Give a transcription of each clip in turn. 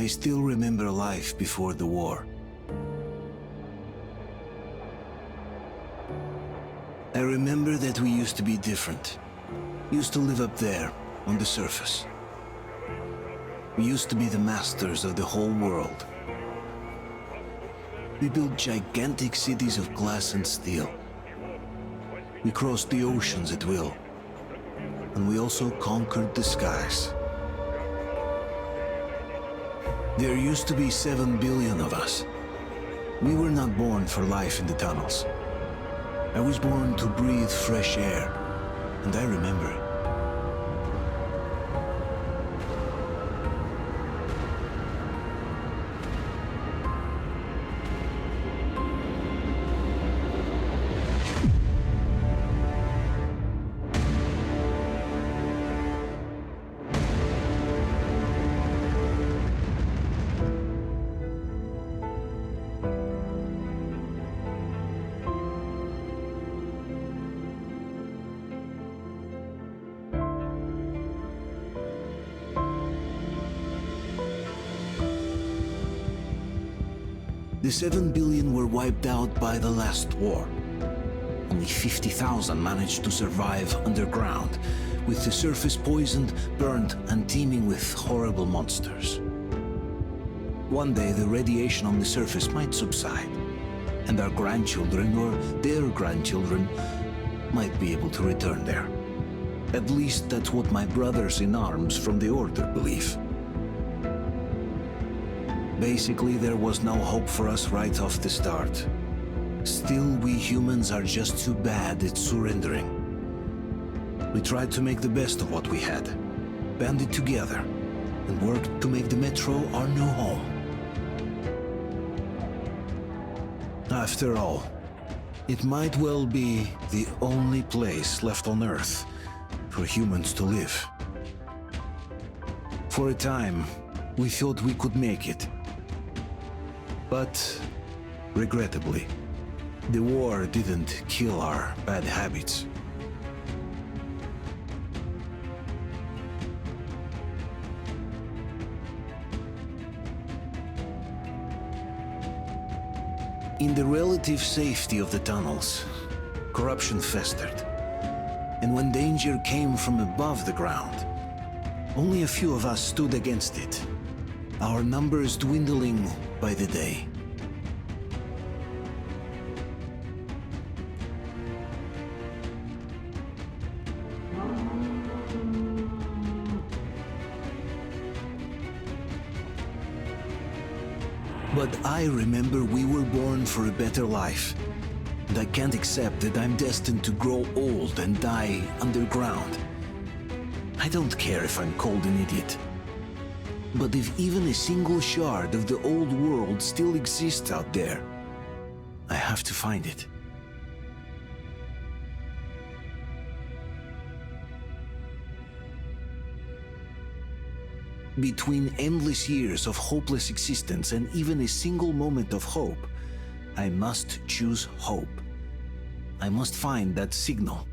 I still remember life before the war. I remember that we used to be different. Used to live up there, on the surface. We used to be the masters of the whole world. We built gigantic cities of glass and steel. We crossed the oceans at will. And we also conquered the skies. There used to be 7 billion of us. We were not born for life in the tunnels. I was born to breathe fresh air, and I remember it. The 7 billion were wiped out by the last war. Only 50,000 managed to survive underground, with the surface poisoned, burned, and teeming with horrible monsters. One day the radiation on the surface might subside, and our grandchildren or their grandchildren might be able to return there. At least that's what my brothers in arms from the Order believe. Basically, there was no hope for us right off the start. Still, we humans are just too bad at surrendering. We tried to make the best of what we had, banded together, and worked to make the Metro our new home. After all, it might well be the only place left on Earth for humans to live. For a time, we thought we could make it. But, regrettably, the war didn't kill our bad habits. In the relative safety of the tunnels, corruption festered. And when danger came from above the ground, only a few of us stood against it, our numbers dwindling by the day. But I remember we were born for a better life, and I can't accept that I'm destined to grow old and die underground. I don't care if I'm called an idiot. But if even a single shard of the old world still exists out there, I have to find it. Between endless years of hopeless existence and even a single moment of hope, I must choose hope. I must find that signal.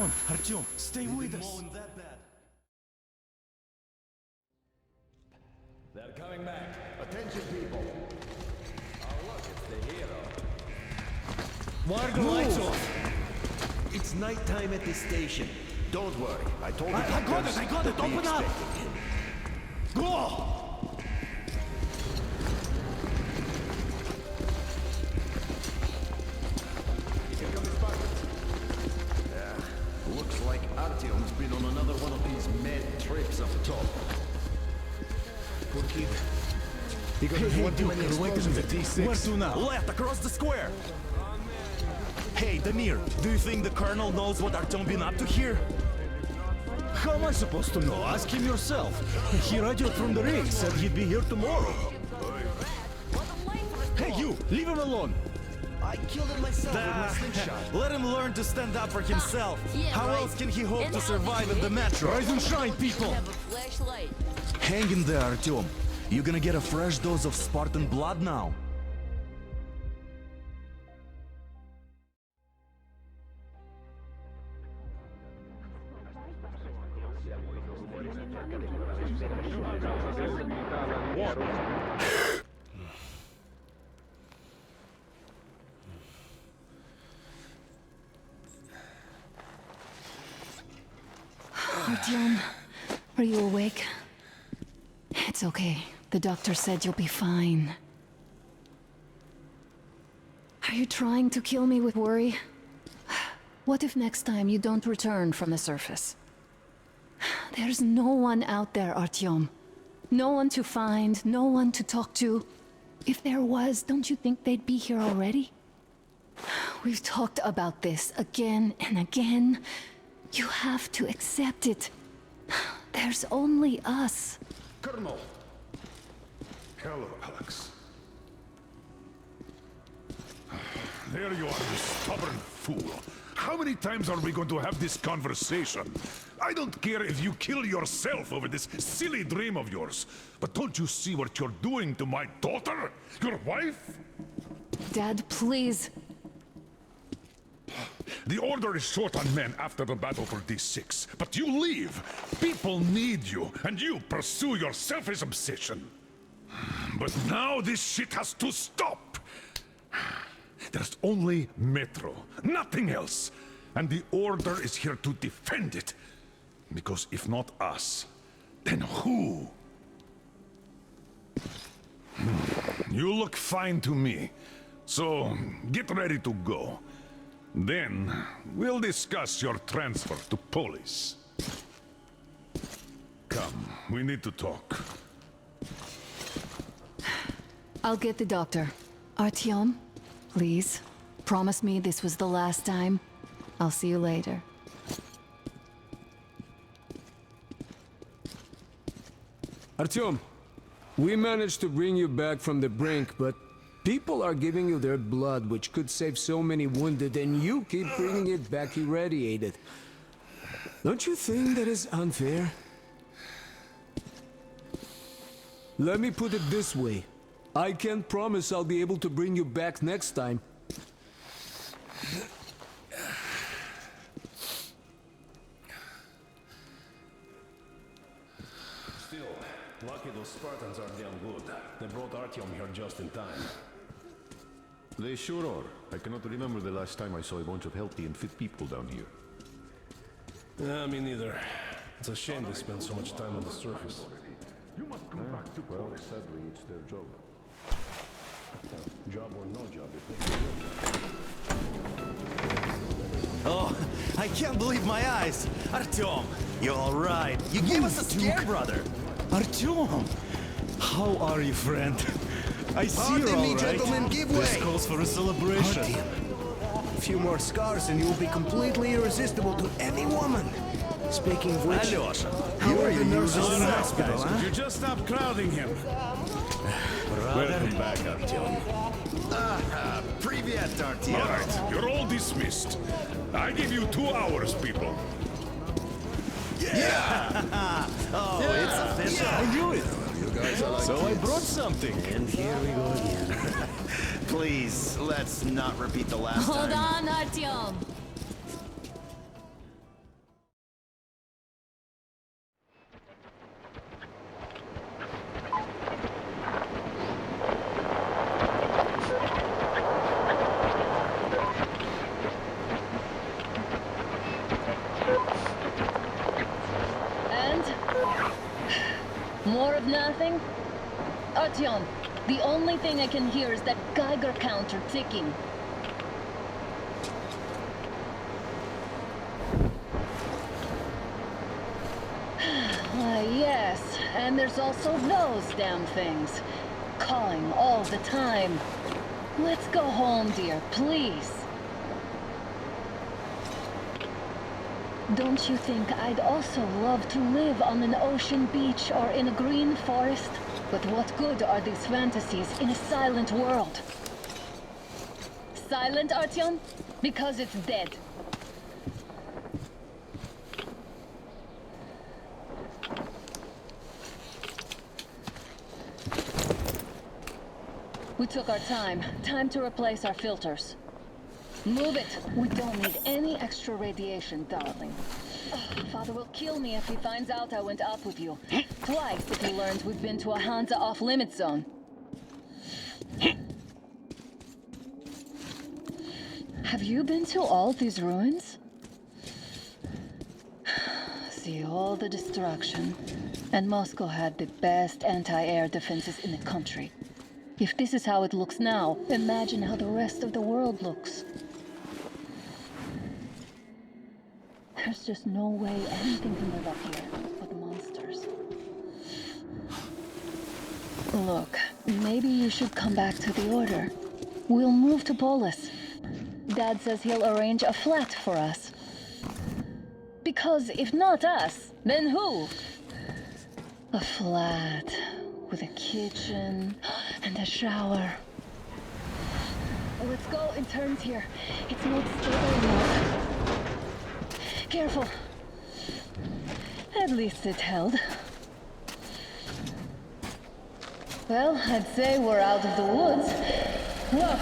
on, Artyom, stay with us. They're coming back. Attention, people. Oh, look, it's the hero. Why are the lights off? It's nighttime at the station. Don't worry, I told you. I got it, open up! Go! Looks like Artyom's been on another one of these mad trips up top. Poor kid. He got Hey, one too Duke, many we're waiting explosions for at D6. Where to now? Left, across the square! Hey, Damir, do you think the Colonel knows what Artyom been up to here? How am I supposed to know? Ask him yourself. He radioed from the rig, said he'd be here tomorrow. Hey, you! Leave him alone! I killed him myself with my slingshot. Let him learn to stand up for himself. How else can he hope to survive at the metro? Rise and shine, people! Have a flashlight. Hang in there, Artyom. You're gonna get a fresh dose of Spartan blood now. Artyom, are you awake? It's okay. The doctor said you'll be fine. Are you trying to kill me with worry? What if next time you don't return from the surface? There's no one out there, Artyom. No one to find, no one to talk to. If there was, don't you think they'd be here already? We've talked about this again and again. You have to accept it. There's only us. Colonel! Hello, Alex. There you are, you stubborn fool. How many times are we going to have this conversation? I don't care if you kill yourself over this silly dream of yours, but don't you see what you're doing to my daughter? Your wife? Dad, please. The Order is short on men after the battle for D6, but you leave. People need you, and you pursue your selfish obsession. But now this shit has to stop. There's only Metro, nothing else. And the Order is here to defend it. Because if not us, then who? You look fine to me. So, get ready to go. Then, we'll discuss your transfer to Polis. Come, we need to talk. I'll get the doctor. Artyom, please. Promise me this was the last time. I'll see you later. Artyom, we managed to bring you back from the brink, but people are giving you their blood, which could save so many wounded, and you keep bringing it back irradiated. Don't you think that is unfair? Let me put it this way. I can't promise I'll be able to bring you back next time. Still, lucky those Spartans are damn good. They brought Artyom here just in time. They sure are. I cannot remember the last time I saw a bunch of healthy and fit people down here. Yeah, me neither. It's a shame they spend so much time on the surface. You must come back to Polis. Sadly, it's their job. Job or no job, Oh, I can't believe my eyes! Artyom, you're alright. You gave us a scare, brother! Artyom! How are you, friend? I see Pardon you're me, all right. gentlemen, give way. This calls for a celebration. A few more scars and you'll be completely irresistible to any woman. Speaking of which, Alyosha, how are the nurses in the Guys, hospital, huh? could you just stop crowding him? Welcome back, Artyom. Привет, All Artyom. right, you're all dismissed. I give you 2 hours, people. Oh, it's official. I knew it. So I brought something. And here we go again. Please, let's not repeat the last Hold time. on, Artyom. Nothing? Artyom, the only thing I can hear is that Geiger counter ticking. Yes, and there's also those damn things. Calling all the time. Let's go home, dear, please. Don't you think I'd also love to live on an ocean beach or in a green forest? But what good are these fantasies in a silent world? Silent, Artyom? Because it's dead. We took our time. Time to replace our filters. Move it! We don't need any extra radiation, darling. Oh, Father will kill me if he finds out I went up with you. Twice if he learns we've been to a Hansa off-limit zone. Have you been to all these ruins? See all the destruction. And Moscow had the best anti-air defenses in the country. If this is how it looks now, imagine how the rest of the world looks. There's just no way anything can live up here but monsters. Look, maybe you should come back to the Order. We'll move to Polis. Dad says he'll arrange a flat for us. Because if not us, then who? A flat with a kitchen and a shower. Let's go in turns here. It's not stable enough. Careful. At least it held. Well, I'd say we're out of the woods. Whoa!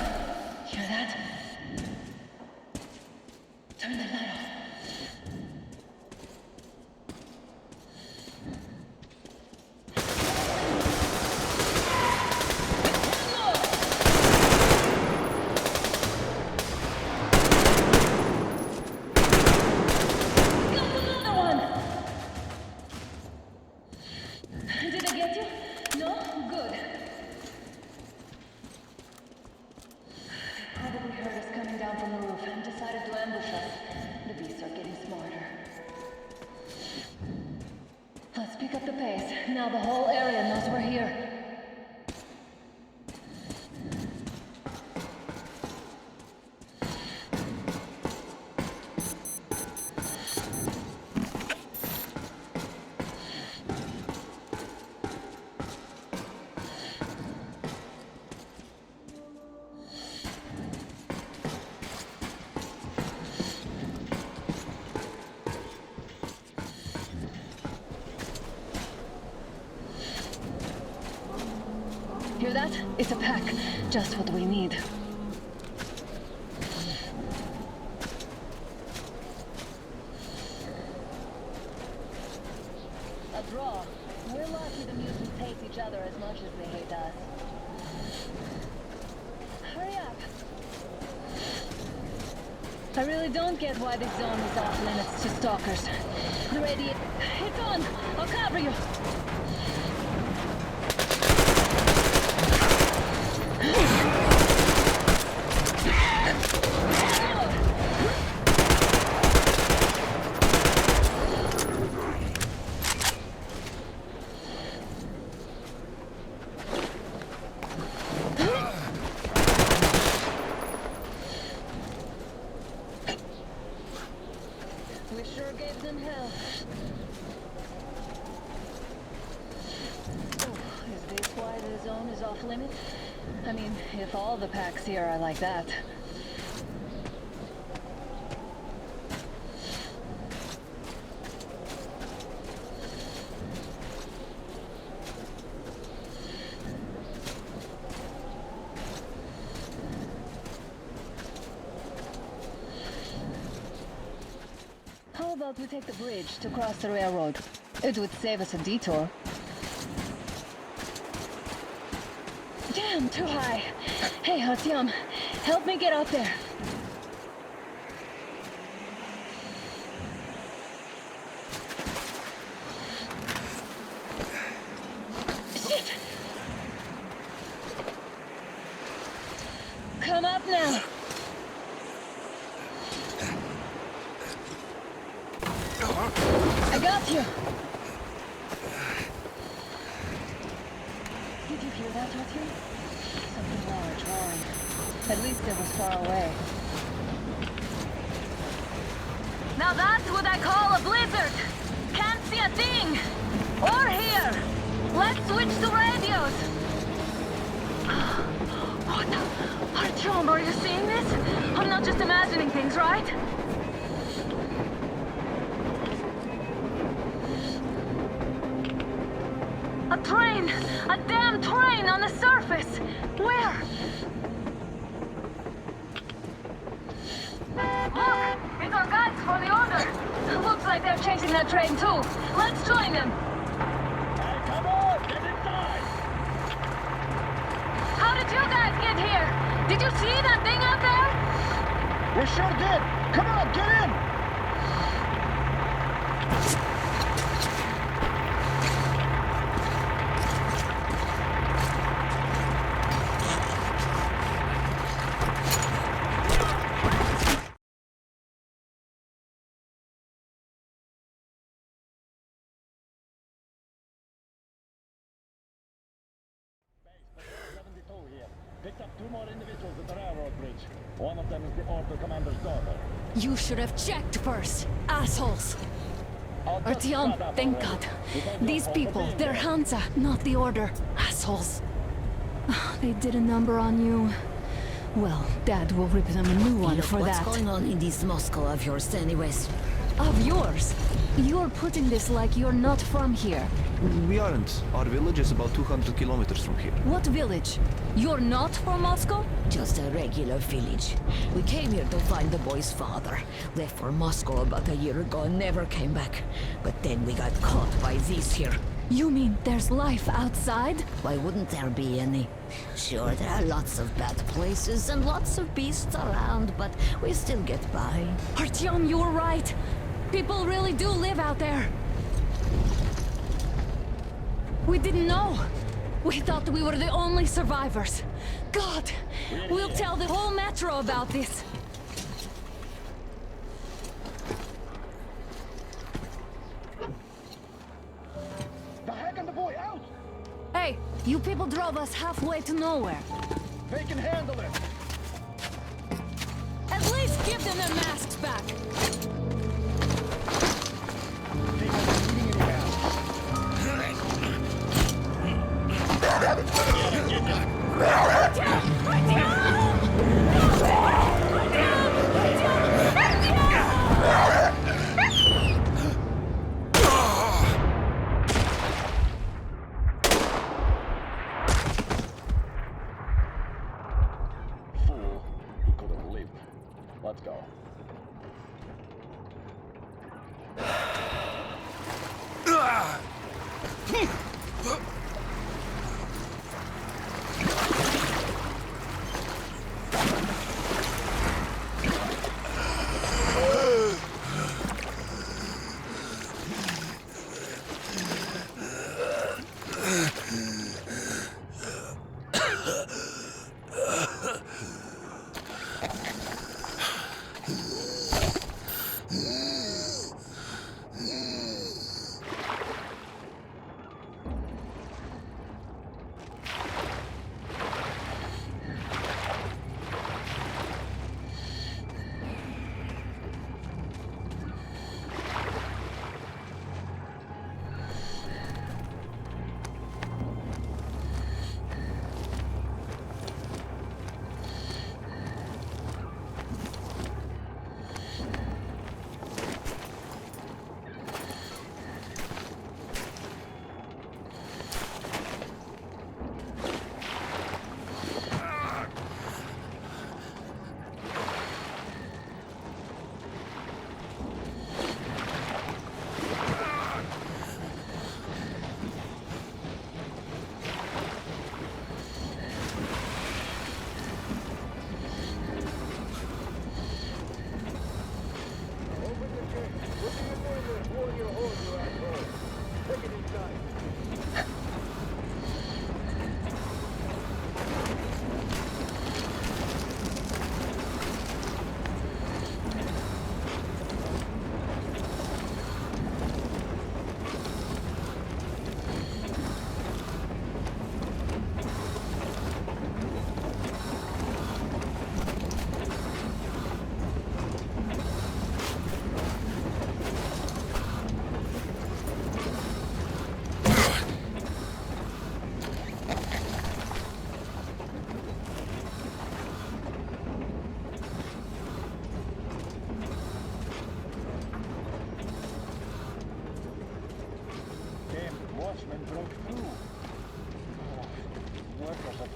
Hear that? Turn the light off. Now the whole area knows we're here. Hear that? It's a pack. Just what we need. A draw. We're lucky the mutants hate each other as much as they hate us. Hurry up. I really don't get why this zone is off limits to stalkers. The radiate... It's on! I'll cover you! We sure gave them hell. Oh, is this why the zone is off limits? I mean, if all the packs here are like that. How about we take the bridge to cross the railroad? It would save us a detour. Damn, too high. Hey, Artyom, help me get out there. here. Did you hear that, Artyom? Something large roaring. At least it was far away. Now that's what I call a blizzard! Can't see a thing! Or hear! Let's switch to radios! What the... Artyom, are you seeing this? I'm not just imagining things, right? A train! A damn train on the surface! Where? Look! It's our guys for the order! Looks like they're chasing that train too! Let's join them! Hey, come on! Get inside! How did you guys get here? Did you see that thing out there? We sure did! Come on, get in! Picked up 2 more individuals at the railroad bridge. One of them is the Order Commander's daughter. You should have checked first, assholes! Artyom, thank God. These people, they're Hansa, not the Order. Assholes. They did a number on you. Well, Dad will rip them a new one for that. What's going on in this Moscow of yours, anyways? Of yours? You're putting this like you're not from here. We aren't. Our village is about 200 kilometers from here. What village? You're not from Moscow? Just a regular village. We came here to find the boy's father. Left for Moscow about a year ago and never came back. But then we got caught by these here. You mean there's life outside? Why wouldn't there be any? Sure, there are lots of bad places and lots of beasts around, but we still get by. Artyom, you were right. People really do live out there. We didn't know. We thought we were the only survivors. God, we'll tell the whole metro about this. The heck and the boy out! Hey, you people drove us halfway to nowhere. They can handle it! At least give them their masks back. Fool. He could have lived. Let's go.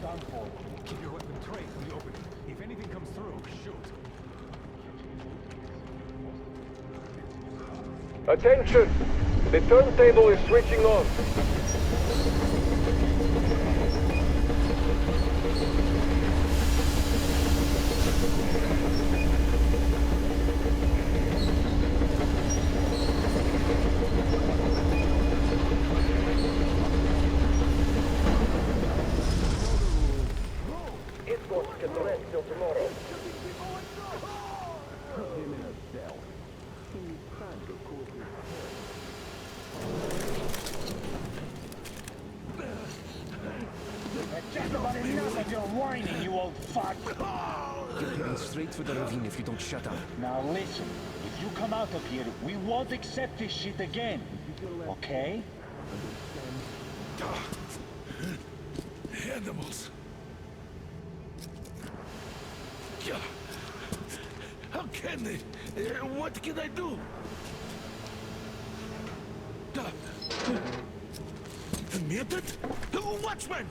done for. Keep your weapon trained in the open. If anything comes through, shoot. Attention! The turntable is switching on. Escorts can rest till tomorrow. Enough of your whining, you old fuck! You're heading straight for the ravine if you don't shut up. Now listen, if you come out of here, we won't accept this shit again. Okay? Animals. Yeah. How can they? What can I do? Muted? Watchman!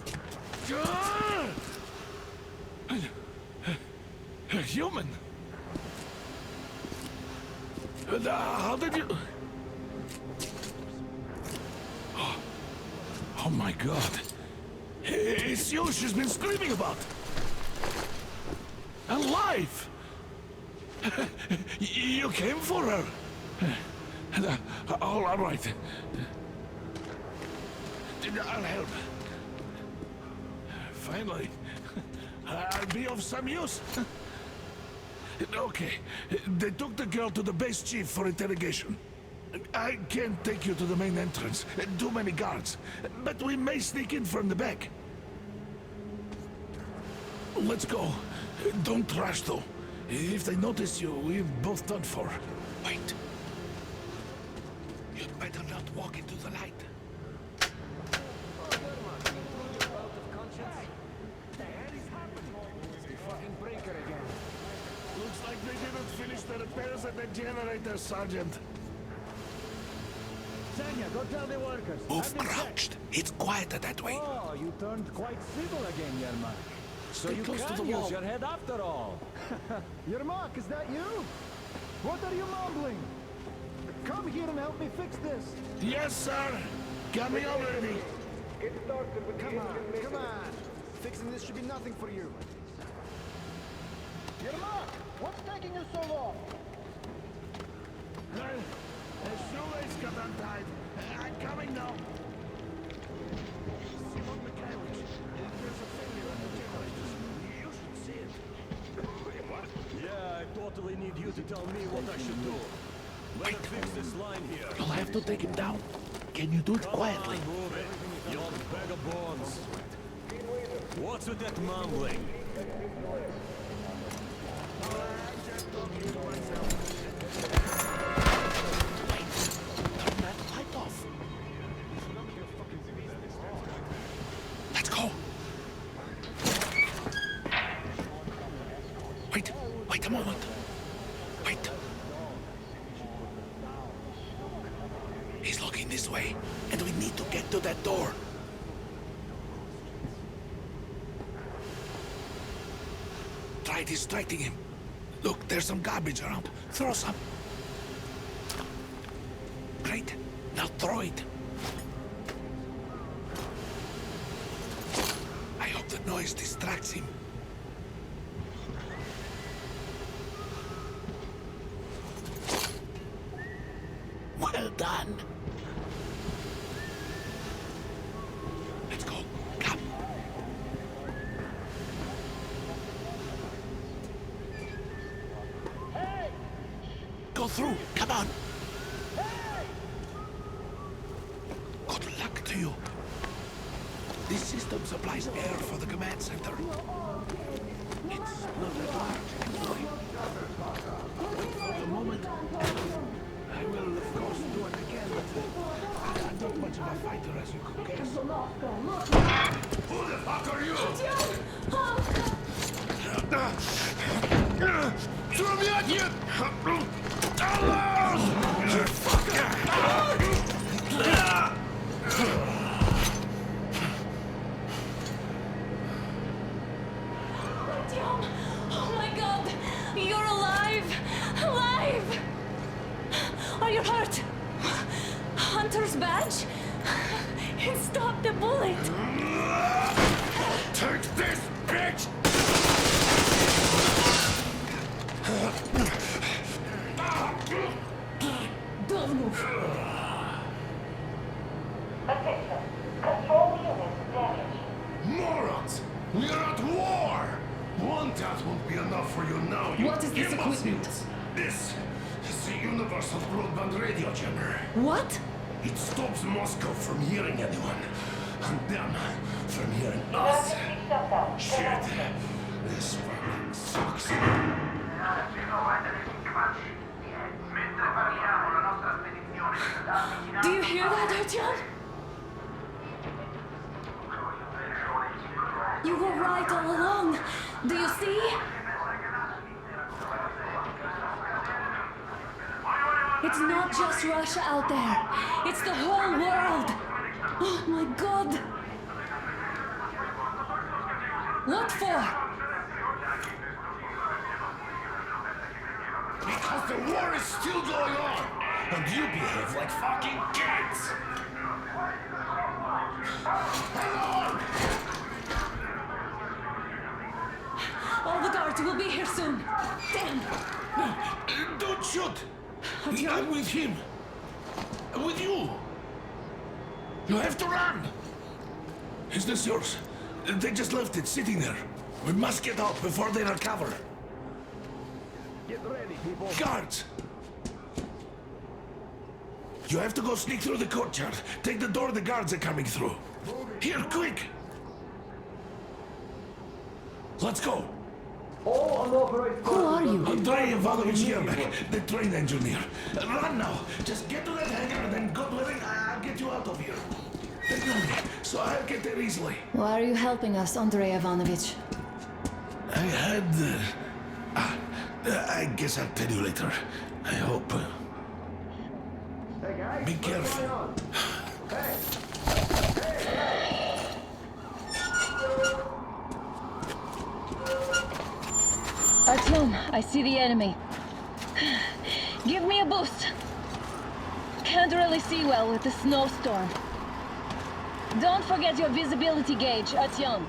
Human? How did you... Oh my God. It's you she's been screaming about. Alive! You came for her. All right. I'll help. Finally, I'll be of some use. Okay, they took the girl to the base chief for interrogation. I can't take you to the main entrance. Too many guards. But we may sneak in from the back. Let's go. Don't rush, though. If they notice you, we're both done for. Wait. You'd better not walk into the light. Looks like they didn't finish the repairs at the generator, Sergeant. Sanya, go tell the workers. Move crouched. It's quieter that way. Oh, you turned quite civil again, Yermak. So Stay you close can to the use wall. your head after all. Yermak, is that you? What are you mumbling? Come here and help me fix this. Yes, sir. Coming already. Get started with Come on. Fixing this should be nothing for you. Yermak, what's taking you so long? The shoelace got untied. I'm coming now. Simon Mikhailовich, there's a failure at the generators. You should see it. What? Yeah, I totally need you to tell me what I should do. Better fix this line here. You'll have to take him down. Can you do it quietly? Move it, you old bag of bones. What's with that mumbling? Turn that light off. Let's go. Wait a moment. Wait. He's looking this way, and we need to get to that door. Try distracting him. Look, there's some garbage around. Throw some. Great. Now throw it. I hope the noise distracts him. Well done. Let's go. Come. Go through. Come on. Good luck to you. This system supplies air for the command center. It's not that large, actually. But for the moment, I will, of course, do it again, but I'm not much of a fighter, as you could guess. Who the fuck are you? Artyom! Oh my god! You're alive! Alive! Are you hurt? Hunter's badge? It stopped the bullet! Take this, bitch! Don't move. Attention. Control unit damaged. Morons! We are at war! One task won't be enough for you now, you What is this imbeciles. equipment? This is the Universal Broadband Radio Jammer. What? It stops Moscow from hearing anyone, and them from hearing us. Shit. This fucking sucks. Do you hear that, Artyom? You were right all along. Do you see? It's not just Russia out there. It's the whole world. Oh my god. What for? Because the war is still going on, and you behave like fucking kids. Hello! All the guards will be here soon. Damn. Don't shoot! Artyom? I'm with him. I'm with you. You have to run. Is this yours? They just left it sitting there. We must get out before they recover. Get ready, people. Guards! You have to go sneak through the courtyard. Take the door the guards are coming through. Here, quick! Let's go! All unauthorized Who are you? Andrei Ivanovich Yermak, the train engineer. Run now! Just get to that hangar, then God willing, I'll get you out of here. They know me, so I'll get there easily. Why are you helping us, Andrei Ivanovich? I had... I guess I'll tell you later. I hope. Hey guys, Be what's careful. going on? Hey! Artyom, I see the enemy. Give me a boost. Can't really see well with the snowstorm. Don't forget your visibility gauge, Artyom.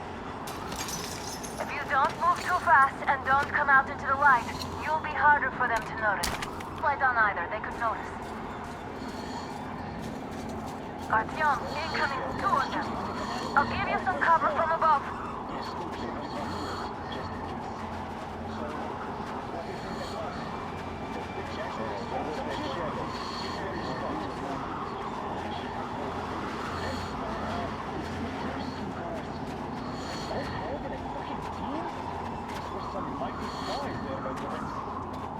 If you don't move too fast and don't come out into the light, you'll be harder for them to notice. Light on either, they could notice. Artyom, incoming, 2 of them. I'll give you some cover from above.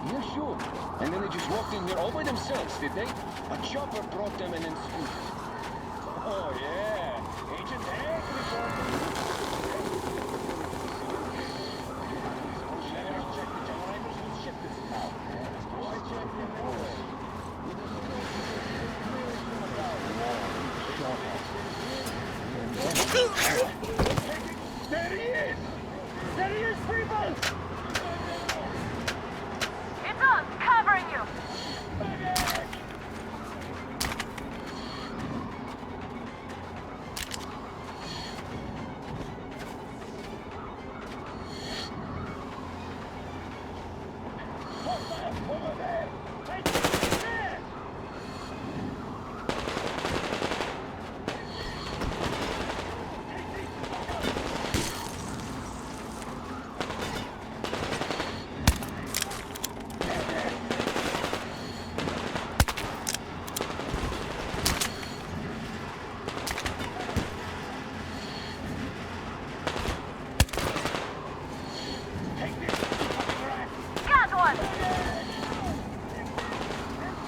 Yeah, sure. And then they just walked in here all by themselves, did they? A chopper brought them and then scooted. Oh, yeah. Agent Egg There he is! There he is, people! It's us, covering you! Over there! Hey, there!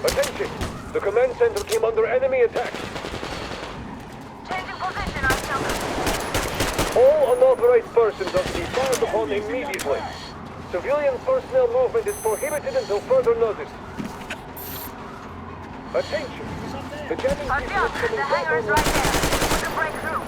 Attention! The command center came under enemy attack. Changing position, Artyom. All unauthorized persons are to be fired upon immediately. Civilian personnel movement is prohibited until further notice. Attention! The jamming Artyom, the hangar is right there. We can break through.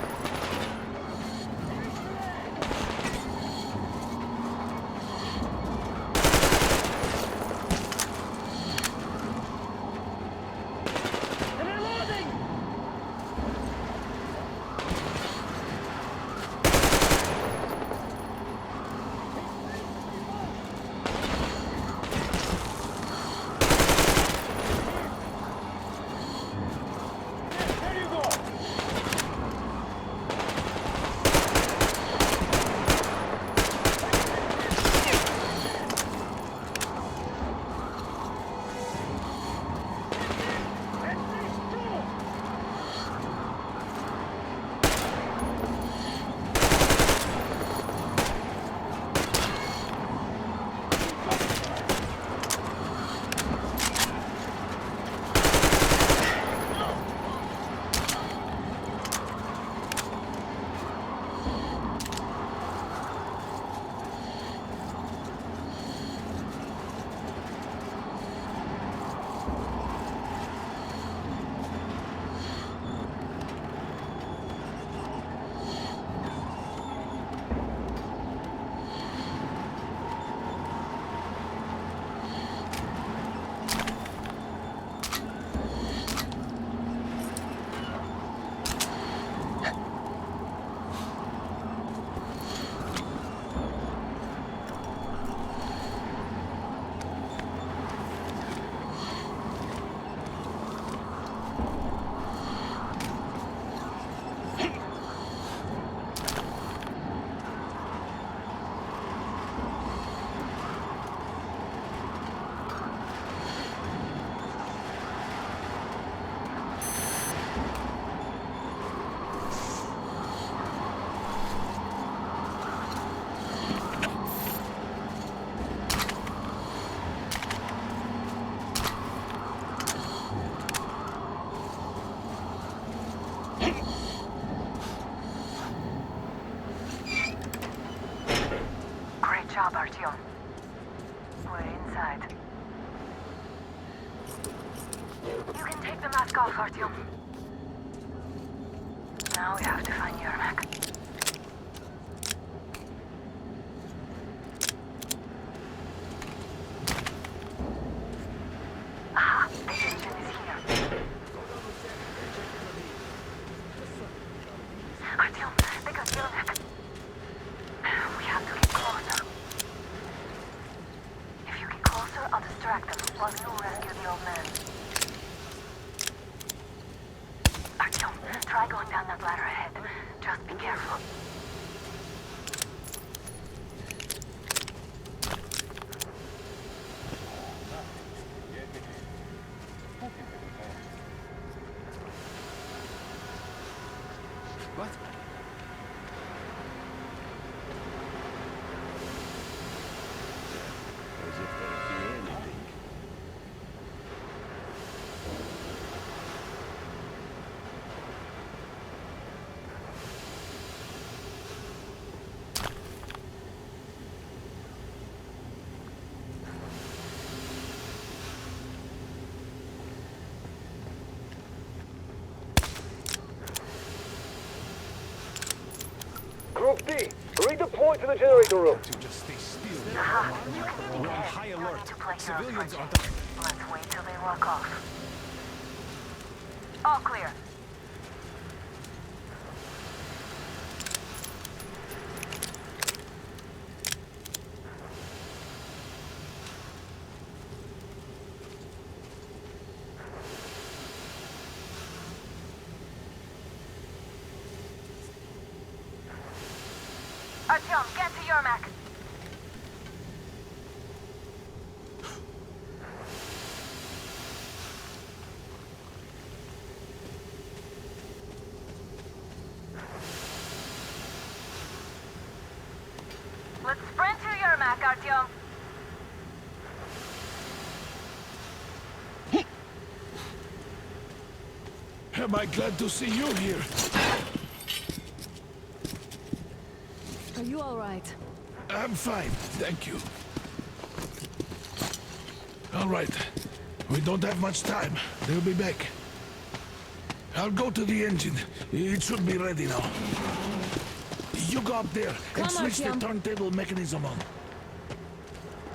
job, Artyom. We're inside. You can take the mask off, Artyom. Now we have to find Yermak. Aha, the engine is here. Artyom, they got Yermak. We have to get closer. If you get closer, I'll distract them while you rescue the old man. Artyom, try going down that ladder ahead. Just be careful. What? As if there'd be anything. Group D, redeploy to the generator room. Just stay still. Aha, you can We're on high alert. to play Civilians your are... Let's wait till they walk off. All clear. Artyom, get to Yermak. Let's sprint to Yermak, Artyom. Am I glad to see you here? Are you all right? I'm fine, thank you. All right. We don't have much time. They'll be back. I'll go to the engine. It should be ready now. You go up there and Come, switch the Artyom. turntable mechanism on.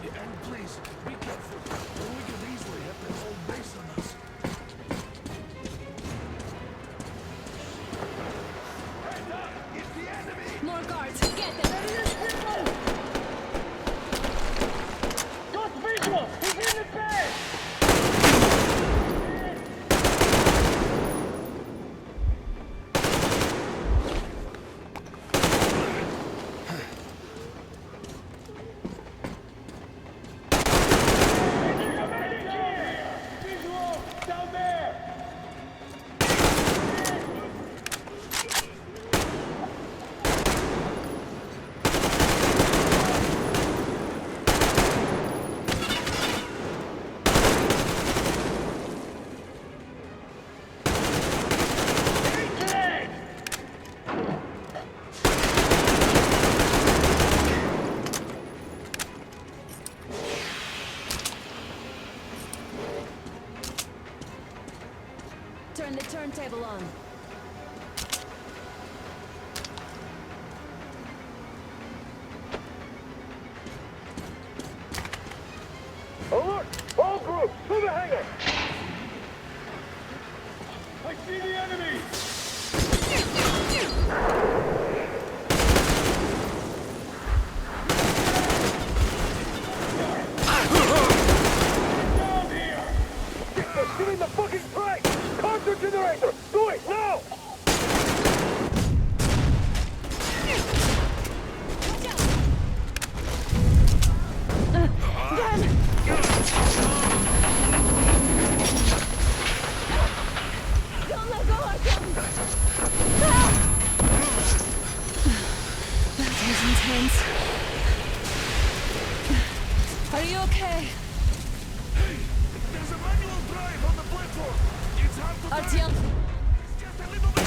And please, be careful. We could easily have the whole base on us. More guards! Get them! Got visual! He's in the bed! Visual! Down there! Turn the turntable on. Alert! All groups, to the hangar! I see the enemy! Down here! They're stealing the fucking train! Counter generator! Do it, now! Don't let go, Artyom! Ah! That was intense. Are you okay? Hey! There's a manual drive on the platform! It's hard to Artyom! It's just a little bit...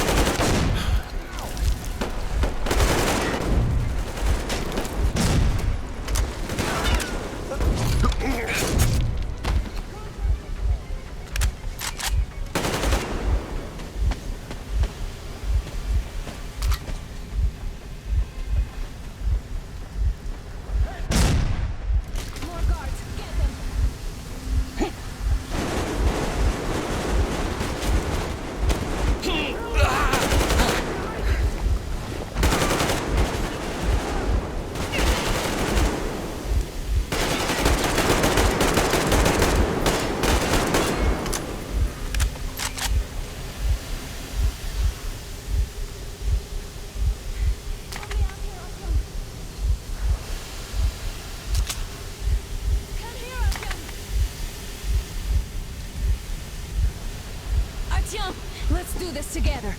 this together.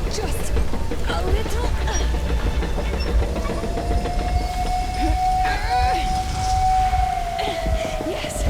Just a little... Yes.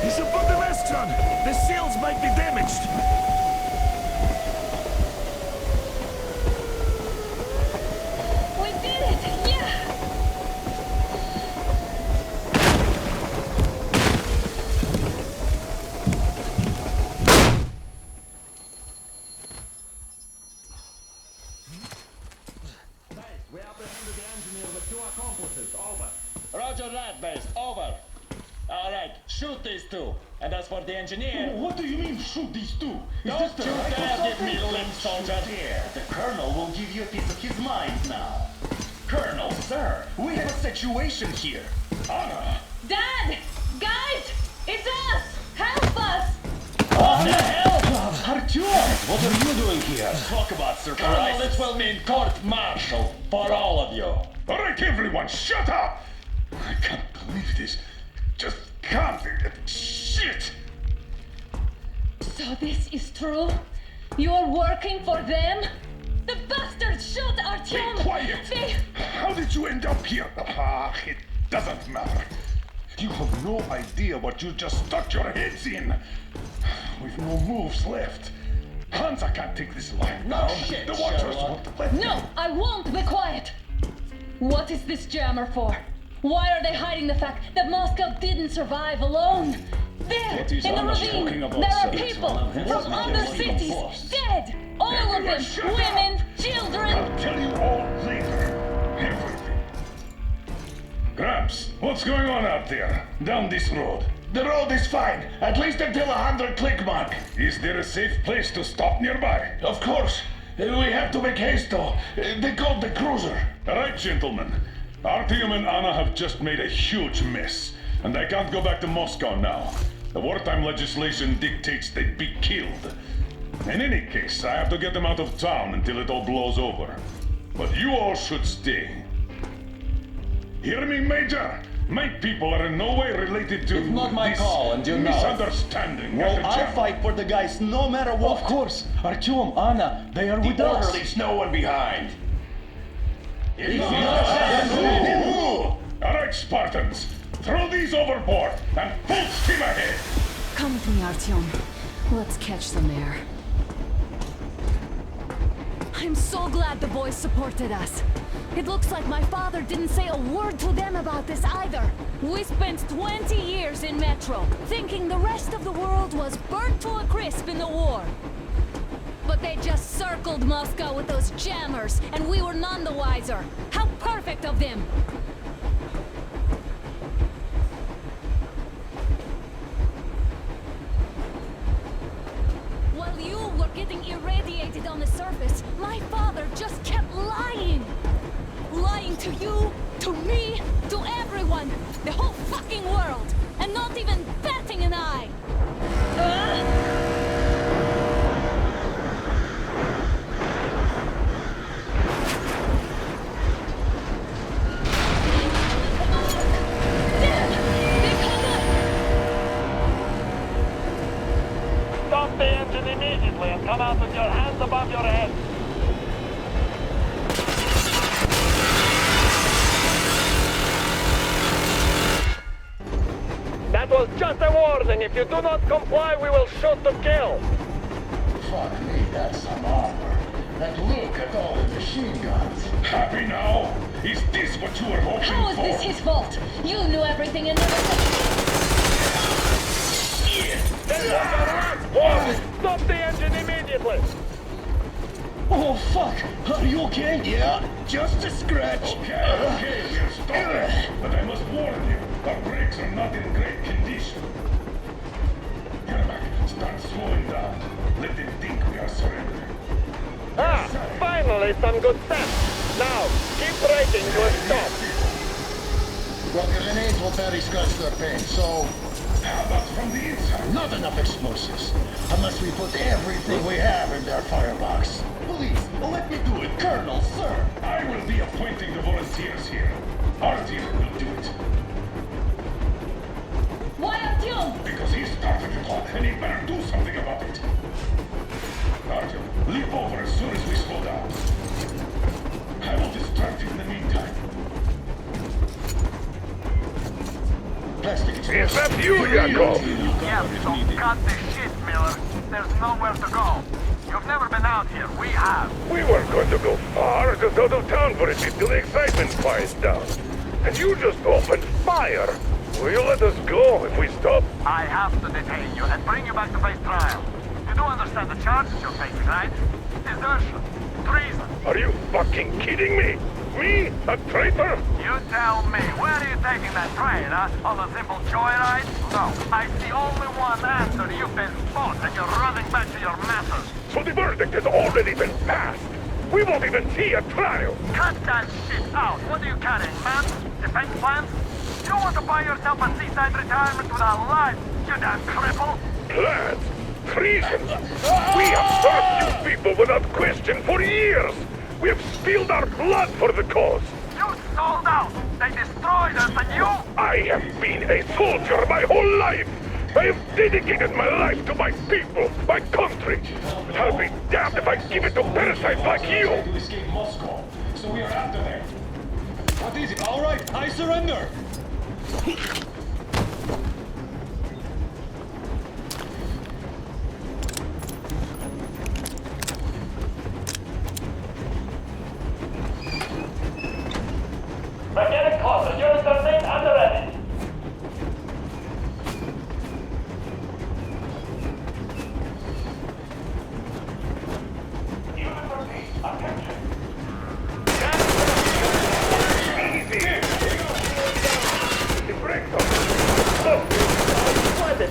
He's above the restaurant! The sails might be damaged! We did it! Yeah! We apprehended the engineer with 2 accomplices. Over. Roger that, base. Over. All right, shoot these 2. And as for the engineer... What do you mean, shoot these 2? Don't you dare give me limp, soldier. Here, the Colonel will give you a piece of his mind now. Colonel, sir, we have a situation here. Anna! Dad! Guys! It's us! Help us! What the hell? Artyom! What are you doing here? Talk about Colonel, surprise. it will mean court-martial for all of you. All right, everyone, shut up! I can't believe this. Just can't. Shit! So this is true? You're working for them? The bastards shot Artyom! Be quiet! They... How did you end up here? Ah, it doesn't matter. You have no idea what you just stuck your heads in. We've no moves left. Hansa can't take this line No down. shit, The Watchers Sherlock. won't let No, I won't be quiet! What is this jammer for? Why are they hiding the fact that Moscow didn't survive alone? There, What is in the Anna ravine, talking about, there are sir? people Anna, from what other is he cities, forced? dead! All of Everyone them, shut up! women, children! I'll tell you all later. Everything. Gramps, what's going on out there? Down this road? The road is fine, at least until 100 click mark. Is there a safe place to stop nearby? Of course. We have to make haste though. They called the cruiser. All right, gentlemen. Artyom and Anna have just made a huge mess, and they can't go back to Moscow now. The wartime legislation dictates they be killed. In any case, I have to get them out of town until it all blows over. But you all should stay. Hear me, Major? My people are in no way related to It's not my this call, and you know it. misunderstanding. Well, at the I'll jam. fight for the guys no matter what. Of course, Artyom, Anna, they are with The us. orderlies, no one behind. All right, Spartans. Throw these overboard and full steam ahead. Come with me, Artyom. Let's catch some air. I'm so glad the boys supported us. It looks like my father didn't say a word to them about this either. We spent 20 years in Metro, thinking the rest of the world was burnt to a crisp in the war. But they just circled Moscow with those jammers, and we were none the wiser. How perfect of them! While you were getting irradiated on the surface, my father just kept lying. Lying to you, to me, to everyone, the whole fucking world, and not even batting an eye. Stop the engine immediately and come out with your hands above your head. That was just a warning. If you do not comply, we will shoot to kill. Fuck me, that's some armor. And look at all the machine guns. Happy now? Is this what you were hoping How is for? this his fault? You knew everything and never said... That was our last warning. Stop the engine immediately. Oh, fuck! Are you okay? Yeah, just a scratch. Okay, we are stopping. But I must warn you, our brakes are not in great condition. Yermak, start slowing down. Let them think we are surrendering. Ah, is some good stuff. Now, keep braking to a stop. Well, the grenades will barely scratch their paint, so... How about from the inside? Not enough explosives. Unless we put everything we have in their firebox. Please, let me do it. Colonel, sir! I will be appointing the volunteers here. Artyom will do it. Why Artyom? Because he started the clock, and he better do something about it. Artyom, leap over as soon as we slow down. I will distract you in the meantime. Plastic Is that you, Yakov? Yeah, so cut the shit, Miller. There's nowhere to go. You've never been out here. We have. We weren't going to go far, just out of town for a bit till the excitement quiets down. And you just opened fire. Will you let us go if we stop? I have to detain you and bring you back to face trial. You do understand the charges you're facing, right? Desertion. Treason. Are you fucking kidding me? Me? A traitor? You tell me. Where are you taking that train, huh? On a simple joyride? No. I see only one answer. You've been fought and you're running back to your masters. So the verdict has already been passed. We won't even see a trial. Cut that shit out. What are you carrying, man? Defense plans? You want to buy yourself a seaside retirement without life, you damn cripple? Plans? Treason? We have served you people without question for years. We have spilled our blood for the cause. You sold out. They destroyed us and you... I have been a soldier my whole life. I have dedicated my life to my people, my country. But I'll be damned if I give it to parasites like you. To escape Moscow, so we are after them. What is it? All right, I surrender. We're getting closer. Units are made and ready.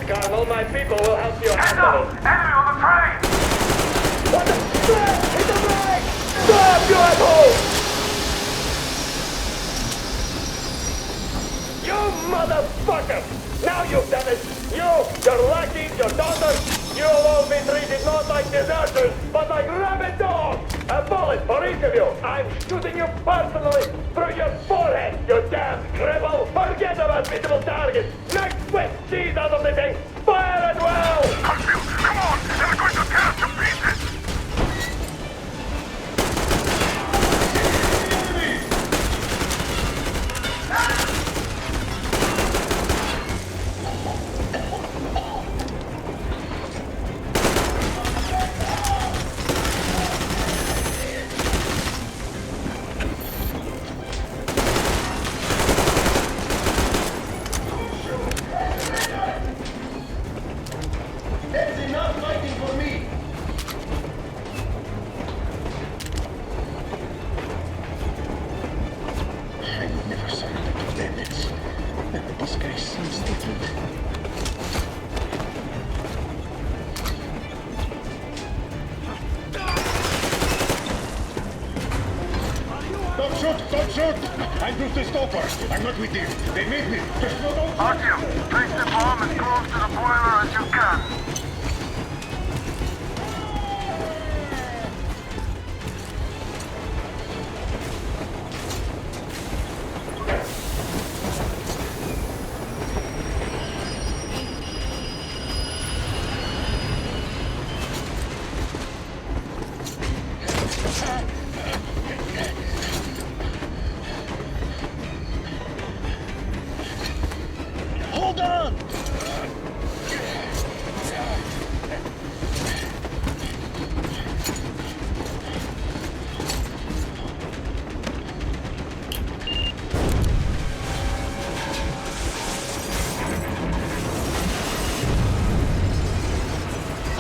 Colonel, my people will help you handle it. Enemy on the train! What the shit? Hit the brake! Stop, you asshole! You motherfucker! Now you've done it! You, your lackeys, your daughters, you'll all be treated not like deserters, but like rabid dogs! A bullet for each of you! I'm shooting you personally through your forehead, you damn cripple! Forget about visible targets! Next swift cheese out of the thing! Fire it well! Come on! They're going to tear us to pieces! Don't shoot! I'm just a stopper. I'm not with you. They made me. Just no, don't... Artyom, place the bomb as close to the boiler as you can. Hold on!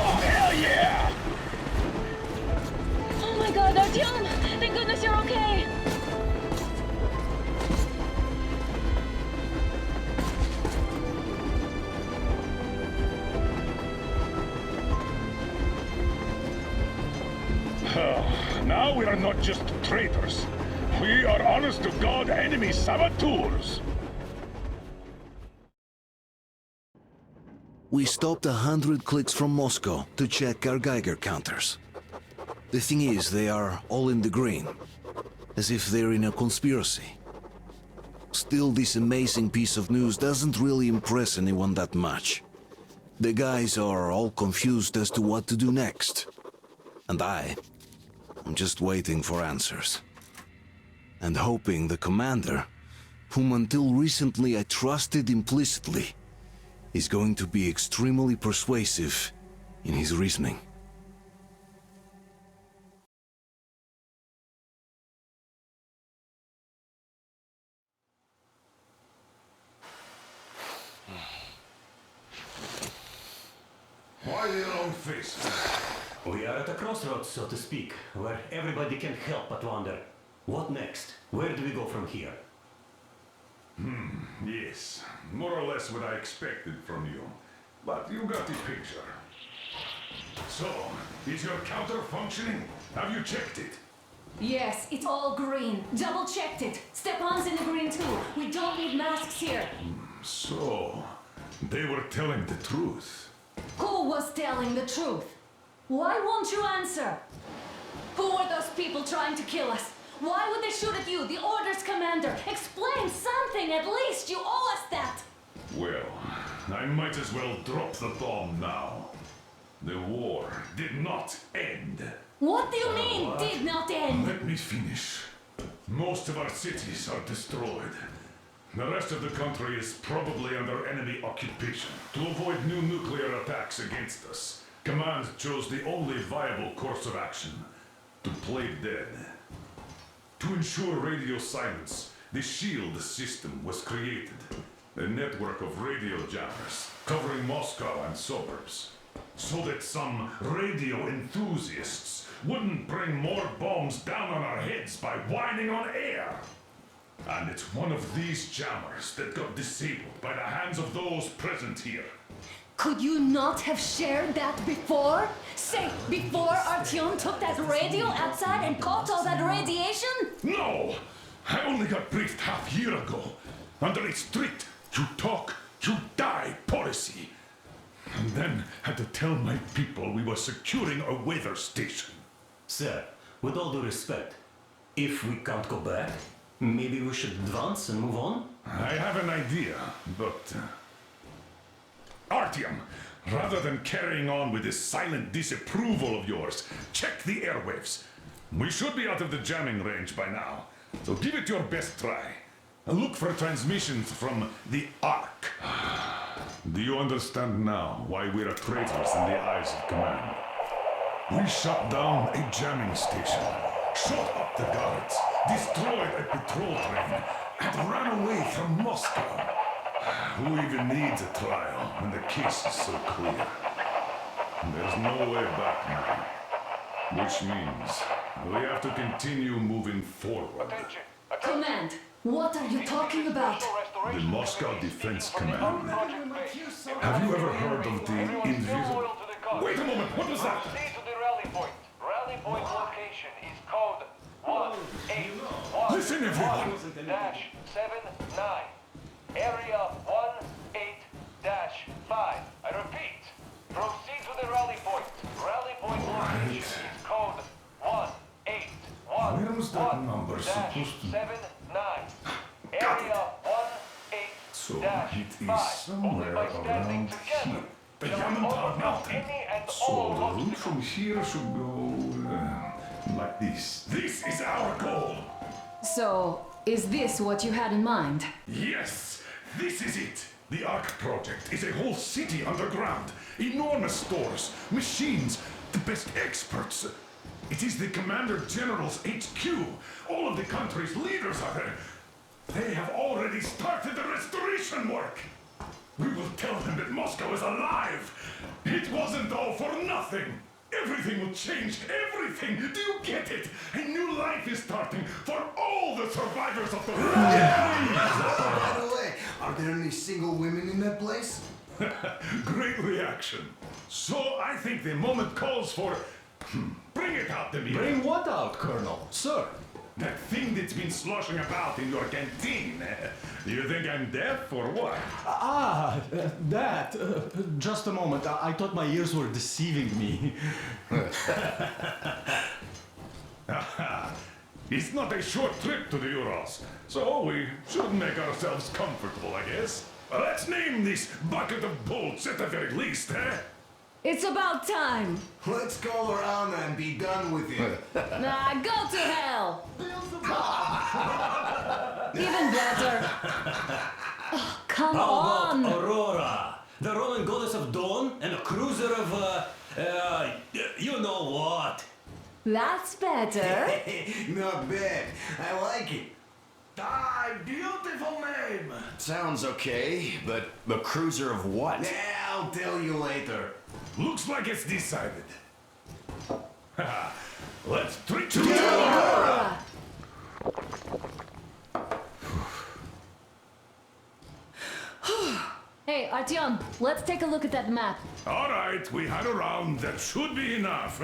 Oh, hell yeah! Oh my god, Artyom! Thank goodness you're okay! are not just traitors. We are honest-to-God enemy saboteurs. We stopped 100 clicks from Moscow to check our Geiger counters. The thing is, they are all in the green, as if they're in a conspiracy. Still, this amazing piece of news doesn't really impress anyone that much. The guys are all confused as to what to do next. And I'm just waiting for answers. And hoping the commander, whom until recently I trusted implicitly, is going to be extremely persuasive in his reasoning. Why the long face? We are at a crossroads, so to speak, where everybody can't help but wonder, what next? Where do we go from here? Yes, more or less what I expected from you. But you got the picture. So, is your counter functioning? Have you checked it? Yes, it's all green. Double-checked it. Stepan's in the green too. We don't need masks here. So, they were telling the truth. Who was telling the truth? Why won't you answer? Who were those people trying to kill us? Why would they shoot at you, the Order's commander? Explain something, at least! You owe us that! Well, I might as well drop the bomb now. The war did not end. What do you mean, did not end? Let me finish. Most of our cities are destroyed. The rest of the country is probably under enemy occupation. To avoid new nuclear attacks against us, Command chose the only viable course of action: to play dead. To ensure radio silence, the SHIELD system was created. A network of radio jammers covering Moscow and suburbs. So that some radio enthusiasts wouldn't bring more bombs down on our heads by whining on air. And it's one of these jammers that got disabled by the hands of those present here. Could you not have shared that before? Say, before Artyom took that radio outside and caught all that radiation? No! I only got briefed half year ago, under a strict you talk, you die policy. And then had to tell my people we were securing a weather station. Sir, with all due respect, if we can't go back, maybe we should advance and move on? I have an idea, but... Artyom, rather than carrying on with this silent disapproval of yours, check the airwaves. We should be out of the jamming range by now, so give it your best try. Look for transmissions from the Ark. Do you understand now why we're traitors in the eyes of Command? We shut down a jamming station, shot up the guards, destroyed a patrol train, and ran away from Moscow. Who even needs a trial when the case is so clear? There's no way back now. Which means we have to continue moving forward. Command, what are you talking about? The Moscow Defense Command. Have you ever heard of the invisible... Wait a moment, what was that? Proceed to the rally point. Rally point location is code 181. Listen, everyone! -79. Area 18-5. I repeat, proceed to the rally point. Rally point location is code 181. Where was that number supposed to be? 79. Area 18-5. So it is somewhere around here. The Yamantau Mountain. So the route from here should go like this. This is our goal. So, is this what you had in mind? Yes, this is it. The Ark project is a whole city underground. Enormous stores, machines, the best experts. It is the Commander General's HQ. All of the country's leaders are there. They have already started the restoration work. We will tell them that Moscow is alive. It wasn't all for nothing. Everything will change, everything. Do you get it? A new life is starting for all the survivors of the By the way, are there any single women in that place? Great reaction. So I think the moment calls for Bring it out, Demir. Bring what out, Colonel? Sir? That thing that's been sloshing about in your canteen. You think I'm deaf or what? That. Just a moment. I thought my ears were deceiving me. It's not a short trip to the Urals, so we should make ourselves comfortable, I guess. Let's name this bucket of bolts at the very least, eh? It's about time. Let's call her Anna and be done with it. Nah, go to hell. Even better. Oh, come How on. about Aurora, the Roman goddess of dawn and a cruiser of, you know what? That's better. Not bad. I like it. Ah, beautiful name. Sounds okay, but the cruiser of what? Yeah, I'll tell you later. Looks like it's decided. Let's treat you Aurora. Hey, Artyom, let's take a look at that map. All right, we had a round. That should be enough.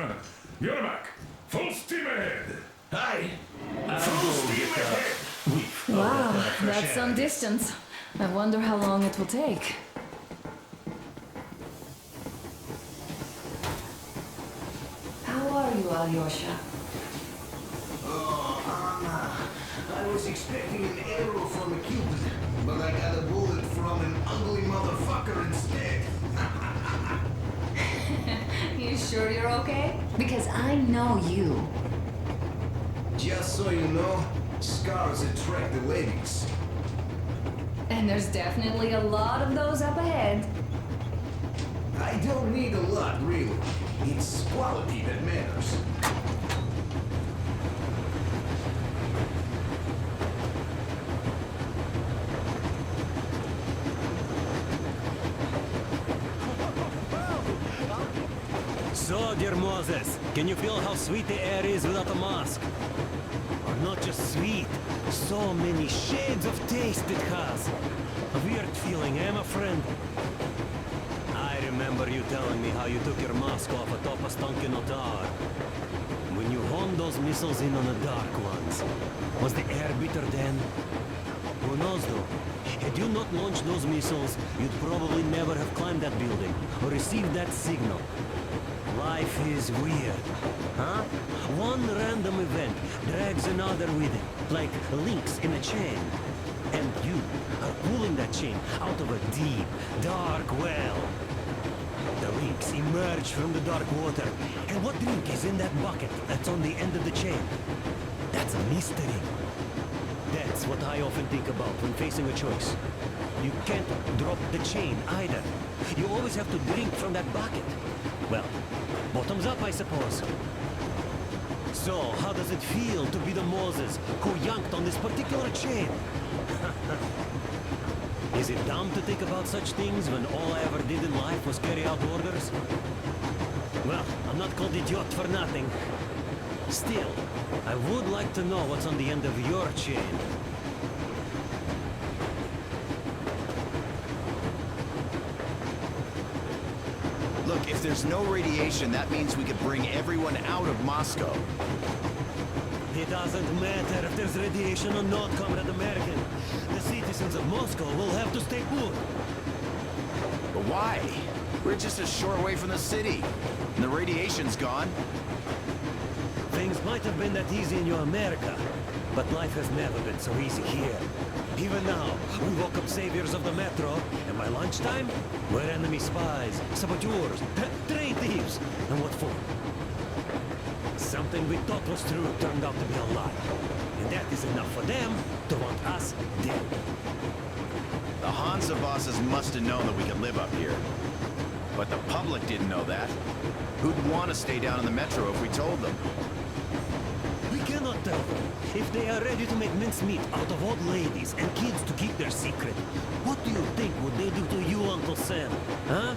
Yermak, full steam ahead. Hi. Full steam ahead. Wow, that's some distance. I wonder how long it will take. How are you, Alyosha? Oh, Anna. I was expecting an arrow from a Cupid, but I got a bullet from an ugly motherfucker instead. You sure you're okay? Because I know you. Just so you know, scars attract the ladies. And there's definitely a lot of those up ahead. I don't need a lot, really. It's quality that matters. So, dear Moses, can you feel how sweet the air is without a mask? Or not just sweet, so many shades of taste it has. A weird feeling, eh, my friend? I remember you telling me how you took your mask off atop a Stankino tower. When you honed those missiles in on the Dark Ones, was the air bitter then? Who knows though? Had you not launched those missiles, you'd probably never have climbed that building or received that signal. Life is weird, huh? One random event drags another with it, like links in a chain. And you are pulling that chain out of a deep, dark well. The links emerge from the dark water. And what drink is in that bucket that's on the end of the chain? That's a mystery. That's what I often think about when facing a choice. You can't drop the chain either. You always have to drink from that bucket. Well, bottoms up, I suppose. So, how does it feel to be the Moses who yanked on this particular chain? Is it dumb to think about such things when all I ever did in life was carry out orders? Well, I'm not called idiot for nothing. Still, I would like to know what's on the end of your chain. Look, if there's no radiation, that means we could bring everyone out of Moscow. It doesn't matter if there's radiation or not, Comrade American. The citizens of Moscow will have to stay put. But why? We're just a short way from the city, and the radiation's gone. Things might have been that easy in your America, but life has never been so easy here. Even now, we woke up saviors of the metro, and by lunchtime, we're enemy spies, saboteurs, train thieves. And what for? Something we thought was true turned out to be a lie. And that is enough for them to want us dead. The Hansa bosses must have known that we could live up here. But the public didn't know that. Who'd want to stay down in the metro if we told them? We cannot tell them. If they are ready to make mincemeat out of old ladies and kids to keep their secret, what do you think would they do to you, Uncle Sam? Huh?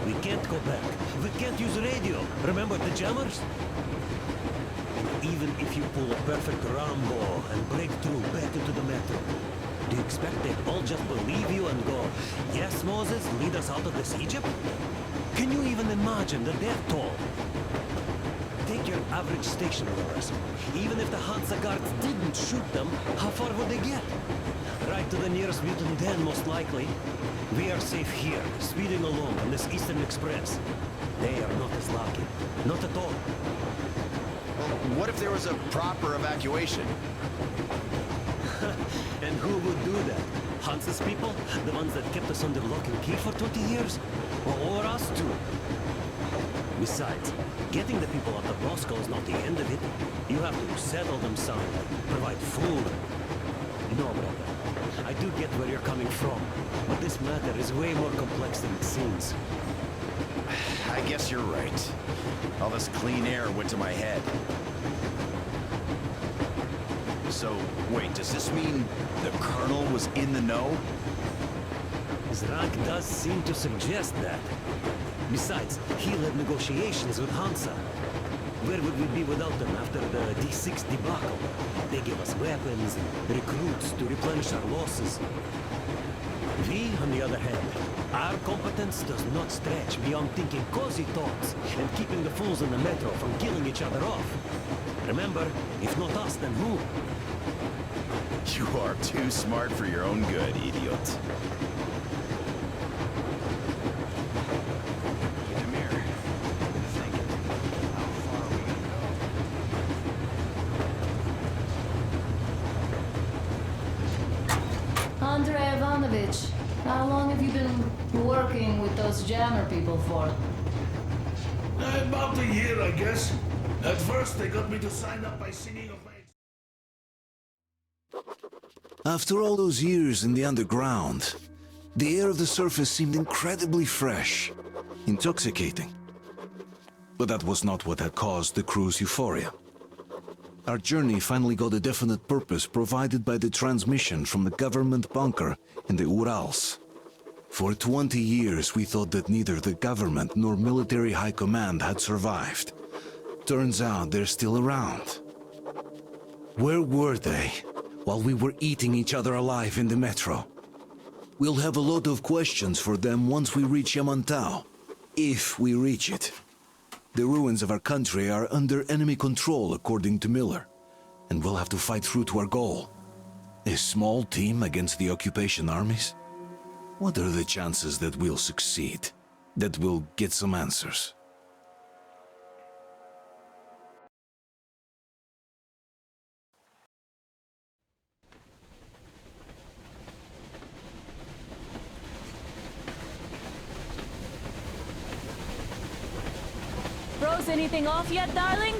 We can't go back. We can't use radio. Remember the jammers? And even if you pull a perfect Rambo and break through back into the metro, do you expect they'd all just believe you and go, yes, Moses, lead us out of this Egypt? Can you even imagine the death toll? your average station rollers. Even if the Hansa guards didn't shoot them, how far would they get? Right to the nearest mutant den, most likely. We are safe here, speeding along on this Eastern Express. They are not as lucky. Not at all. What if there was a proper evacuation? And who would do that? Hansa's people? The ones that kept us under lock and key for 20 years? Or us too? Besides, getting the people out of Moscow is not the end of it. You have to settle them some, provide food. No, brother. I do get where you're coming from, but this matter is way more complex than it seems. I guess you're right. All this clean air went to my head. So, wait, does this mean the Colonel was in the know? Zrak does seem to suggest that. Besides, he led negotiations with Hansa. Where would we be without them after the D6 debacle? They gave us weapons and recruits to replenish our losses. We, on the other hand, our competence does not stretch beyond thinking cozy thoughts and keeping the fools in the metro from killing each other off. Remember, if not us, then who? You are too smart for your own good, idiot. Andrei Ivanovich, how long have you been working with those jammer people for? About a year, I guess. At first, they got me to sign up by singing of my... After all those years in the underground, the air of the surface seemed incredibly fresh, intoxicating. But that was not what had caused the crew's euphoria. Our journey finally got a definite purpose provided by the transmission from the government bunker in the Urals. For 20 years we thought that neither the government nor military high command had survived. Turns out they're still around. Where were they while we were eating each other alive in the metro? We'll have a lot of questions for them once we reach Yamantau, if we reach it. The ruins of our country are under enemy control, according to Miller, and we'll have to fight through to our goal. A small team against the occupation armies? What are the chances that we'll succeed? That we'll get some answers? Froze anything off yet, darling?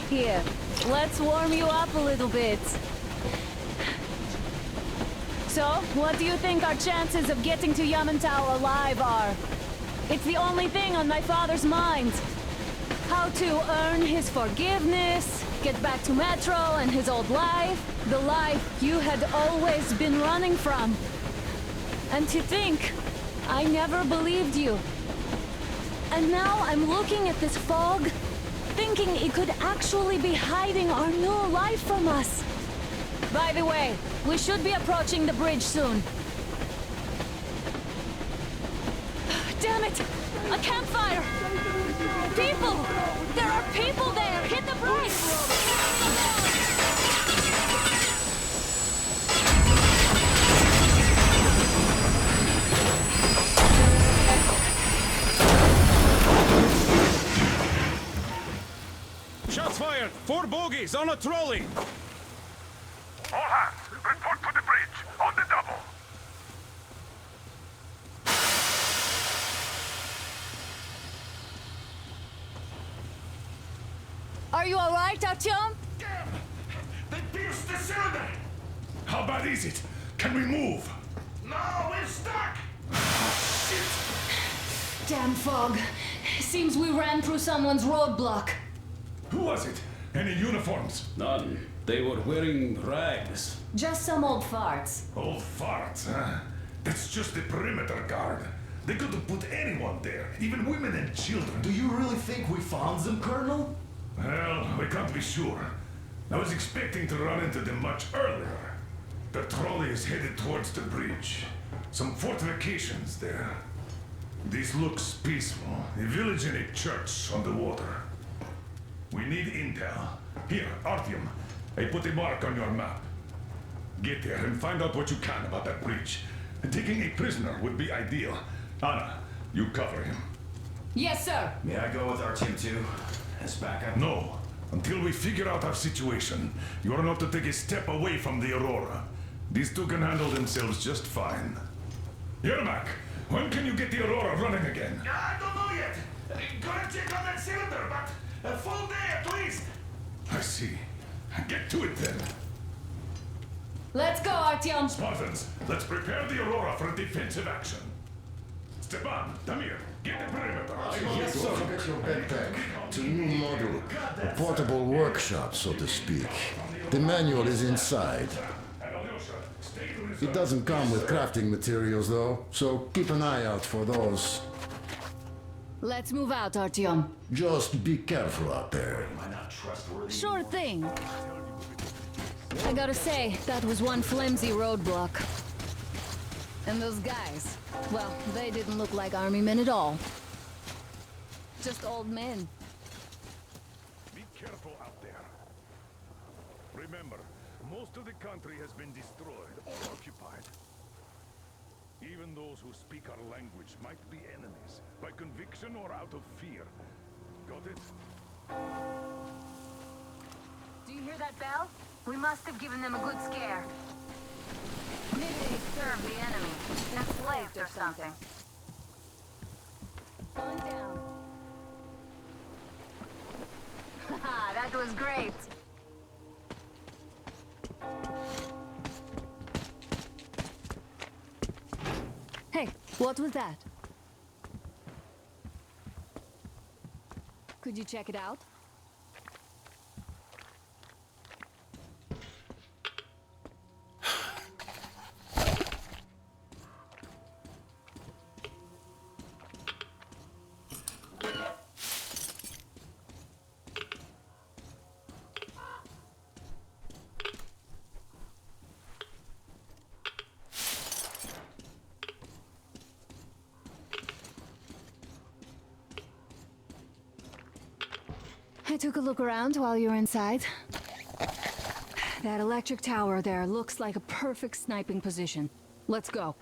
Here, let's warm you up a little bit. So, what do you think our chances of getting to Yamantau alive are? It's the only thing on my father's mind. How to earn his forgiveness, get back to Metro and his old life, the life you had always been running from. And to think, I never believed you. And now I'm looking at this fog, thinking it could actually be hiding our new life from us. By the way, we should be approaching the bridge soon. Damn it! A campfire! People! There are people there! Hit the brakes! Shots fired! 4 bogies on a trolley! All hands, report to the bridge, on the double. Are you alright, Artyom? They pierced the cylinder! How bad is it? Can we move? No, we're stuck! Shit! Damn fog. Seems we ran through someone's roadblock. Who was it? Any uniforms? None. They were wearing rags. Just some old farts. Old farts, huh? That's just the perimeter guard. They could have put anyone there, even women and children. Do you really think we found them, Colonel? Well, we can't be sure. I was expecting to run into them much earlier. The trolley is headed towards the bridge. Some fortifications there. This looks peaceful. A village and a church on the water. We need intel. Here, Artyom. I put a mark on your map. Get there and find out what you can about that breach. Taking a prisoner would be ideal. Anna, you cover him. Yes, sir. May I go with Artyom too? As backup? No. Until we figure out our situation, you are not to take a step away from the Aurora. These two can handle themselves just fine. Yermak, when can you get the Aurora running again? I don't know yet. Gotta check on that cylinder, but a full day at least. I see. Get to it then. Let's go, Artyom. Spartans, let's prepare the Aurora for a defensive action. Stepan, Damir, get the perimeter. Yes, sir. Get your backpack. It's a new model. A portable workshop, so to speak. The manual is inside. It doesn't come with crafting materials, though, so keep an eye out for those. Let's move out, Artyom. Just be careful out there. Sure thing. I gotta say, that was one flimsy roadblock. And those guys, well, they didn't look like army men at all. Just old men. Be careful out there. Remember, most of the country has been destroyed or occupied. Even those who speak our language might be enemies, by conviction or out of fear. Got it? Do you hear that bell? We must have given them a good scare. Maybe they served the enemy, enslaved or something. Calm down. Haha, that was great. Hey, what was that? Could you check it out? I took a look around while you were inside. That electric tower there looks like a perfect sniping position. Let's go.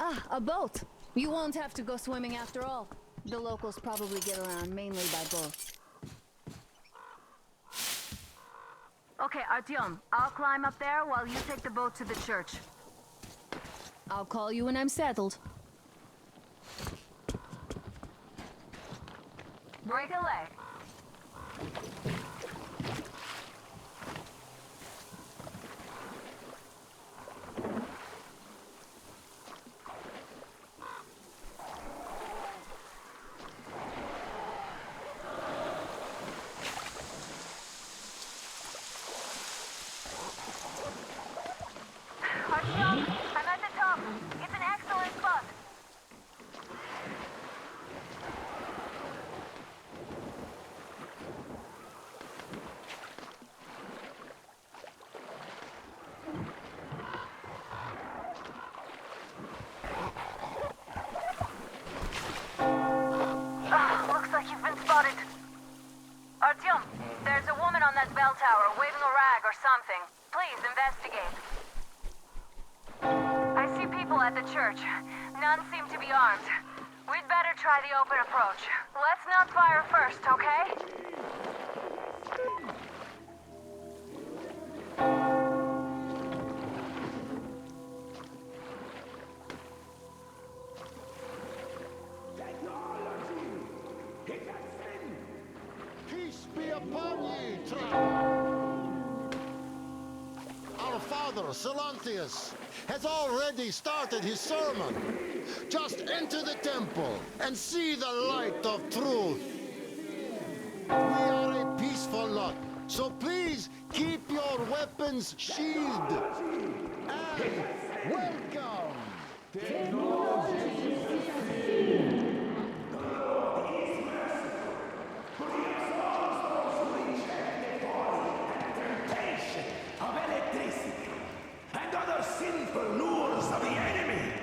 Ah, a boat! You won't have to go swimming after all. The locals probably get around mainly by boat. Okay, Artyom, I'll climb up there while you take the boat to the church. I'll call you when I'm settled. Break a leg. Artyom, I'm at the top. It's an excellent spot. Looks like you've been spotted. Artyom, there's a woman on that bell tower waving a rag or something. Please investigate. I see people people at the church. None seem to be armed. We'd better try the open approach. Let's not fire first, okay? Peace be upon ye, Our father, Silantius, has already started his sermon. Just enter the temple and see the light of truth. We are a peaceful lot, so please keep your weapons sheathed. And welcome! Of electricity and other sinful lures of the enemy.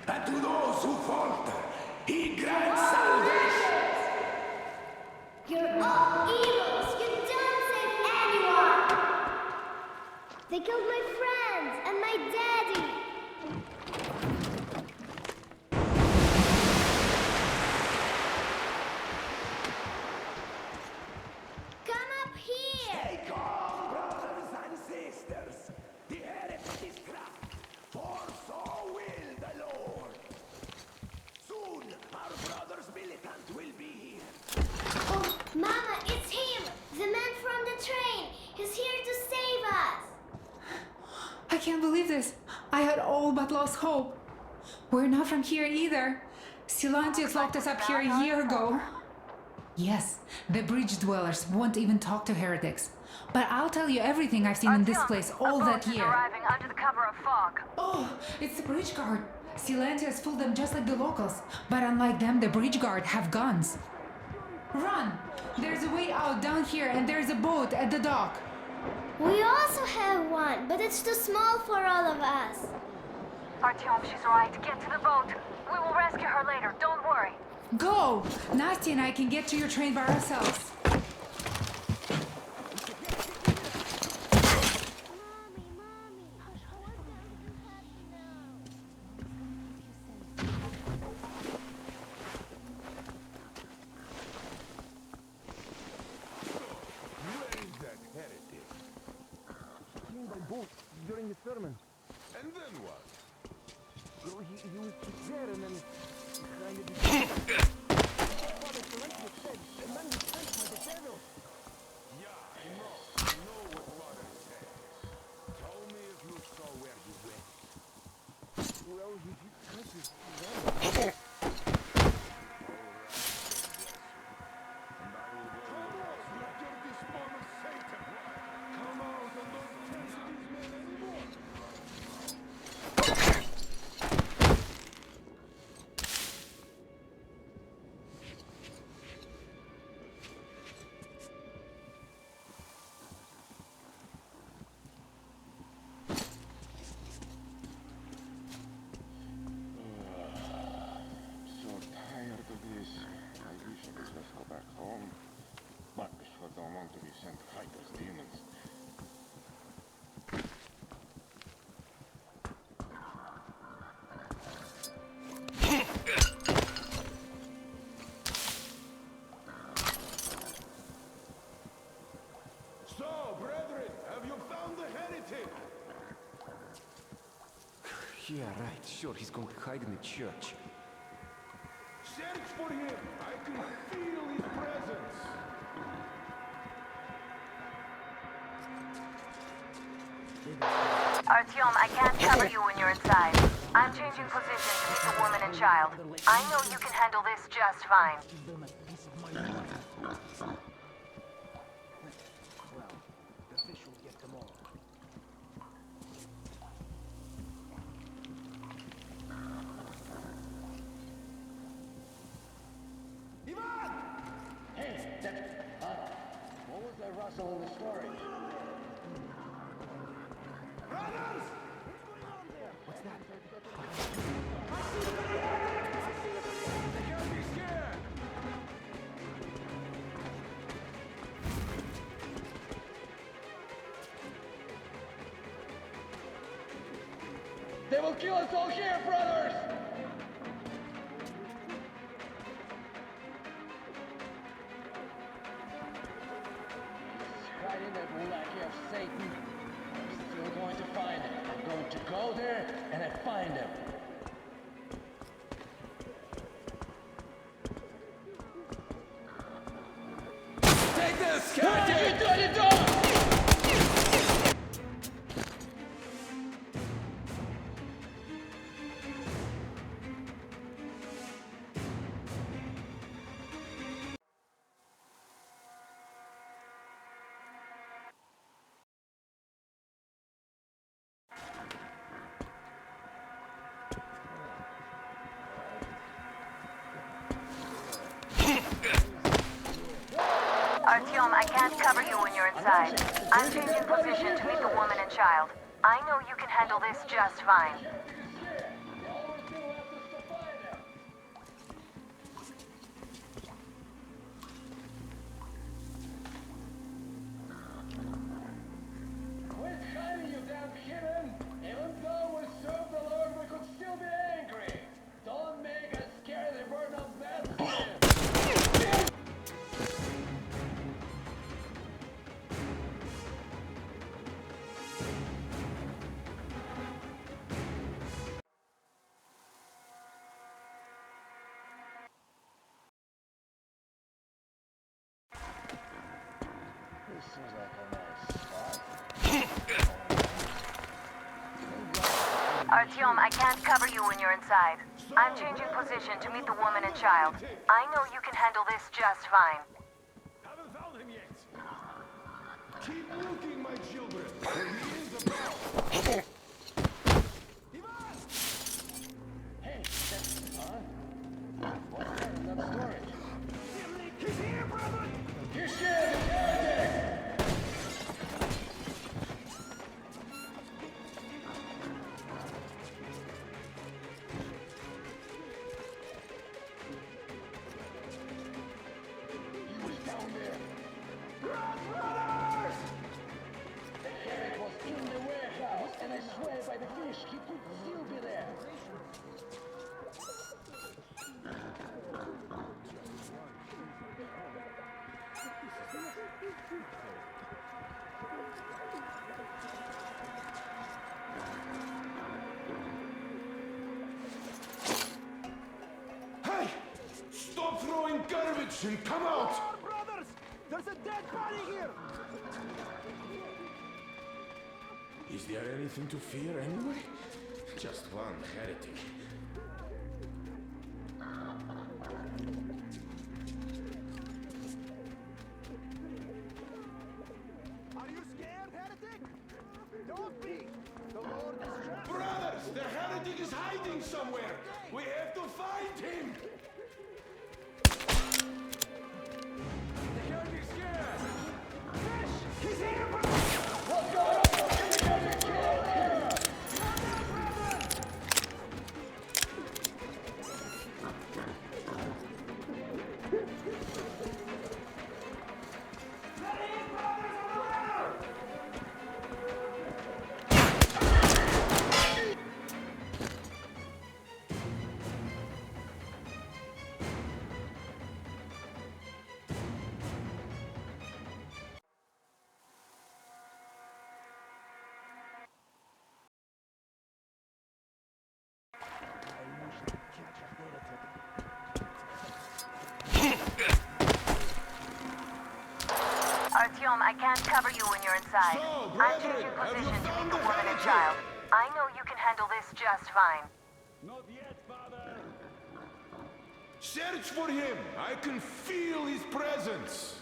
And to those who falter, he grants salvation. You're all evils! You don't save anyone! They killed my friends and my daddy! Come up here! Stay calm, brothers and sisters. The heretic is trapped, for so will the Lord. Soon, our brother's militant will be here. Oh, Mama, it's him! The man from the train! He's here to save us! I can't believe this. I had all but lost hope. We're not from here either. Silantius locked us up here a year ago. Yes, the bridge dwellers won't even talk to heretics. But I'll tell you everything I've seen in this place all that year. Arriving under the cover of fog. Oh, it's the bridge guard. Silantius fooled them just like the locals. But unlike them, the bridge guard have guns. Run! There's a way out down here and there's a boat at the dock. We also have one, but it's too small for all of us. Artyom, she's right. Get to the boat. We will rescue her later. Don't worry. Go! Nasty and I can get to your train by ourselves. During his sermon. And then what? He was there and then kind of... Father Silantius said, the man was sent by the devil. Yeah, I know what Father said. Tell me if you saw where he went. Well, he tried to... So, brethren, have you found the heretic? Yeah, right. Sure, he's going to hide in the church. Search for him. I can feel his presence. Artyom, I can't cover you when you're inside. I'm changing position to meet the woman and child. I know you can handle this just fine. What was that rustle in the story? Brothers! What's that? Can't be scared! They will kill us all here, brothers! Hiding that lackey of Satan. I'm still going to find him. I'm going to go there and I find him. Take this! You don't! Artyom, I can't cover you when you're inside. I'm changing position to meet the woman and child. I know you can handle this just fine. Quit hiding, you damn heathen! Even though we serve the Lord, we could still be angry! Don't make us scared that we're not that scared! This seems like a nice spot. Artyom, I can't cover you when you're inside. I'm changing position to meet the woman and child. I know you can handle this just fine. Haven't found him yet. Keep looking, my children. He is about. Hey, that's on. What's that in that storage? He's here, brother! He's here, the heretic! He was down there. Run, brothers! The heretic was in the warehouse, and I swear by the fish, he could still be there. Hey! Stop throwing garbage and come out! Brothers! There's a dead body here! Is there anything to fear anyway? Just one heretic. Are you scared, heretic? Don't be! The Lord is trapped! Brothers, the heretic is hiding somewhere! We have to find him! The heretic's here! Fish! He's here, brother! What's going on? The heretic killed here! Artyom, I can't cover you when you're inside. I'm changing position to meet the woman and child. I know you can handle this just fine. Not yet, father! Search for him! I can feel his presence!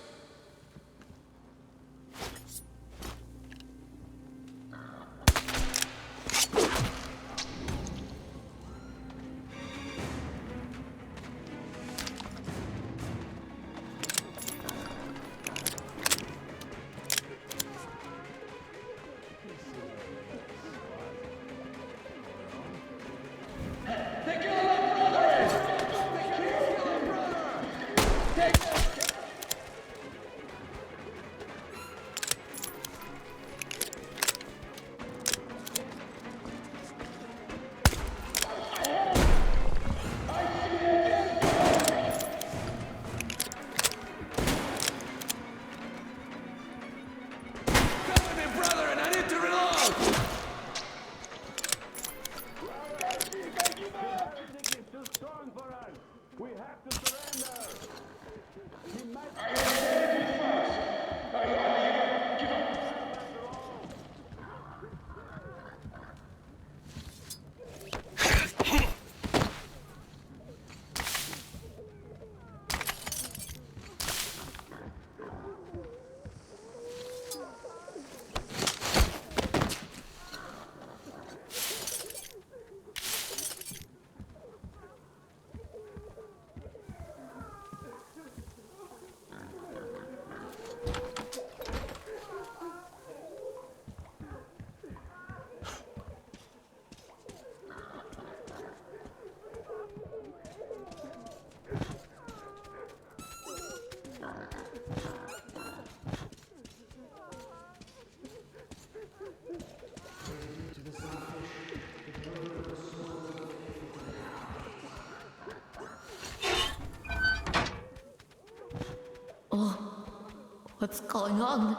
What's going on?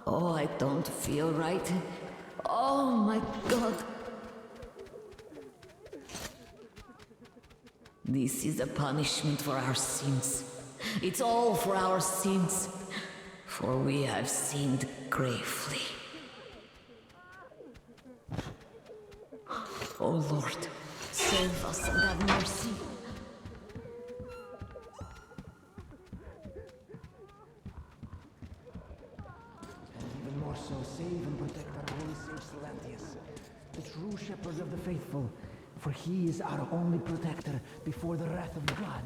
Oh, I don't feel right. Oh my god. This is a punishment for our sins. It's all for our sins. For we have sinned gravely. Oh Lord, save us and have mercy. And even more so, save and protect our holy sage Silantius, the true shepherd of the faithful, for he is our only protector before the wrath of God.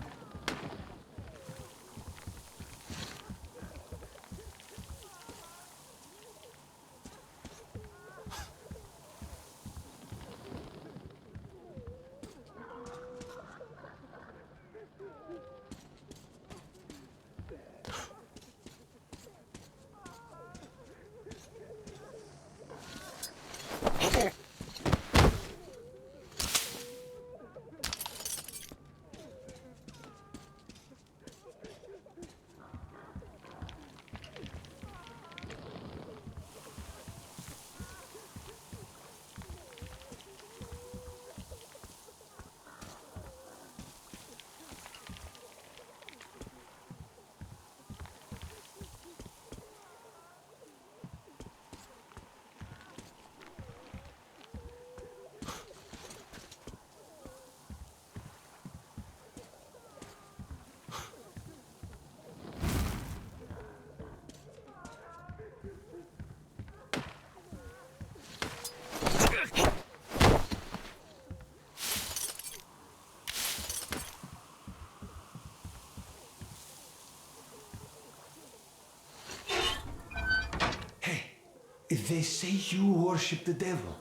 They say you worship the devil.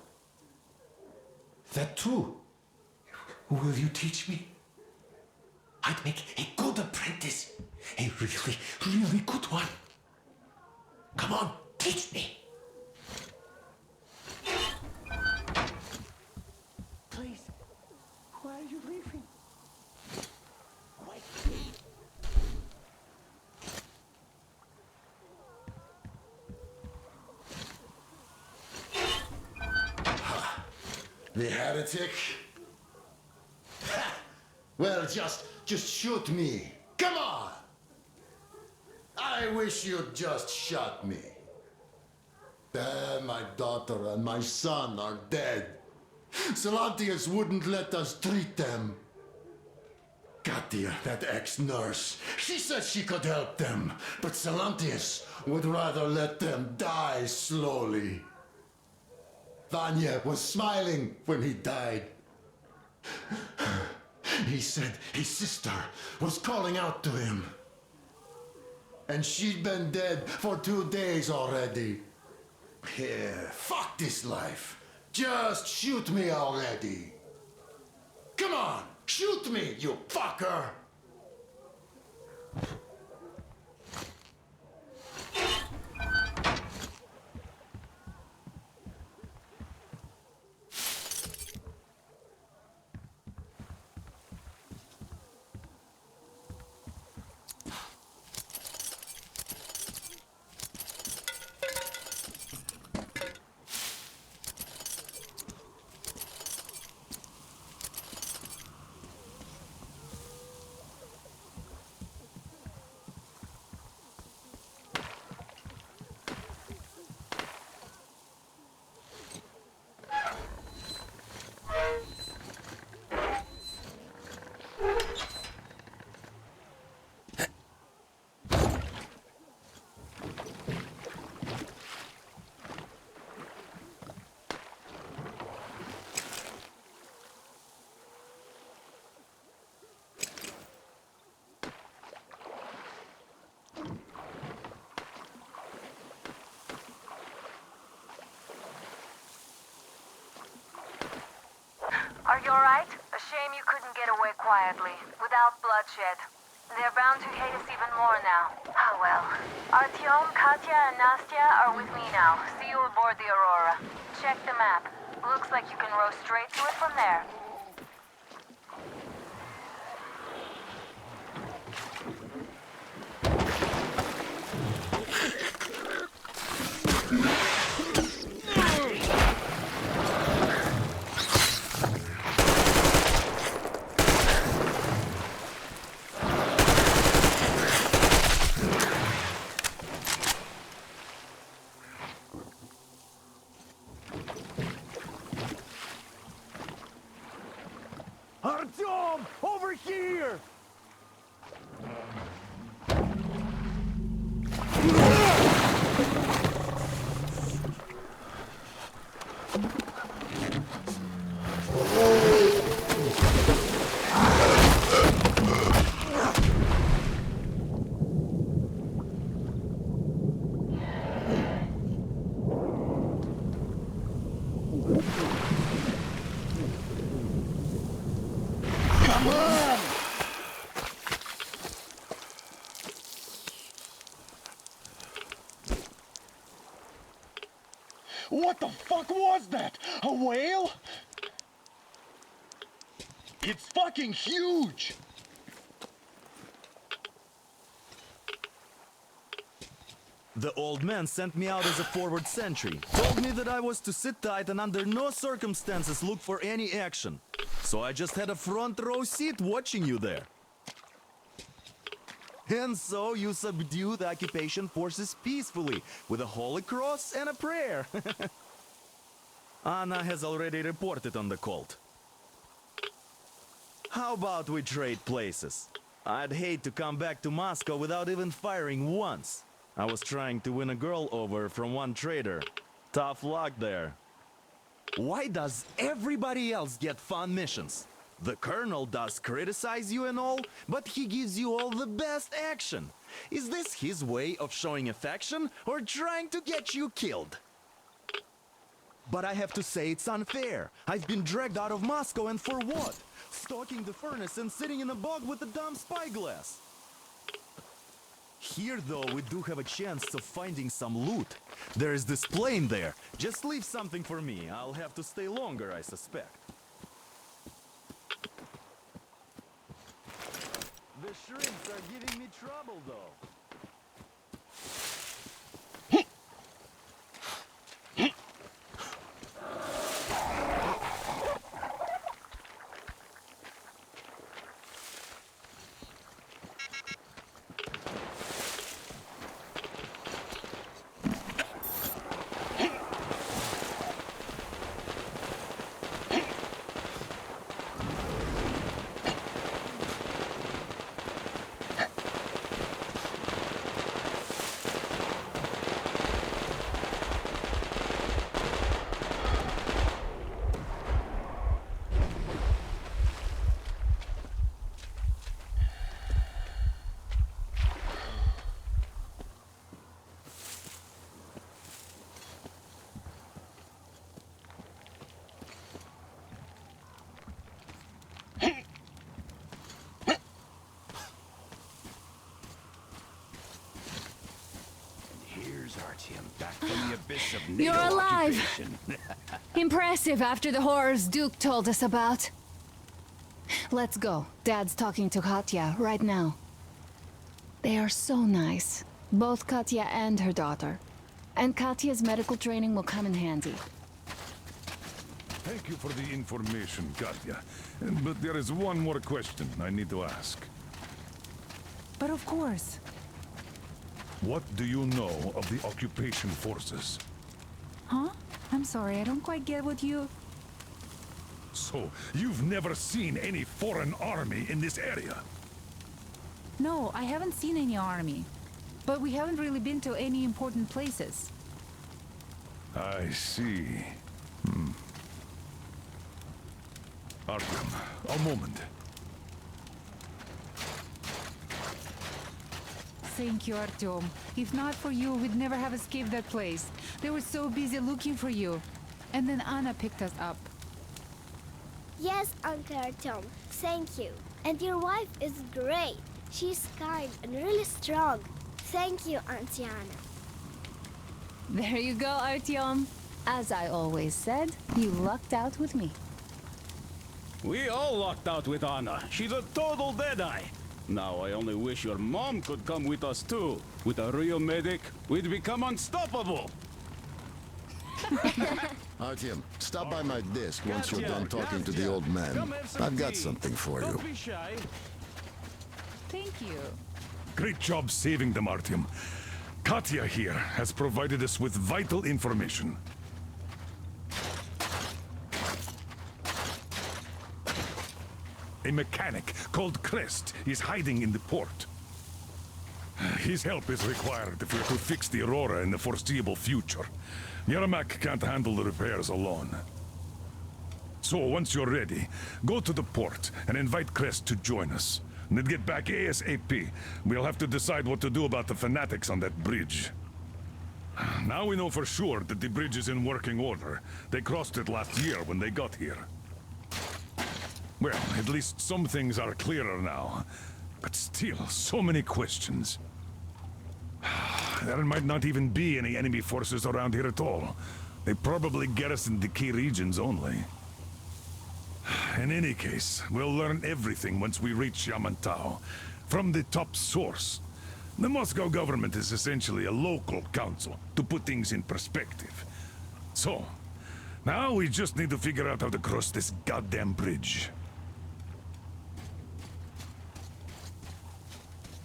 That true? Will you teach me? I'd make a good apprentice. A really, really good one. Come on, teach me. Please, why are you leaving? Wait. The heretic? Ha! Well, just shoot me. Come on! I wish you'd just shot me. Then my daughter and my son are dead. Silantius wouldn't let us treat them. Katia, that ex-nurse, she said she could help them, but Silantius would rather let them die slowly. Vanya was smiling when he died. He said his sister was calling out to him. And she'd been dead for 2 days already. Here, fuck this life. Just shoot me already. Come on, shoot me, you fucker! Are you alright? A shame you couldn't get away quietly, without bloodshed. They're bound to hate us even more now. Ah well. Artyom, Katya, and Nastya are with me now. See you aboard the Aurora. Check the map. Looks like you can row straight to it from there. What the fuck was that? A whale? It's fucking huge! The old man sent me out as a forward sentry. Told me that I was to sit tight and under no circumstances look for any action. So I just had a front row seat watching you there. And so you subdue the occupation forces peacefully, with a holy cross and a prayer. Anna has already reported on the cult. How about we trade places? I'd hate to come back to Moscow without even firing once. I was trying to win a girl over from one trader. Tough luck there. Why does everybody else get fun missions? The Colonel does criticize you and all, but he gives you all the best action. Is this his way of showing affection or trying to get you killed? But I have to say it's unfair. I've been dragged out of Moscow, and for what? Stalking the furnace and sitting in a bog with a dumb spyglass. Here, though, we do have a chance of finding some loot. There is this plane there. Just leave something for me. I'll have to stay longer, I suspect. The shrimps are giving me trouble, though. Artyom, back from the abyss of NATO You're alive! occupation. Impressive after the horrors Duke told us about. Let's go. Dad's talking to Katya right now. They are so nice. Both Katya and her daughter. And Katya's medical training will come in handy. Thank you for the information, Katya. But there is one more question I need to ask. But of course. What do you know of the occupation forces? Huh? I'm sorry, I don't quite get what you... So, you've never seen any foreign army in this area? No, I haven't seen any army. But we haven't really been to any important places. I see. Artyom, a moment. Thank you, Artyom. If not for you, we'd never have escaped that place. They were so busy looking for you. And then Anna picked us up. Yes, Uncle Artyom. Thank you. And your wife is great. She's kind and really strong. Thank you, Auntie Anna. There you go, Artyom. As I always said, you lucked out with me. We all lucked out with Anna. She's a total deadeye. Now I only wish your mom could come with us too. With a real medic, we'd become unstoppable. Artyom, stop by my desk once you're done talking to the old man. I've got something for you. Don't be shy. Thank you. Great job saving them, Artyom. Katya here has provided us with vital information. A mechanic called Crest is hiding in the port. His help is required if we're to fix the Aurora in the foreseeable future. Yermak can't handle the repairs alone. So once you're ready, go to the port and invite Crest to join us. And then get back ASAP. We'll have to decide what to do about the fanatics on that bridge. Now we know for sure that the bridge is in working order. They crossed it last year when they got here. Well, at least some things are clearer now. But still, so many questions. There might not even be any enemy forces around here at all. They probably garrison the key regions only. In any case, we'll learn everything once we reach Yamantau, from the top source. The Moscow government is essentially a local council, to put things in perspective. So, now we just need to figure out how to cross this goddamn bridge.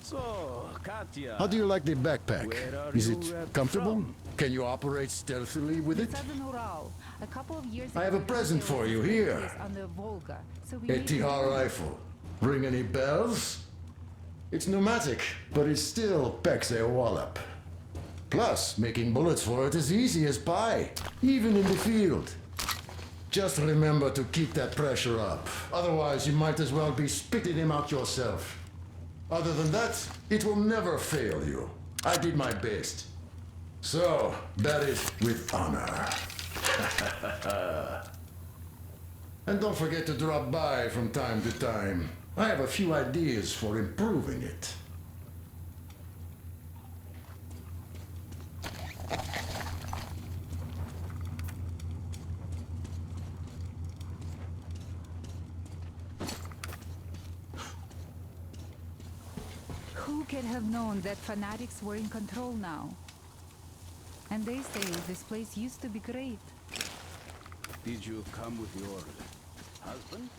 So, Katya... How do you like the backpack? Where are Is you, it comfortable? from? Can you operate stealthily with it? Southern Ural. A couple of years I have a ago, present there for was you a here. place on the Volga, so we A made TR rifle. Ring any bells? It's pneumatic, but it still packs a wallop. Plus, making bullets for it is easy as pie, even in the field. Just remember to keep that pressure up. Otherwise, you might as well be spitting him out yourself. Other than that, it will never fail you. I did my best. So, bear it with honor. And don't forget to drop by from time to time. I have a few ideas for improving it. Who could have known that fanatics were in control now? And they say this place used to be great. Did you come with your husband?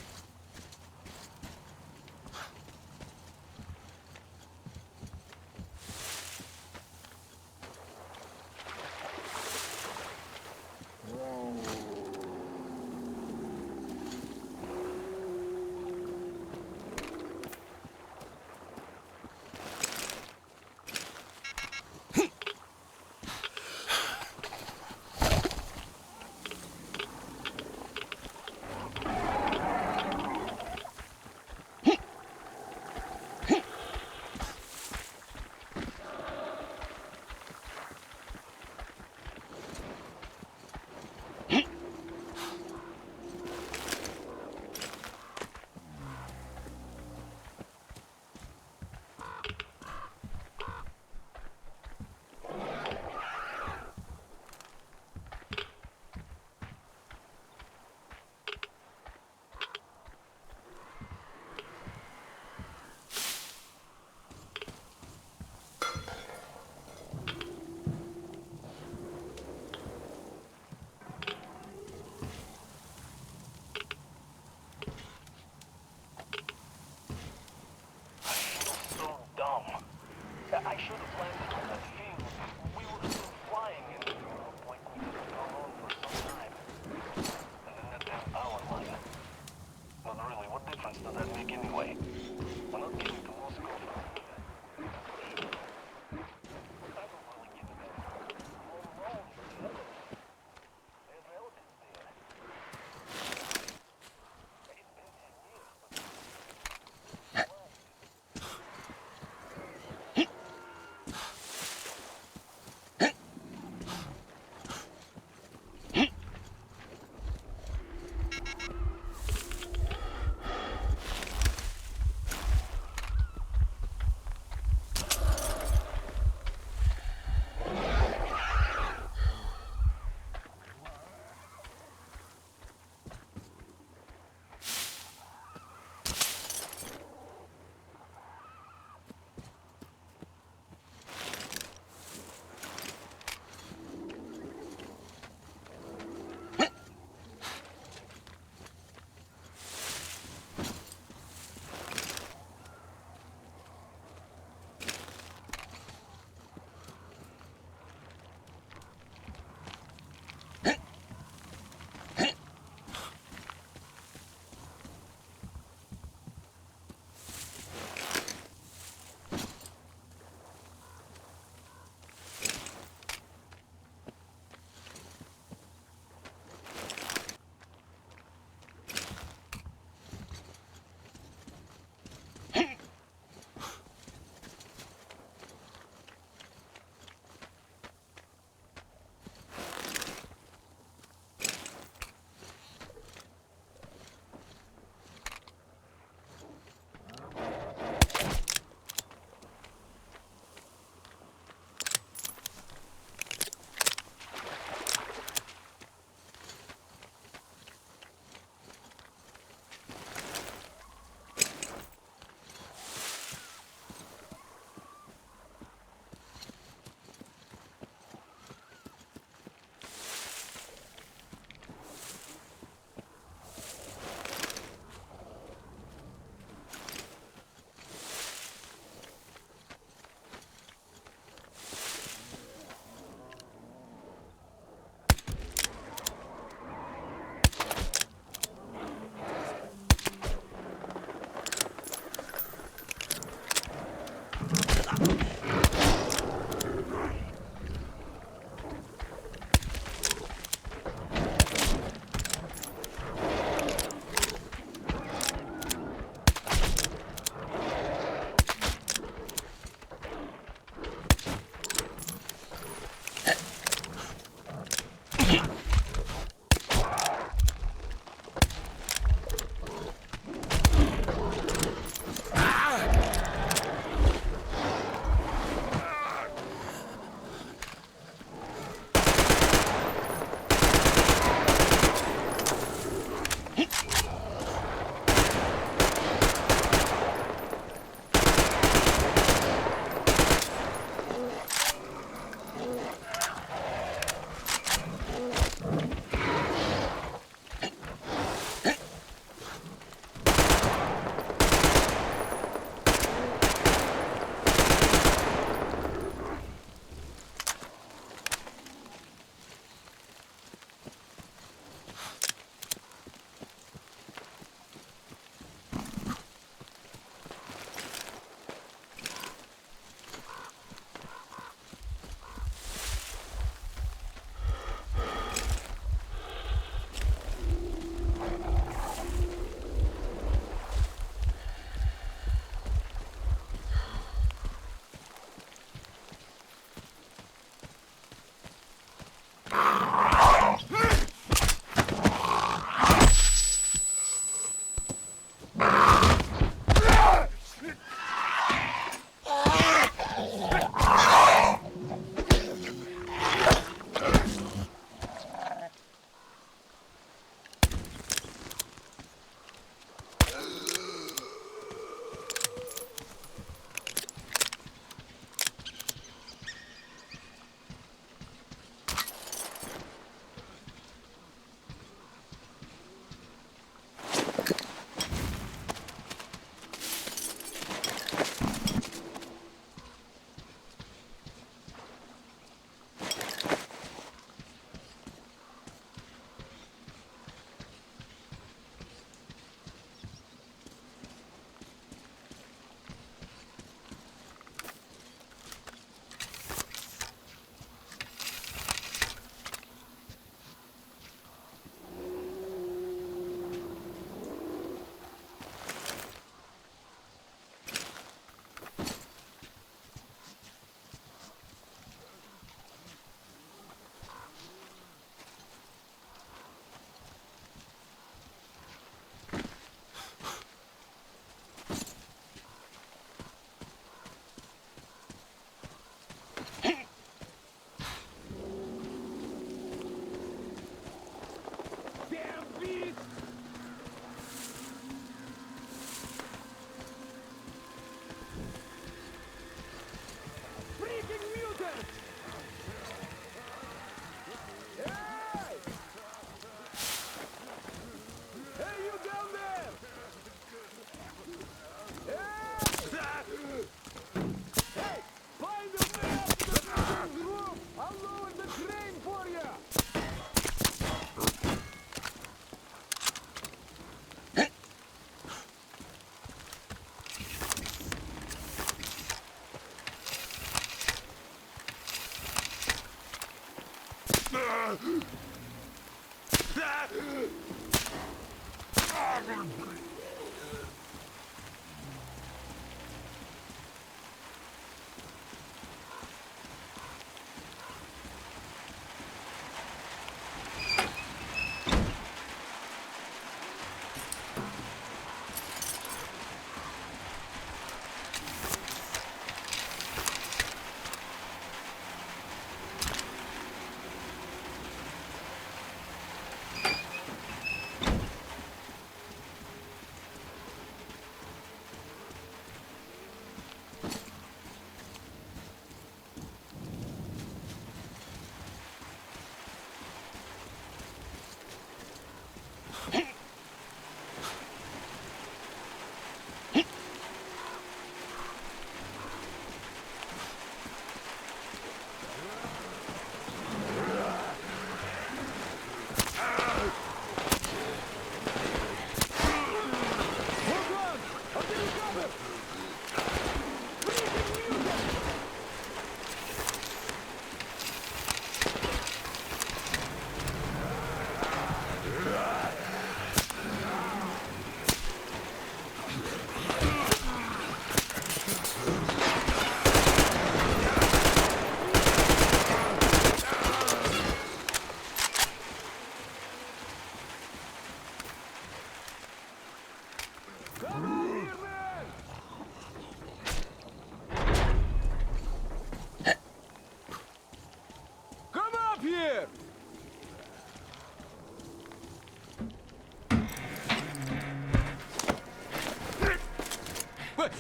Come up here!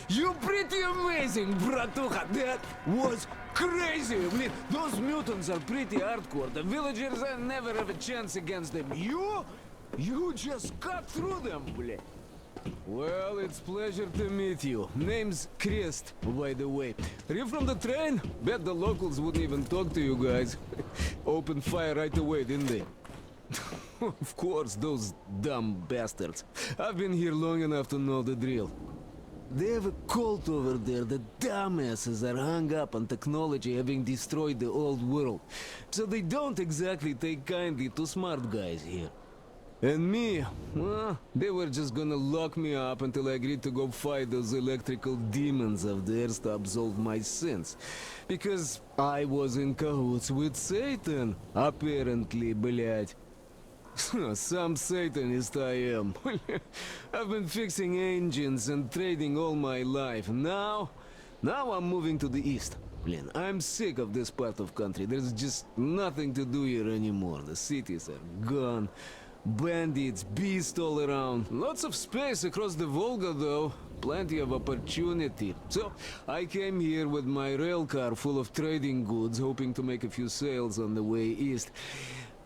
You pretty amazing, bratuха. That was crazy. I mean, those mutants are pretty hardcore. The villagers never have a chance against them. You just cut through them, bleh. Well, it's pleasure to meet you. Name's Crest, by the way. Are you from the train? Bet the locals wouldn't even talk to you guys. Opened fire right away, didn't they? Of course, those dumb bastards. I've been here long enough to know the drill. They have a cult over there. The dumbasses are hung up on technology having destroyed the old world. So they don't exactly take kindly to smart guys here. And me, well, they were just gonna lock me up until I agreed to go fight those electrical demons of theirs to absolve my sins. Because I was in cahoots with Satan, apparently, блядь. Some Satanist I am. I've been fixing engines and trading all my life. Now I'm moving to the east. Blin, I'm sick of this part of country. There's just nothing to do here anymore. The cities are gone. Bandits, beasts all around. Lots of space across the Volga, though. Plenty of opportunity. So, I came here with my rail car full of trading goods, hoping to make a few sales on the way east.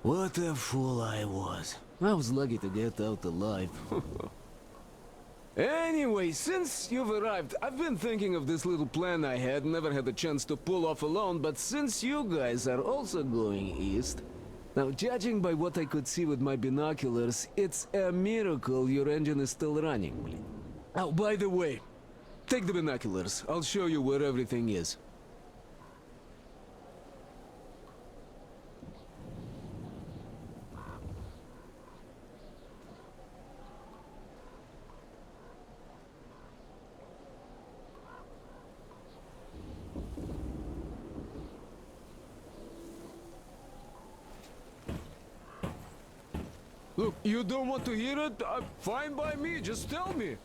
What a fool I was. I was lucky to get out alive. Anyway, since you've arrived, I've been thinking of this little plan I had, never had a chance to pull off alone, but since you guys are also going east... Now, judging by what I could see with my binoculars, it's a miracle your engine is still running. Oh, by the way, take the binoculars. I'll show you where everything is. Look, you don't want to hear it? Fine by me, just tell me.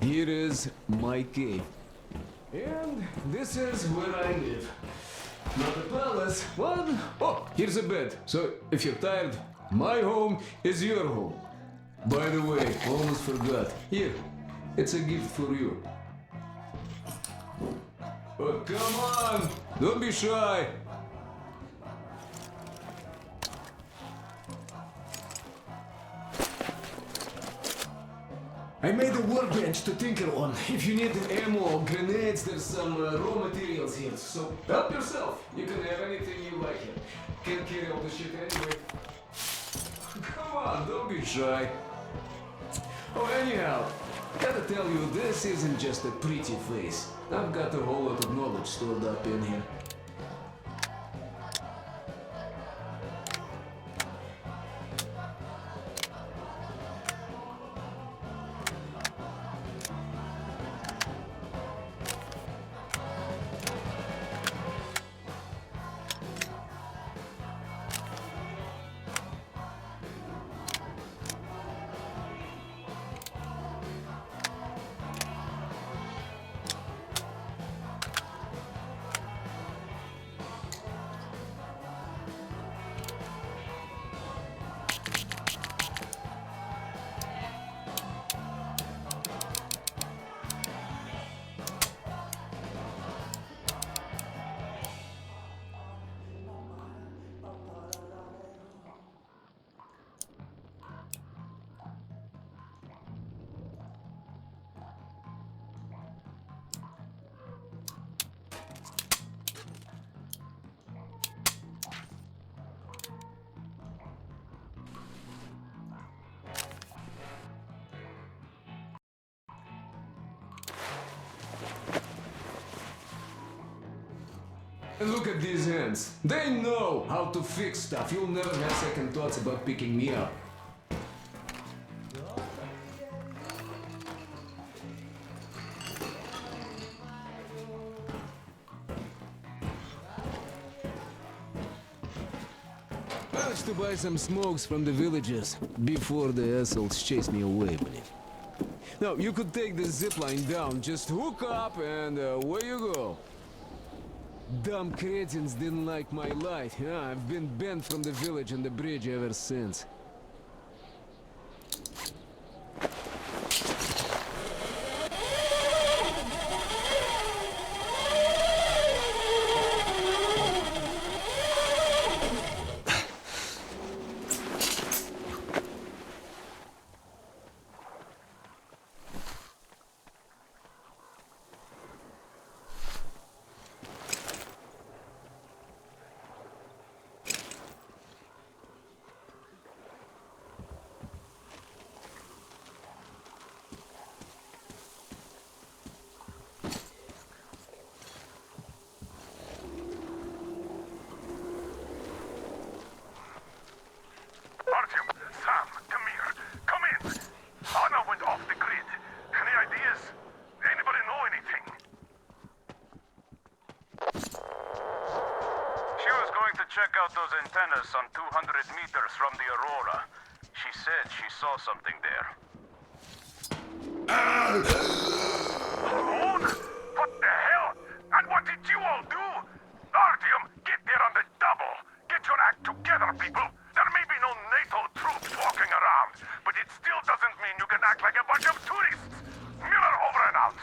Here is my cave. And this is where I live. Not a palace, but... Oh, here's a bed. So, if you're tired, my home is your home. By the way, almost forgot. Here, it's a gift for you. Oh, come on! Don't be shy! I made a workbench to tinker on. If you need ammo or grenades, there's some raw materials here. So help yourself. You can have anything you like here. Can't carry all the shit anyway. Come on, don't be shy. Oh, anyhow, gotta tell you, this isn't just a pretty face. I've got a whole lot of knowledge stored up in here. And look at these hands. They know how to fix stuff. You'll never have second thoughts about picking me up. Managed to buy some smokes from the villagers before the assholes chased me away, buddy. Now, you could take the zipline down, just hook up and away you go. Dumb cretins didn't like my light. Yeah, I've been banned from the village and the bridge ever since. Check out those antennas some 200 meters from the Aurora. She said she saw something there. Moon? What the hell? And what did you all do? Artyom, get there on the double. Get your act together, people. There may be no NATO troops walking around, but it still doesn't mean you can act like a bunch of tourists. Miller over and out.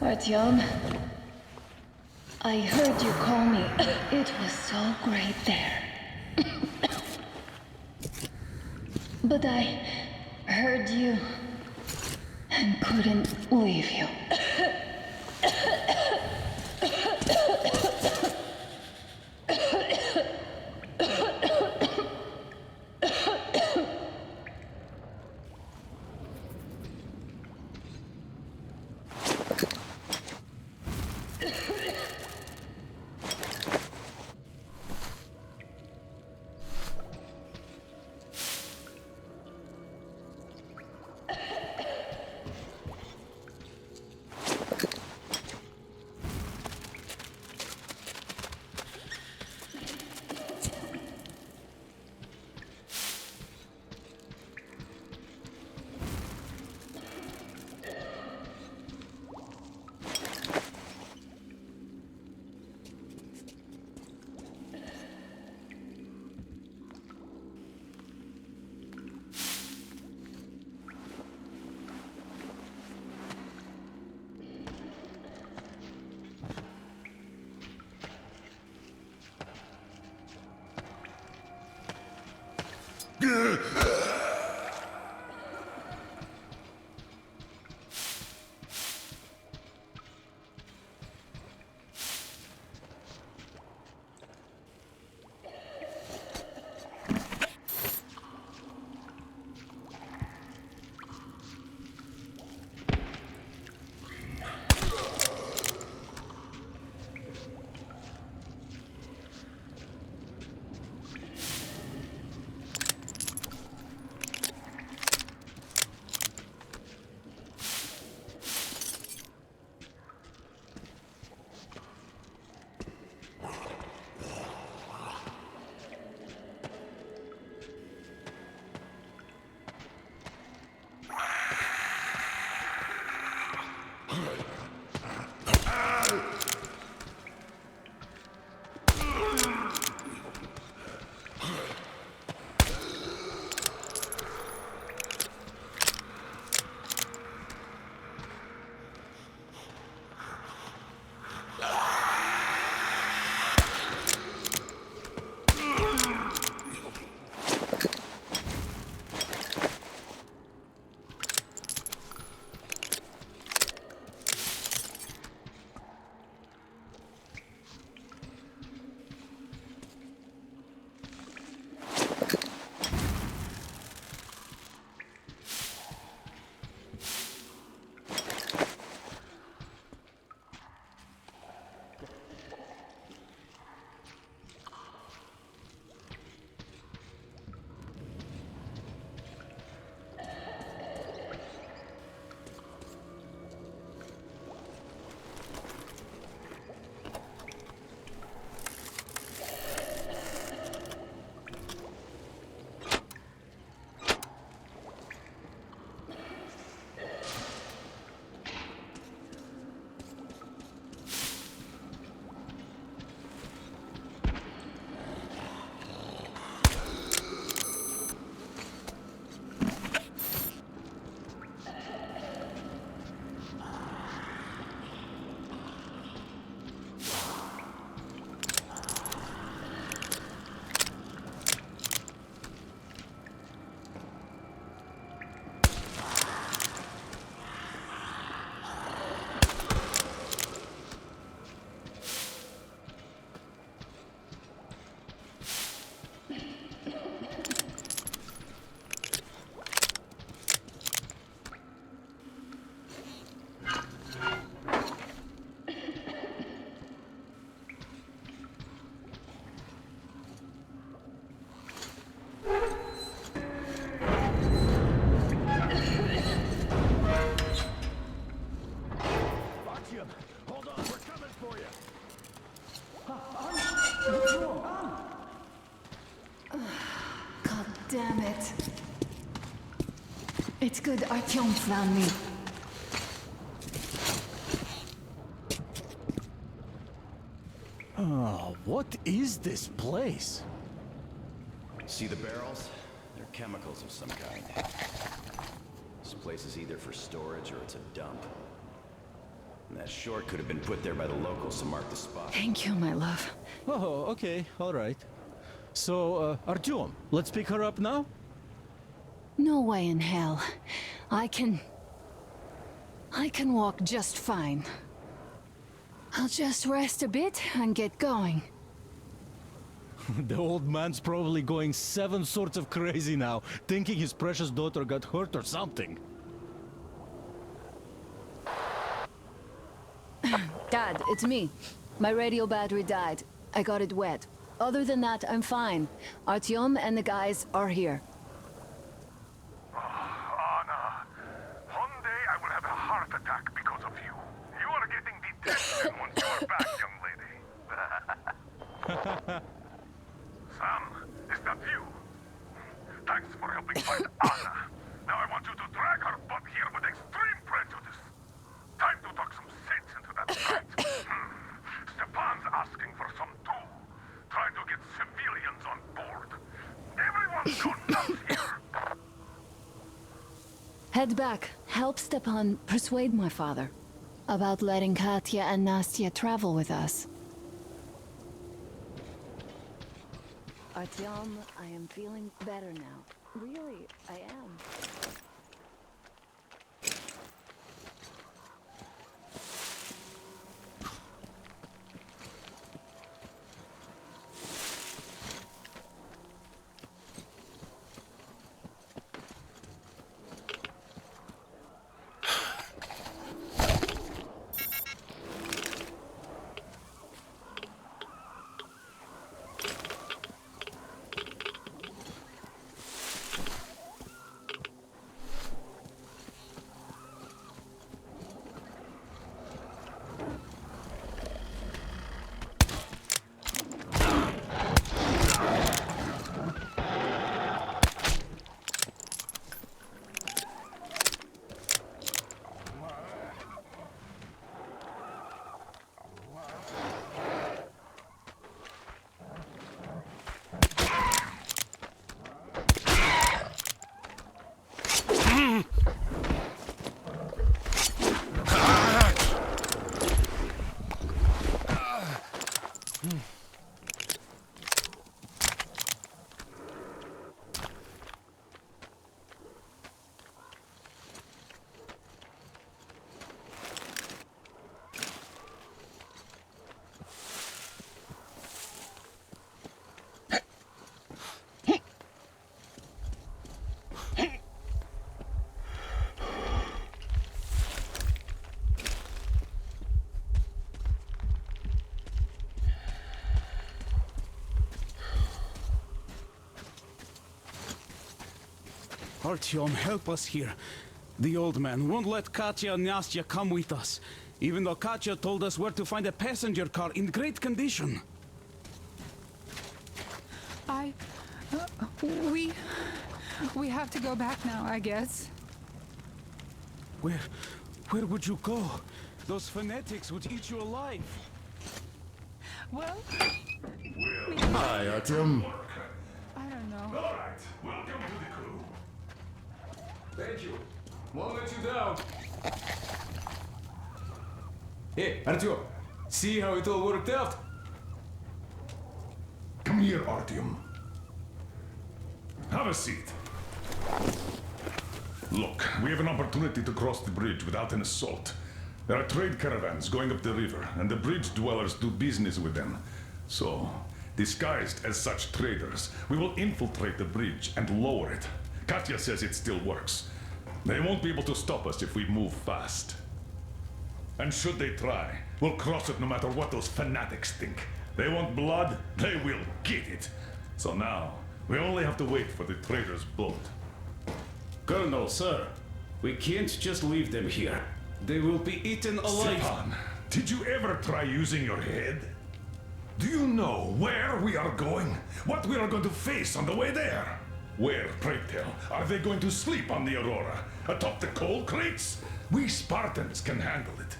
Artyom, I heard you call me. It was so great there. But I heard you and couldn't leave you. Damn it. It's good Artyom found me. what is this place? See the barrels? They're chemicals of some kind. This place is either for storage or it's a dump. And that short could have been put there by the locals to mark the spot. Thank you, my love. Oh, okay, all right. So, Artyom, let's pick her up now? No way in hell. I can walk just fine. I'll just rest a bit and get going. The old man's probably going 7 sorts of crazy now, thinking his precious daughter got hurt or something. Dad, it's me. My radio battery died. I got it wet. Other than that, I'm fine. Artyom and the guys are here. Anna, one day I will have a heart attack because of you. You are getting detention once you are back, young lady. Sam, is that you? Thanks for helping find Anna. Now I want you to drag her butt here with extreme prejudice. Time to talk some sense into that brat. Stepan's asking for some too. Trying to get civilians on board. Everyone's gone nuts here. Head back. Help Stepan persuade my father about letting Katya and Nastya travel with us. Artyom, I am feeling better now. Really, I am. Artyom, help us here. The old man won't let Katya and Nastya come with us, even though Katya told us where to find a passenger car in great condition. We have to go back now, I guess. Where would you go? Those fanatics would eat you alive. Well, Hi, Artyom. I don't know. All right, welcome to the crew. Thank you. Won't let you down. Hey, Artyom, see how it all worked out? Come here, Artyom. Have a seat. Look, we have an opportunity to cross the bridge without an assault. There are trade caravans going up the river, and the bridge dwellers do business with them. So, disguised as such traders, we will infiltrate the bridge and lower it. Katya says it still works. They won't be able to stop us if we move fast. And should they try, we'll cross it no matter what those fanatics think. They want blood, they will get it. So now, we only have to wait for the trader's boat. Colonel, sir, we can't just leave them here. They will be eaten alive. Stepan, did you ever try using your head? Do you know where we are going? What we are going to face on the way there? Where, pray tell, are they going to sleep on the Aurora? Atop the coal crates? We Spartans can handle it.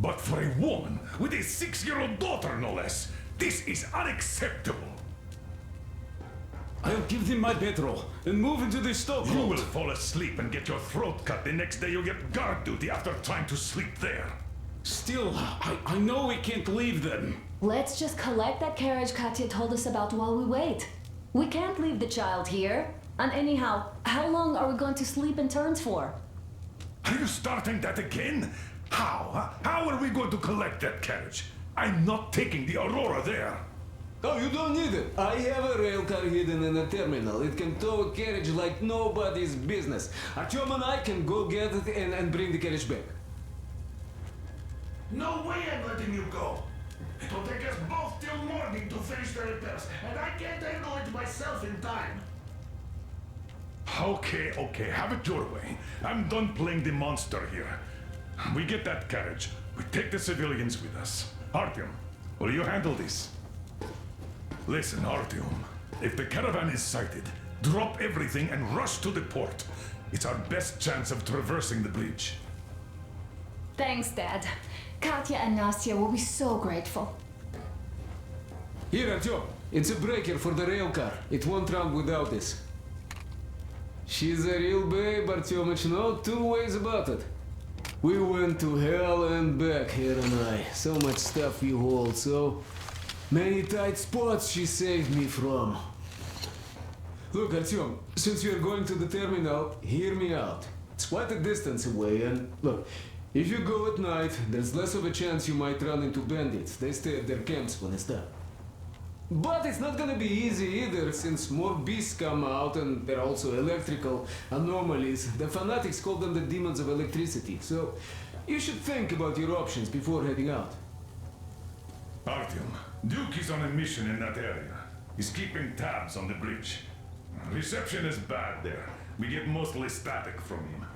But for a woman with a 6-year-old daughter, no less, This is unacceptable. I'll give them my petrol and move into the stokehold. You will fall asleep and get your throat cut the next day you get guard duty after trying to sleep there. Still, I know we can't leave them. Let's just collect that carriage Katya told us about while we wait. We can't leave the child here. And anyhow, how long are we going to sleep in turns for? Are you starting that again? How? How are we going to collect that carriage? I'm not taking the Aurora there. Oh, you don't need it. I have a rail car hidden in the terminal. It can tow a carriage like nobody's business. Artyom and I can go get it and bring the carriage back. No way I'm letting you go. It will take us both till morning to finish the repairs, and I can't handle it myself in time. Okay, have it your way. I'm done playing the monster here. We get that carriage. We take the civilians with us. Artyom, will you handle this? Listen, Artyom. If the caravan is sighted, drop everything and rush to the port. It's our best chance of traversing the bridge. Thanks, Dad. Katya and Nastya will be so grateful. Here, Artyom. It's a breaker for the rail car. It won't run without this. She's a real babe, Artyomich, no two ways about it. We went to hell and back, her and I. So much stuff you hold, so many tight spots she saved me from. Look, Artyom, since we are going to the terminal, hear me out. It's quite a distance away, and look, if you go at night, there's less of a chance you might run into bandits. They stay at their camps when it's dark. But it's not gonna be easy either, since more beasts come out and there are also electrical anomalies. The fanatics call them the demons of electricity, so you should think about your options before heading out. Artyom, Duke is on a mission in that area. He's keeping tabs on the bridge. Reception is bad there. We get mostly static from him.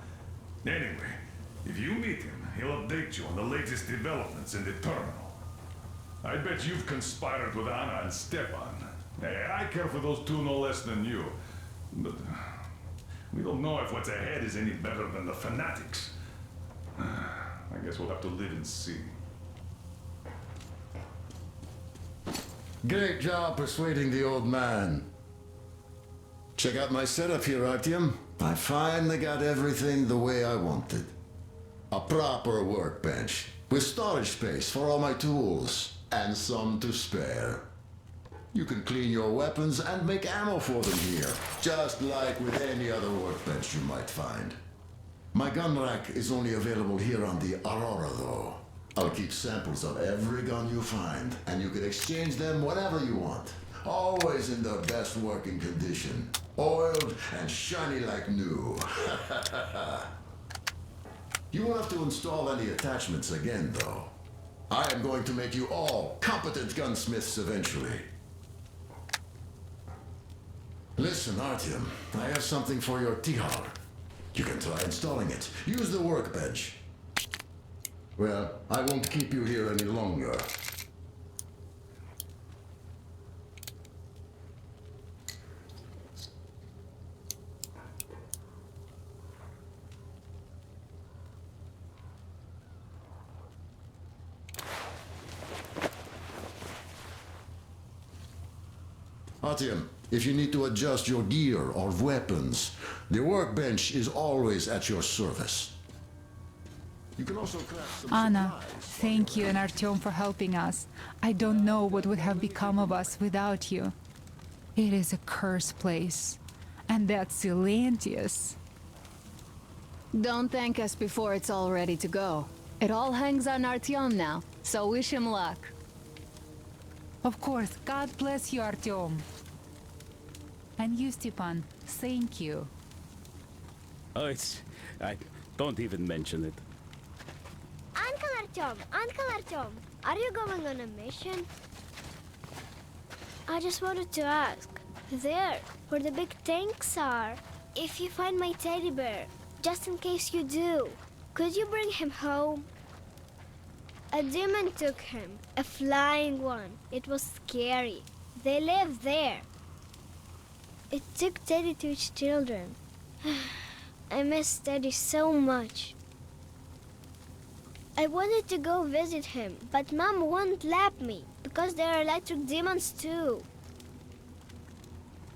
Anyway, if you meet him, he'll update you on the latest developments in the terminal. I bet you've conspired with Anna and Stepan. I care for those two no less than you. But we don't know if what's ahead is any better than the fanatics. I guess we'll have to live and see. Great job persuading the old man. Check out my setup here, Artyom. I finally got everything the way I wanted. A proper workbench, with storage space for all my tools, and some to spare. You can clean your weapons and make ammo for them here, just like with any other workbench you might find. My gun rack is only available here on the Aurora, though. I'll keep samples of every gun you find, and you can exchange them whenever you want. Always in the best working condition. Oiled and shiny like new. You won't have to install any attachments again, though. I am going to make you all competent gunsmiths eventually. Listen, Artyom, I have something for your Tihar. You can try installing it. Use the workbench. Well, I won't keep you here any longer. Artyom, if you need to adjust your gear or weapons, the workbench is always at your service. You can also craft some Anna, supplies. thank you and Artyom for helping us. I don't know what would have become of us without you. It is a cursed place. And that's Silantius. Don't thank us before it's all ready to go. It all hangs on Artyom now, so wish him luck. Of course, God bless you, Artyom. And you, Stepan, thank you. Oh, I don't even mention it. Uncle Artyom, are you going on a mission? I just wanted to ask, there, where the big tanks are, if you find my teddy bear, just in case you do, could you bring him home? A demon took him, a flying one. It was scary. They live there. It took Teddy to its children. I miss Teddy so much. I wanted to go visit him, but Mom won't let me Because they're electric demons too.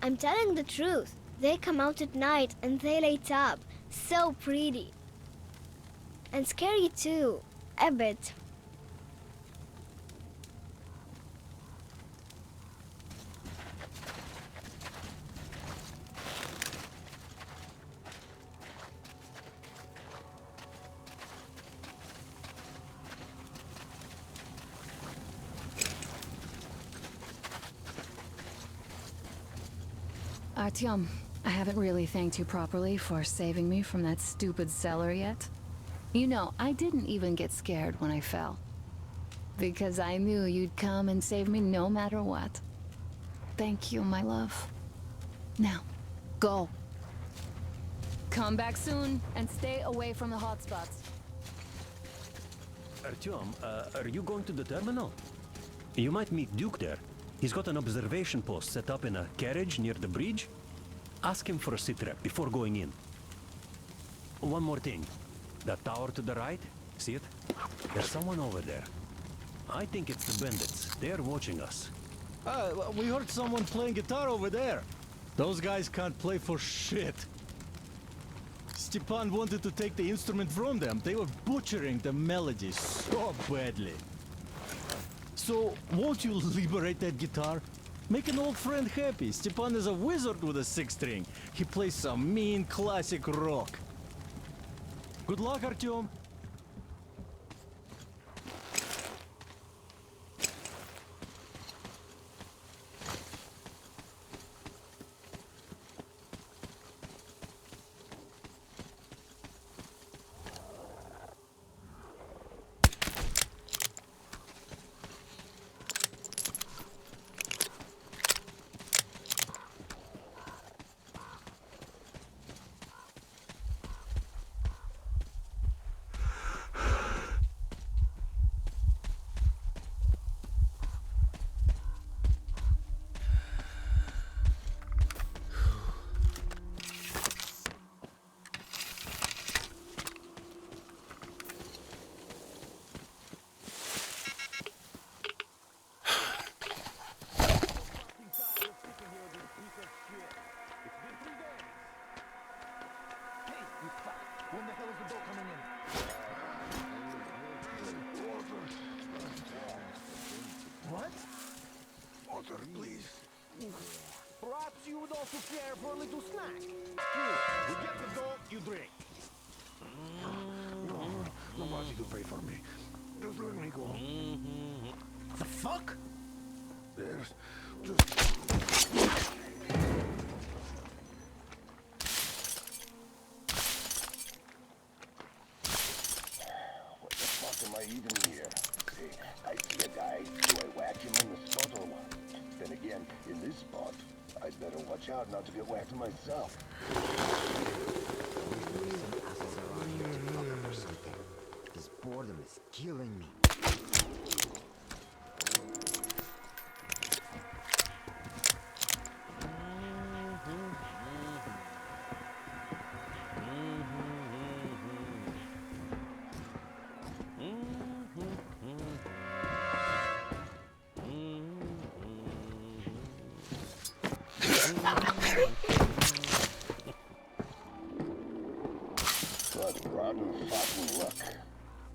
I'm telling the truth. They come out at night and they light up. So pretty. And scary too. A bit. Artyom, I haven't really thanked you properly for saving me from that stupid cellar yet. You know, I didn't even get scared when I fell. Because I knew you'd come and save me no matter what. Thank you, my love. Now, go. Come back soon, and stay away from the hotspots. Artyom, are you going to the terminal? You might meet Duke there. He's got an observation post set up in a carriage near the bridge. Ask him for a sitrep before going in. One more thing. That tower to the right, see it? There's someone over there. I think it's the bandits. They're watching us. We heard someone playing guitar over there. Those guys can't play for shit. Stepan wanted to take the instrument from them. They were butchering the melodies so badly. So, won't you liberate that guitar? Make an old friend happy. Stepan is a wizard with a six-string. He plays some mean classic rock. Good luck, Artyom. When the hell is the boat coming in? What? Water, please. Perhaps you would also care for a little snack. You get the boat, you drink. No, nobody to pay for me. Just let me go. The fuck? There's just... What the fuck am I even here? Hey, I see a guy, do I whack him in the spot or what? Then again, in this spot, I'd better watch out not to get whacked myself. This boredom is killing me. What rotten fucking luck.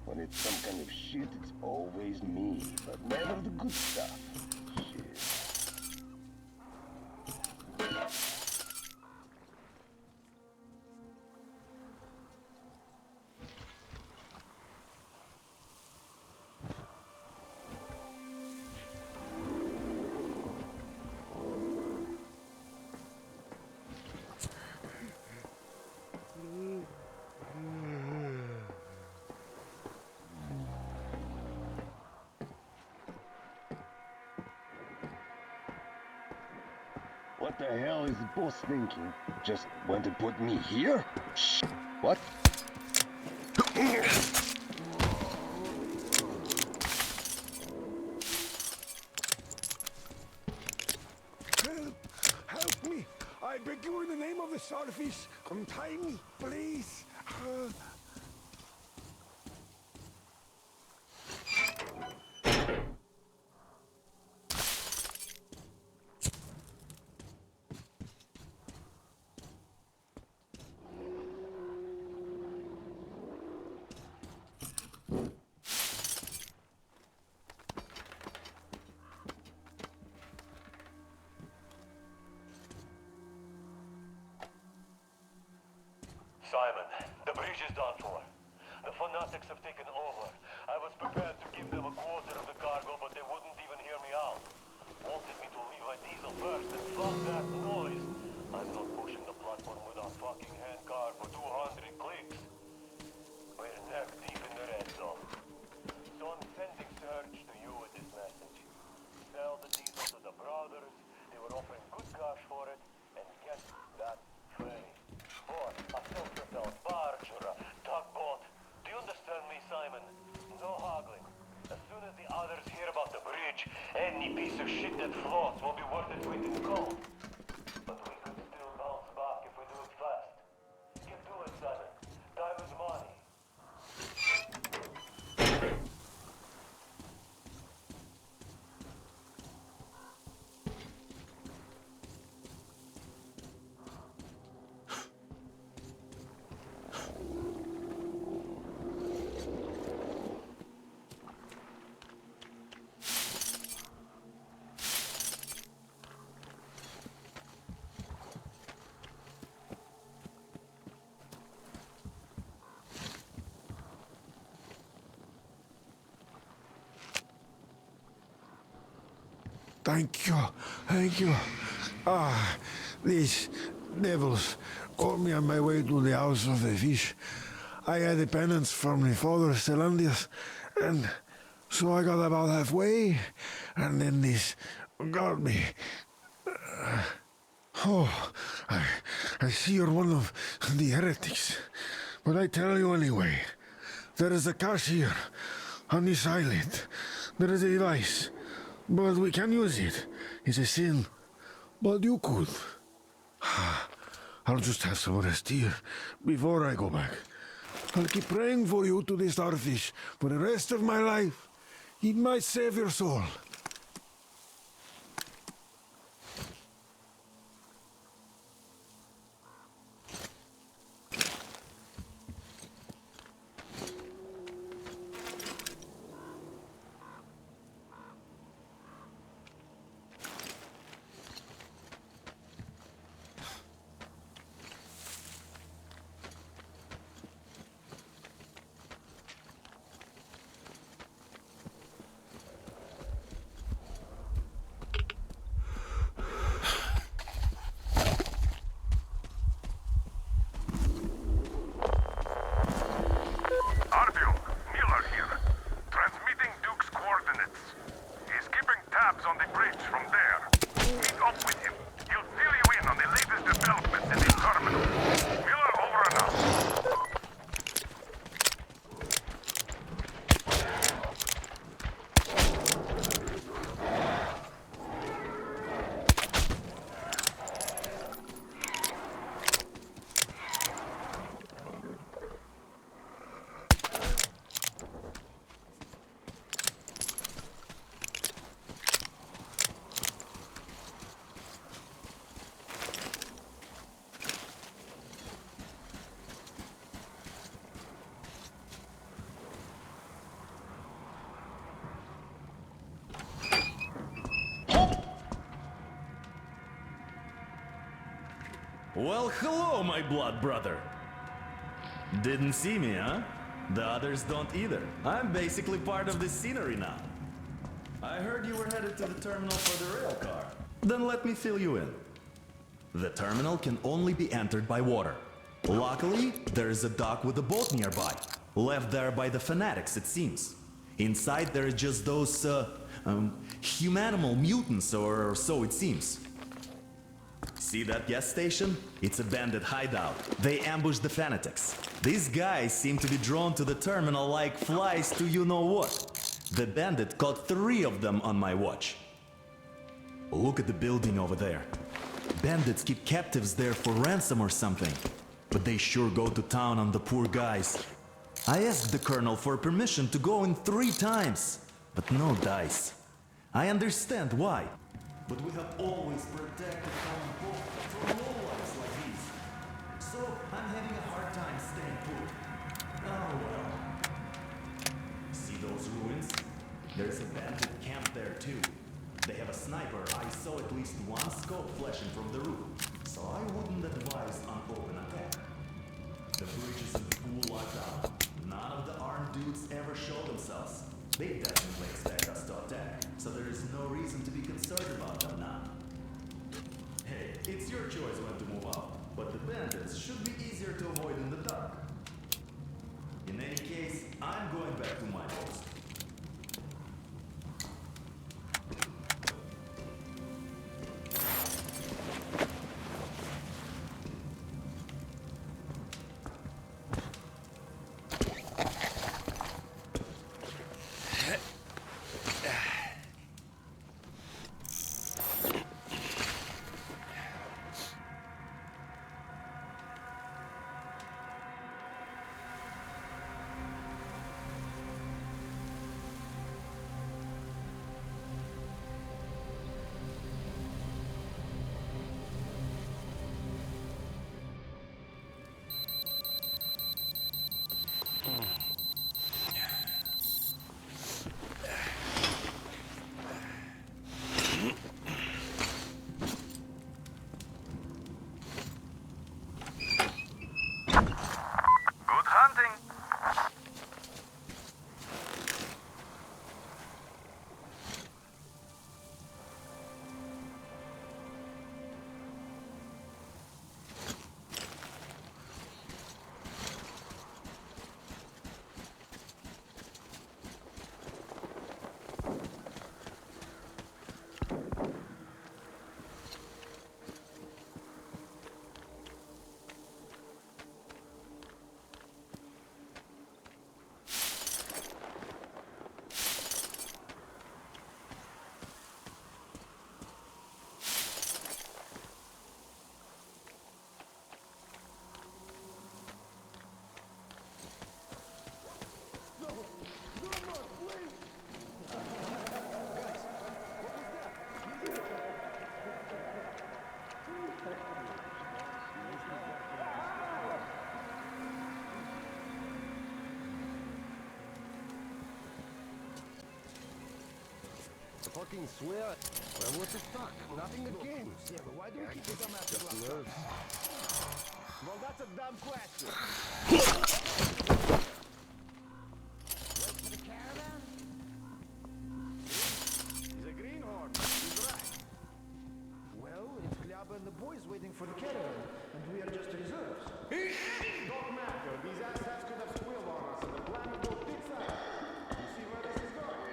When it's some kind of shit, it's always me, but never the good stuff. Shit. What the hell is the boss thinking? Just want to put me here? Shh. What? Help me! I beg you in the name of the starfish. Untie me, please. Simon, the bridge is done for. The fanatics have taken over. I was prepared to give them a quarter of the cargo, but they wouldn't even hear me out. Wanted me to leave my diesel first, and fuck that noise. I'm not pushing the platform with a fucking handcar for 200 clicks. We're neck deep in the red zone. So I'm sending Serge to you with this message. Sell the diesel to the brothers. They were offering good cash for it, and get that ferry. Or a self-propelled barge or a tugboat. Do you understand me, Simon? No haggling. As soon as the others hear about the bridge, any piece of shit that floats will be worth its weight in gold. But we could still bounce back if we do it fast. Get to it, Simon. Time is money. Thank you, thank you. Ah, these devils caught me on my way to the House of the Fish. I had a penance from my father, Stellantius, and so I got about halfway, and then this got me. I see you're one of the heretics, but I tell you anyway, there is a cache here, on this island. There is a device. But we can use it. It's a sin. But you could. I'll just have some rest here before I go back. I'll keep praying for you to the starfish for the rest of my life. It might save your soul. Well, hello, my blood brother. Didn't see me, huh? The others don't either. I'm basically part of the scenery now. I heard you were headed to the terminal for the rail car. Then let me fill you in. The terminal can only be entered by water. Luckily, there is a dock with a boat nearby. Left there by the fanatics, it seems. Inside there are just those, humanimal mutants, or so it seems. See that gas station? It's a bandit hideout. They ambush the fanatics. These guys seem to be drawn to the terminal like flies to you-know-what. The bandit caught 3 of them on my watch. Look at the building over there. Bandits keep captives there for ransom or something. But they sure go to town on the poor guys. I asked the colonel for permission to go in 3 times, but no dice. I understand why. But we have always protected our boat from lowlifes like these. So I'm having a hard time staying put. Oh well. those ruins? There's a bandit camp there too. They have a sniper. I saw at least one scope flashing from the roof, so I wouldn't advise on open attack. The bridge is in full lockdown. None of the armed dudes ever show themselves. They definitely expect us to attack, so there is no reason to be concerned about them now. Hey, it's your choice when to move out, but the bandits should be easier to avoid in the dark. In any case, I'm going back to my post. Fucking swear. Well, what the fuck? Nothing against. Yeah, but why do you keep it on that nerves? Well, that's a dumb question. Wait for the caravan? He's a greenhorn. He's right. Well, it's Glaba and the boys waiting for the caravan, and we are just reserves. Don't matter. These assholes could have squealed on us, and the plan will go tits out. You see where this is going?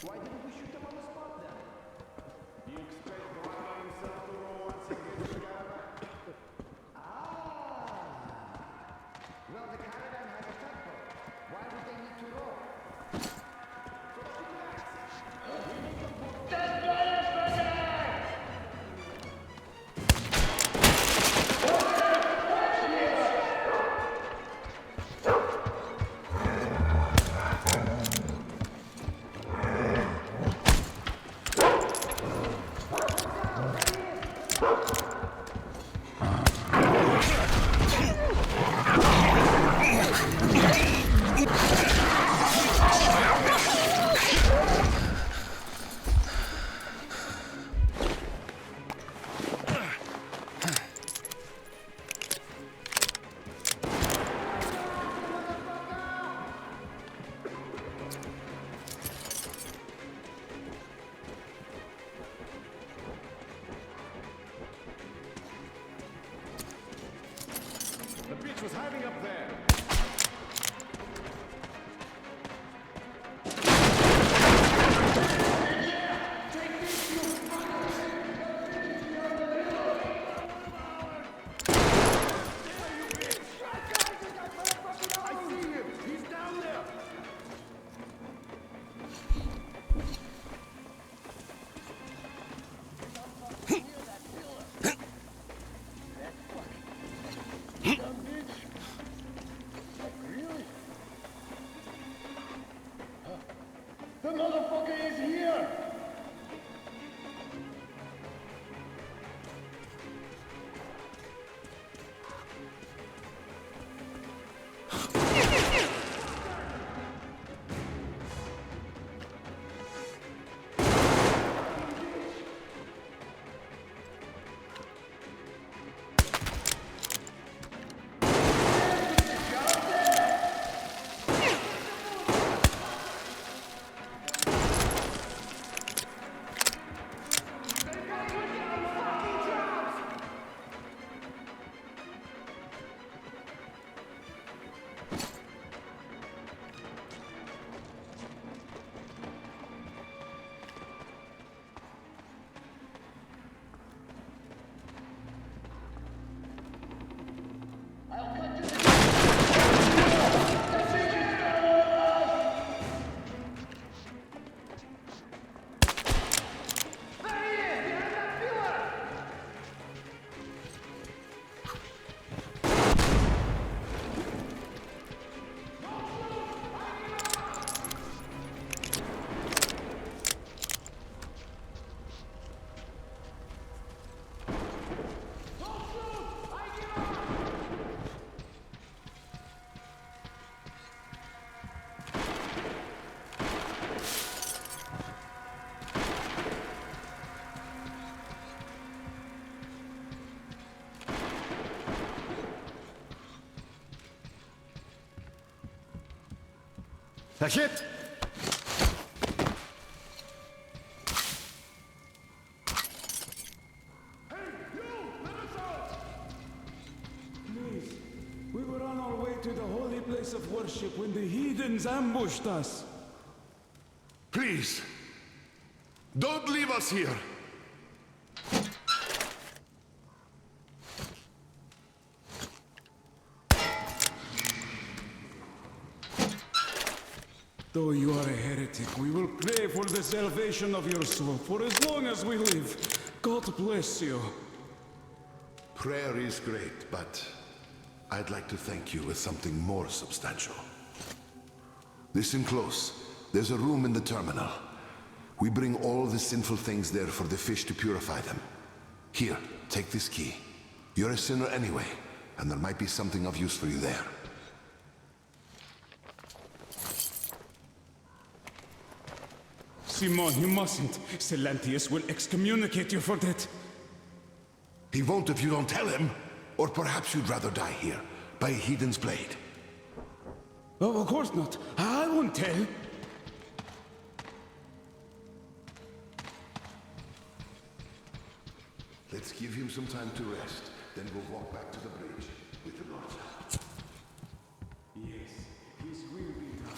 Why didn't we shoot them on the spot then? You expect Glaba himself to roll once he gets the caravan? Well, the caravan has a tempo. Why would they need to roll? The bitch was hiding up there. A hit! Please, we were on our way to the holy place of worship when the heathens ambushed us. Please, don't leave us here. Though you are a heretic, we will pray for the salvation of your soul for as long as we live. God bless you. Prayer is great, but I'd like to thank you with something more substantial. Listen close. There's a room in the terminal. We bring all the sinful things there for the fish to purify them. Here, take this key. You're a sinner anyway, and there might be something of use for you there. Simon, you mustn't. Silantius will excommunicate you for that. He won't if you don't tell him. Or perhaps you'd rather die here, by a heathen's blade. Oh, of course not. I won't tell. Let's give him some time to rest, then we'll walk back to the bridge with the Lord's help. Yes, his will be done.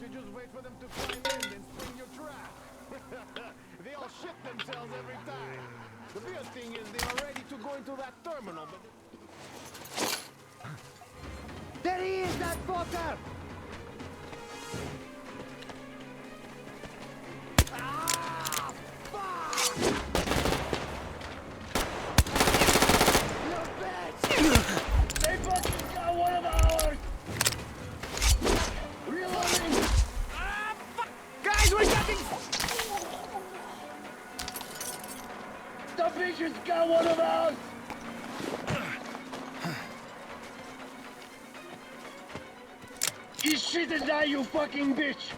You just wait for them to climb in and spring your trap. They all shit themselves every time. The weird thing is they are ready to go into that terminal, but... There he is, that fucker! Ah! Fuck! You bitch! They fucking got one of ours! Reloading! Ah, fuck! Guys, we're getting... The bitch got one of ours! He's shit and die, you fucking bitch!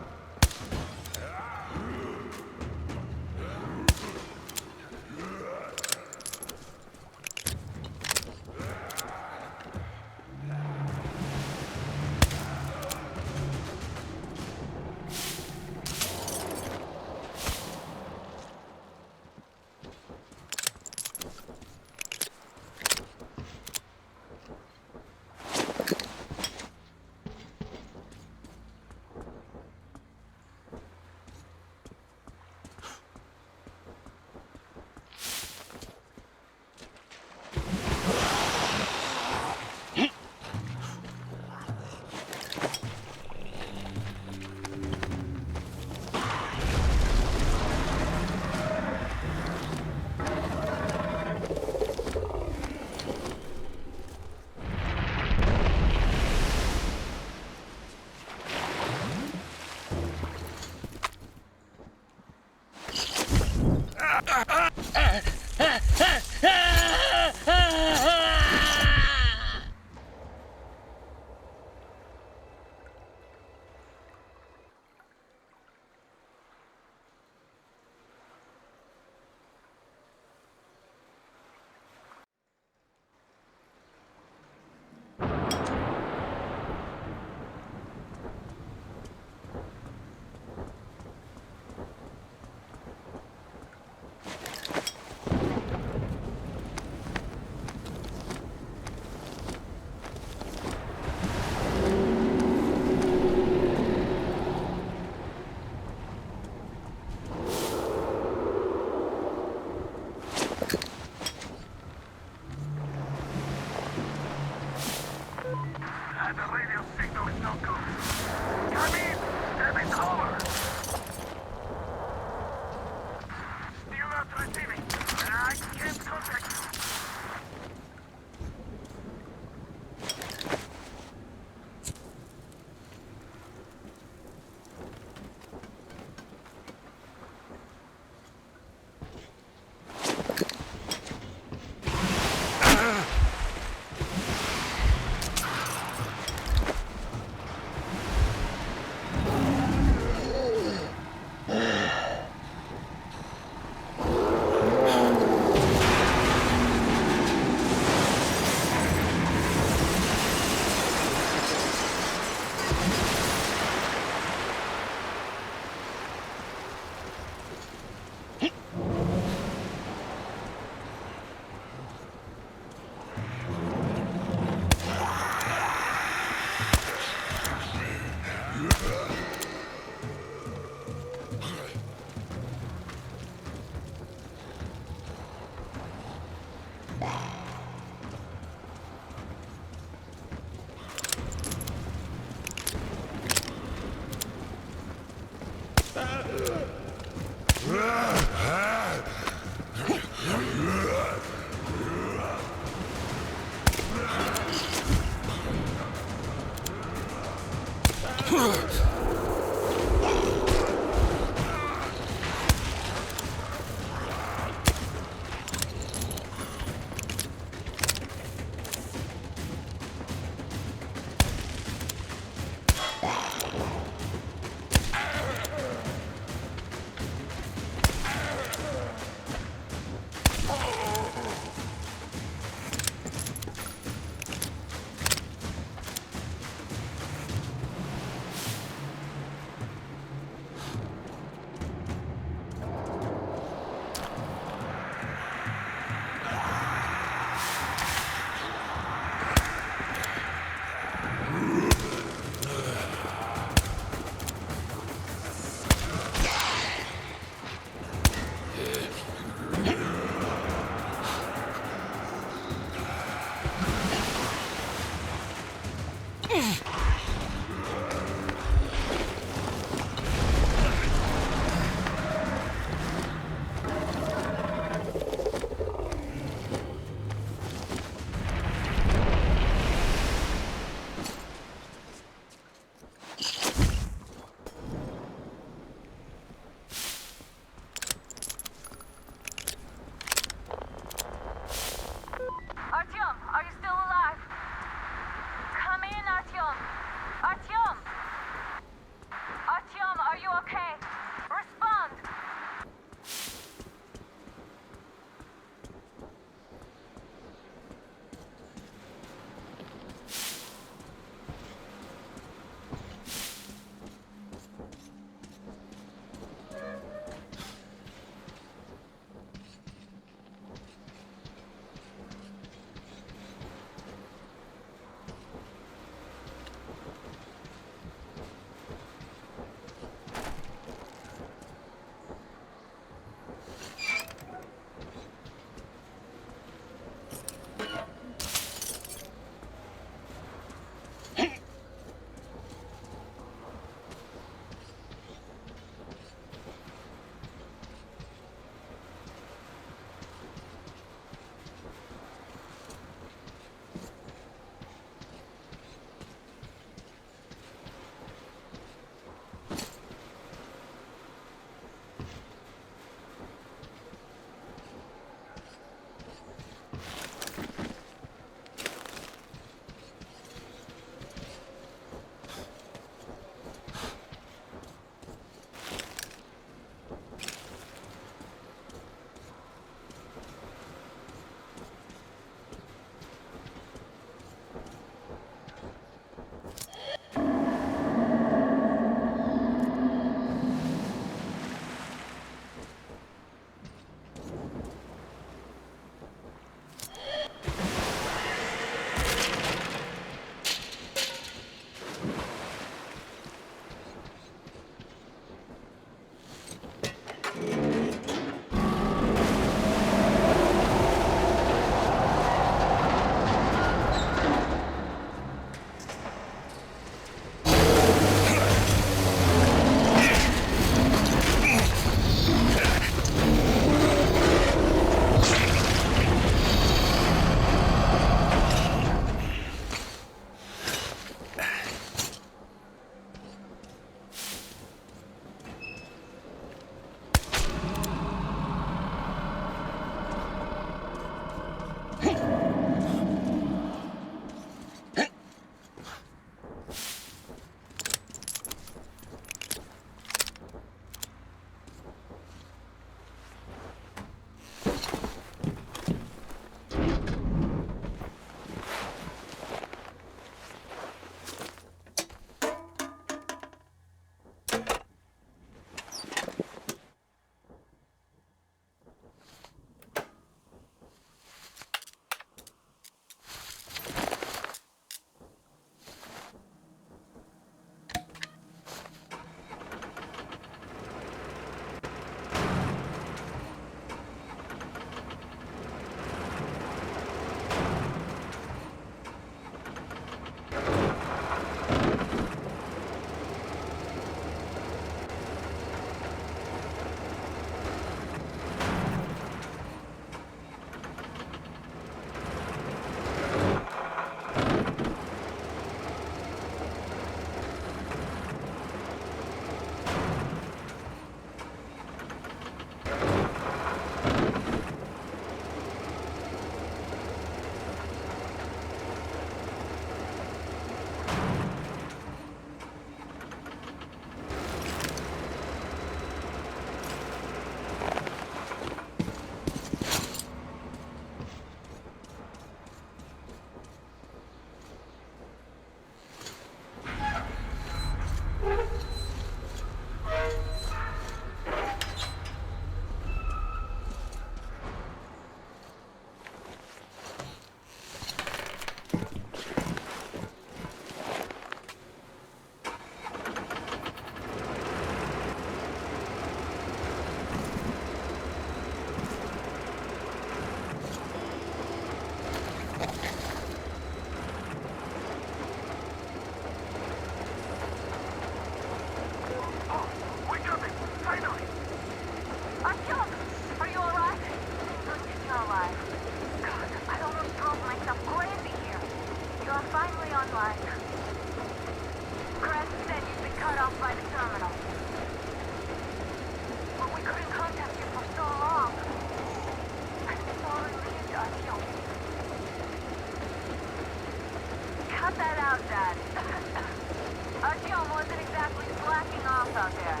out there.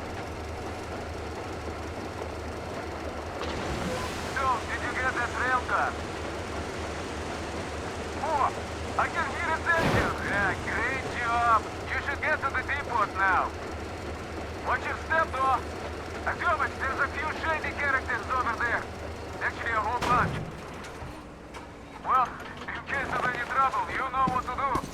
Dude, did you get that rail car? Oh, I can hear its engine. Yeah, great job. You should get to the depot now. Watch your step, though. Artyomich, there's a few shady characters over there. Actually, a whole bunch. Well, in case of any trouble, you know what to do.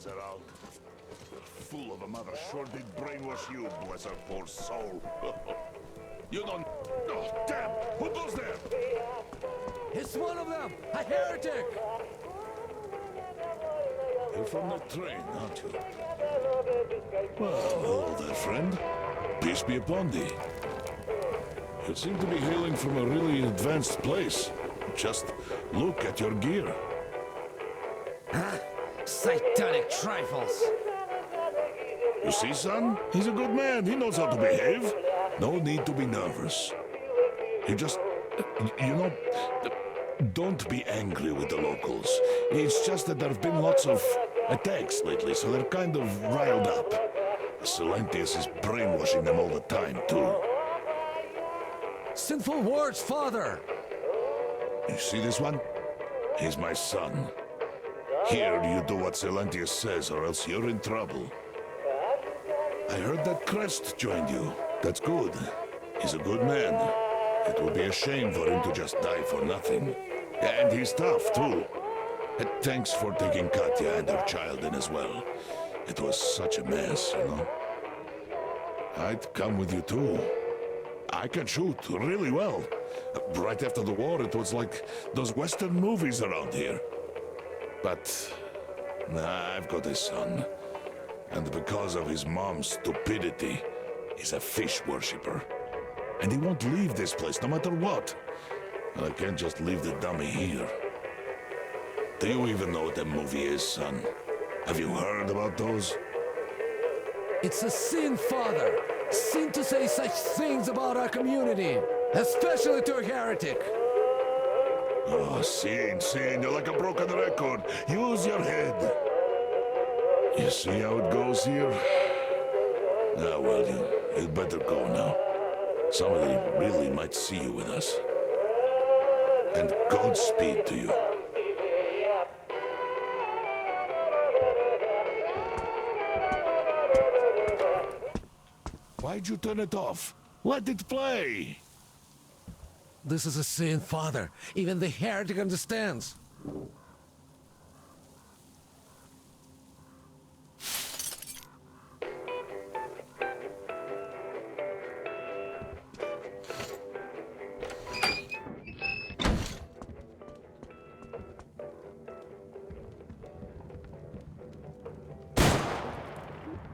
Around. The fool of a mother sure did brainwash you, bless her poor soul. You don't... Oh, damn! Who goes there? It's one of them! A heretic! You're from the train, aren't you? Well, hello there, friend. Peace be upon thee. You seem to be hailing from a really advanced place. Just look at your gear. Huh? Satanic trifles! You see, son? He's a good man. He knows how to behave. No need to be nervous. You just... You know... Don't be angry with the locals. It's just that there have been lots of attacks lately, so they're kind of riled up. Silentius is brainwashing them all the time, too. Sinful words, father! You see this one? He's my son. Here you do what Silentius says, or else you're in trouble. I heard that Crest joined you. That's good. He's a good man. It would be a shame for him to just die for nothing. And he's tough, too. And thanks for taking Katya and her child in as well. It was such a mess, you know. I'd come with you, too. I can shoot really well. Right after the war, it was like those Western movies around here. But I've got a son. And because of his mom's stupidity, he's a fish worshipper. And he won't leave this place no matter what. And I can't just leave the dummy here. Do you even know what that movie is, son? Have you heard about those? It's a sin, father! Sin to say such things about our community! Especially to a heretic! Oh, sin, you're like a broken record. Use your head. You see how it goes here? Ah, well, you'd better go now. Somebody really might see you with us. And Godspeed to you. Why'd you turn it off? Let it play! This is a sin, father. Even the heretic understands.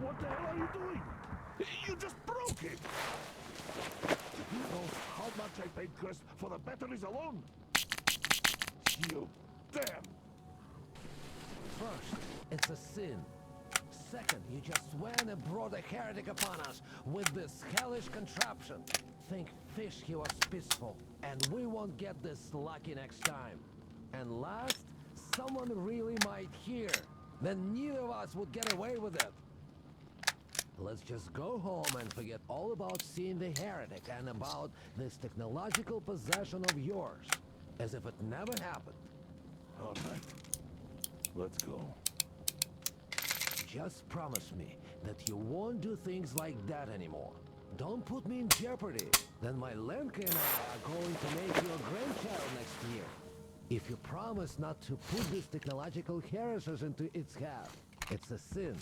What the hell are you doing? You just broke it! You know how much I paid Crest for the batteries alone? You damn! First, it's a sin. Second, you just went and brought a heretic upon us with this hellish contraption. Think fish he was peaceful, and we won't get this lucky next time. And last, someone really might hear. Then neither of us would get away with it. Let's just go home and forget all about seeing the heretic and about this technological possession of yours. As if it never happened. All right. Let's go. Just promise me that you won't do things like that anymore. Don't put me in jeopardy. Then my Lenka and I are going to make you a grandchild next year. If you promise not to put these technological heresies into its head, it's a sin.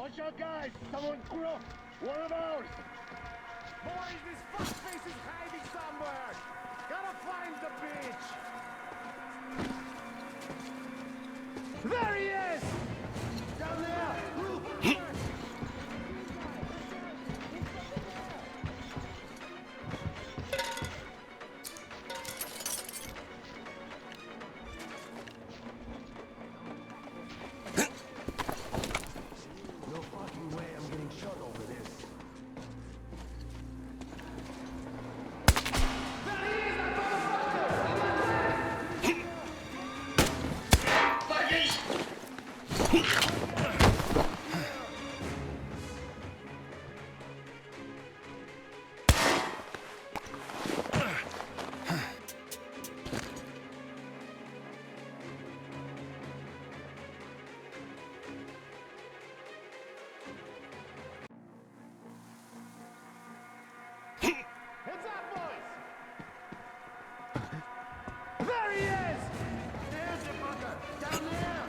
Watch out, guys! Someone's crook! One of ours! Boys, this fuckface is hiding somewhere! Gotta find the bitch! There he is! Down there! No fucking way I'm getting shot over this. Heads up, boys! There he is! There's the fucker! Down there!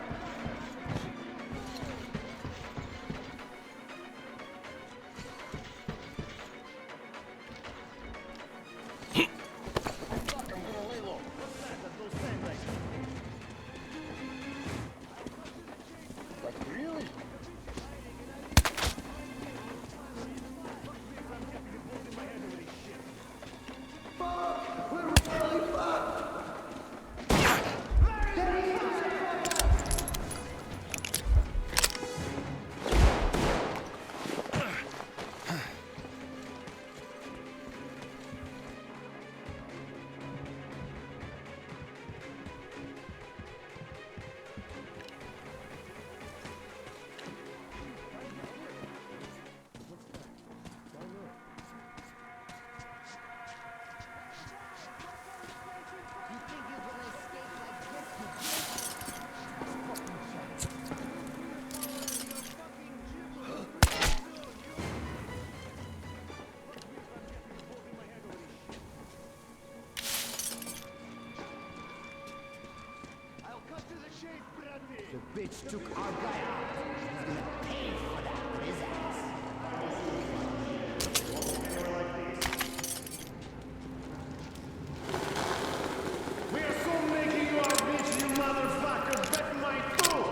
Fuck, I'm gonna lay low. What's that? That's those sandbags. Like, really? The bitch took our guy out. He's gonna pay for that with his ass. We are so making you our bitch, you motherfucker! Bet my too!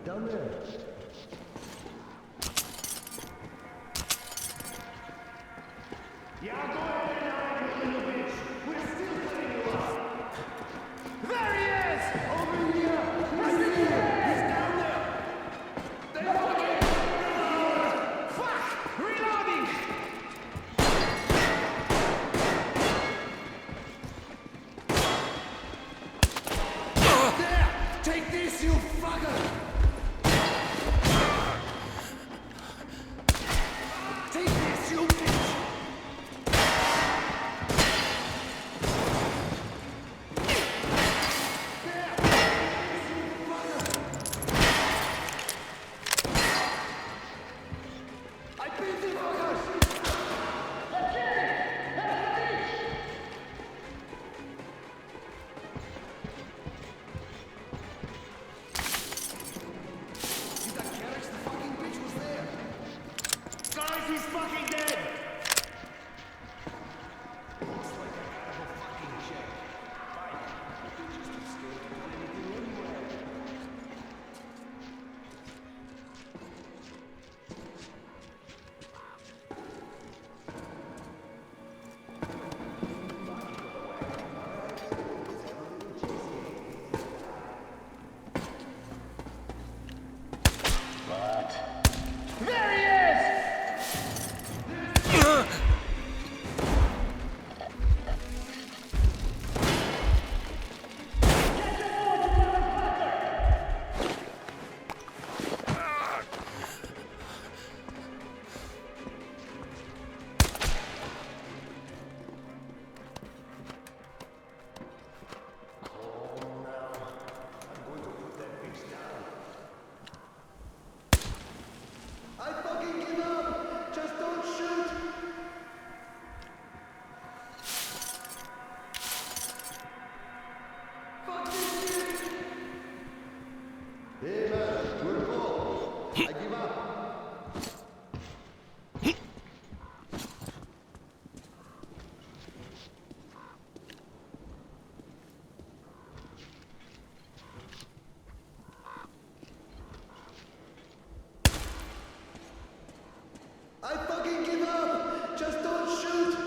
Down there. Yeah, go ahead now, you little bitch. We're still playing you up. There he is! Over here! He's down there! They fucking... Fuck! Reloading! There! Take this, you fucker! Take this, you bitch! Guys, he's fucking dead! Looks like I gotta go fucking check. Fine. You're just too scared to do anything anyway. There he is! I fucking give up! Just don't shoot! Fuck this shit! Hey man, we're full. I give up. I fucking give up! Just don't shoot!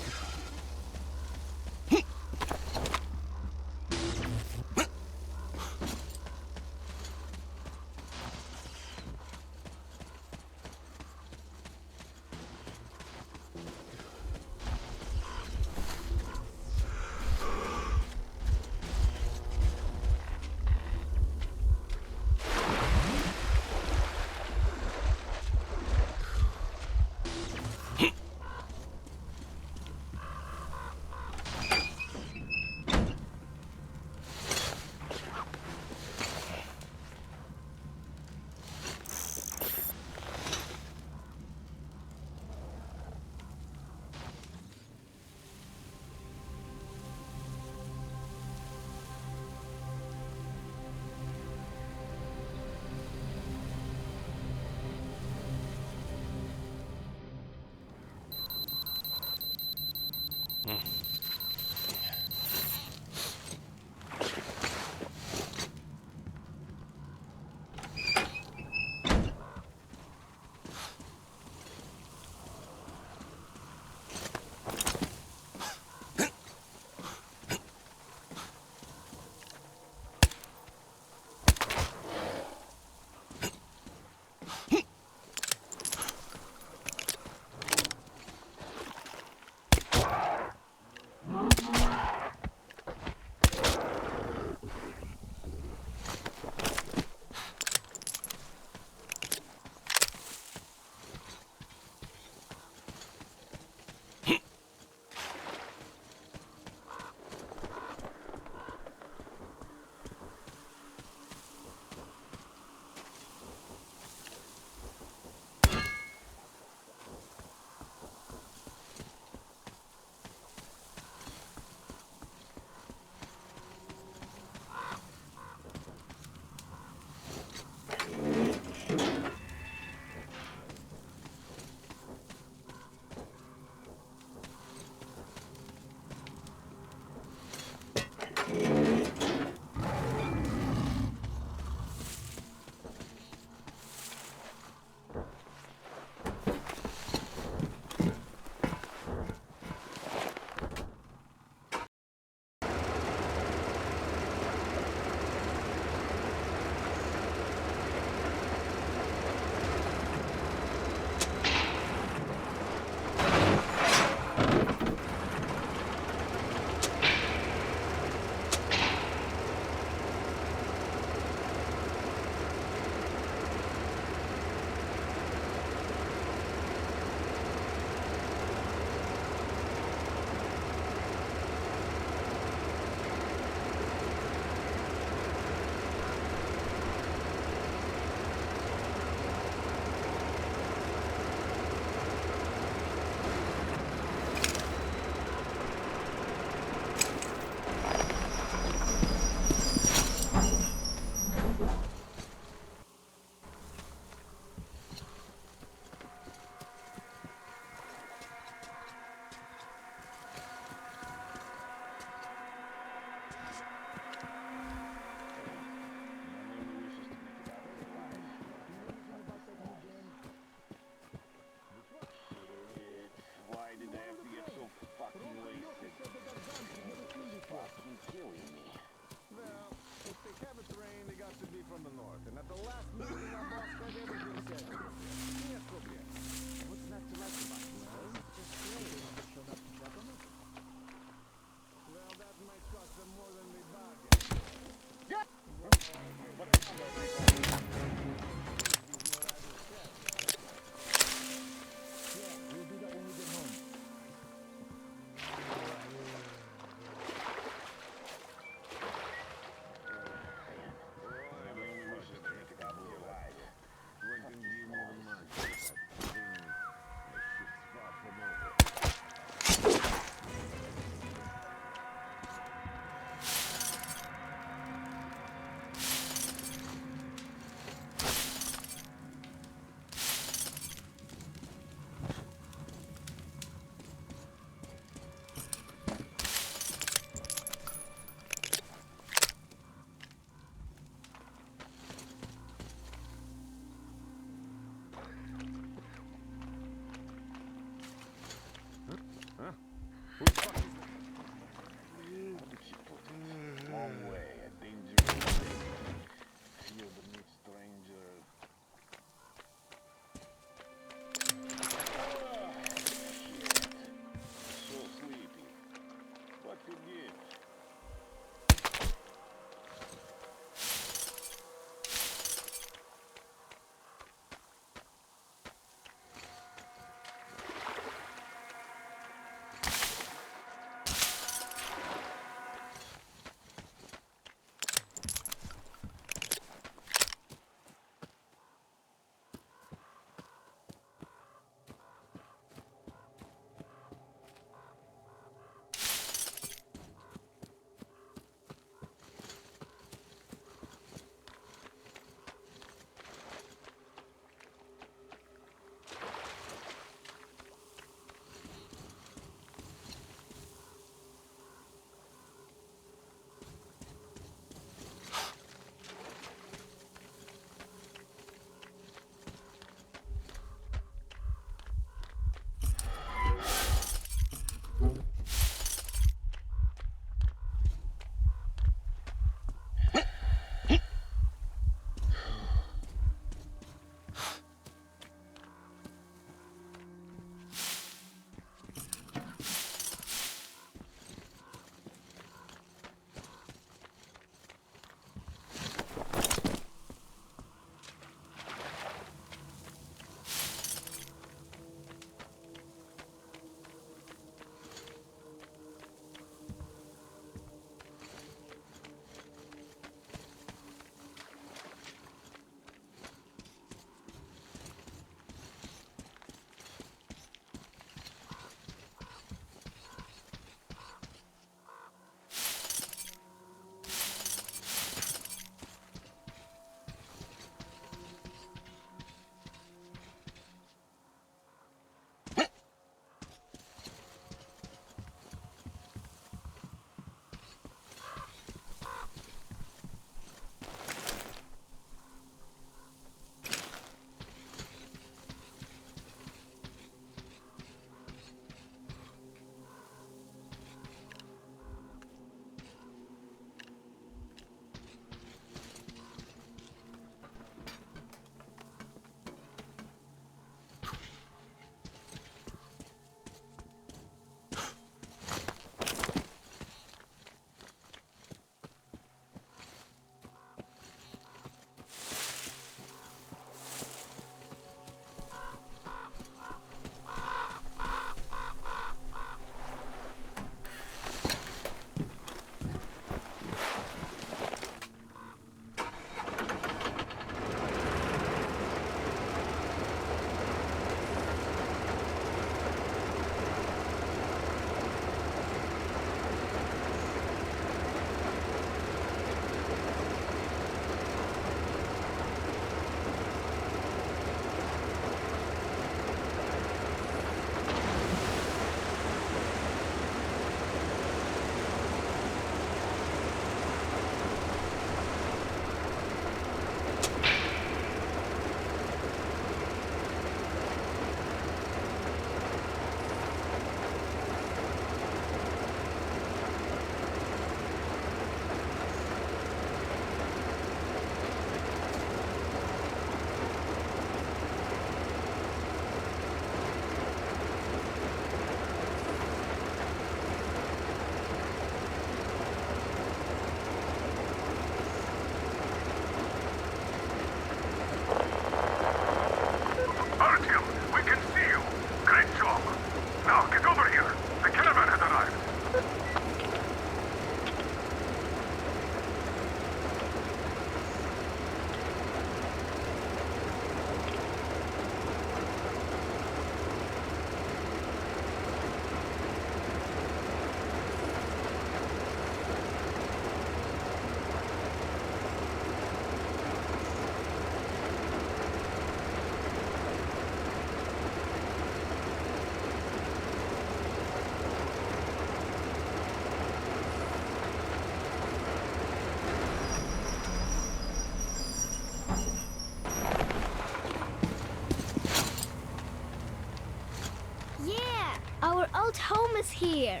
home is here.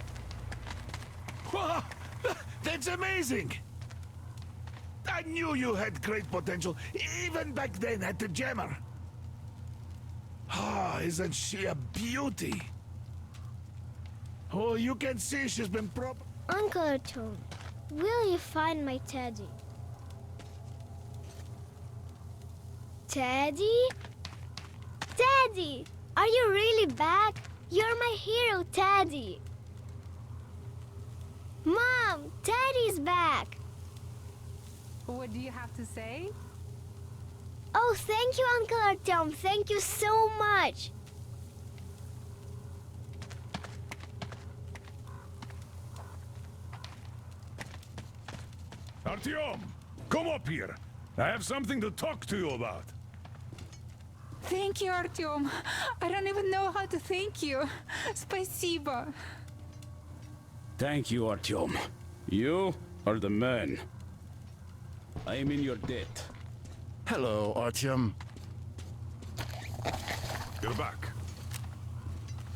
That's amazing! I knew you had great potential, even back then at the Jammer. Ah, isn't she a beauty? Oh, you can see she's been Uncle Artyom, will you find my Teddy? Teddy? Teddy! Are you really back? You're my hero, Teddy! Mom, Teddy's back! What do you have to say? Oh, thank you, Uncle Artyom. Thank you so much. Artyom, come up here. I have something to talk to you about. Thank you, Artyom. I don't even know how to thank you. Спасибо. Thank you, Artyom. You are the man. I am in your debt. Hello, Artyom. You're back.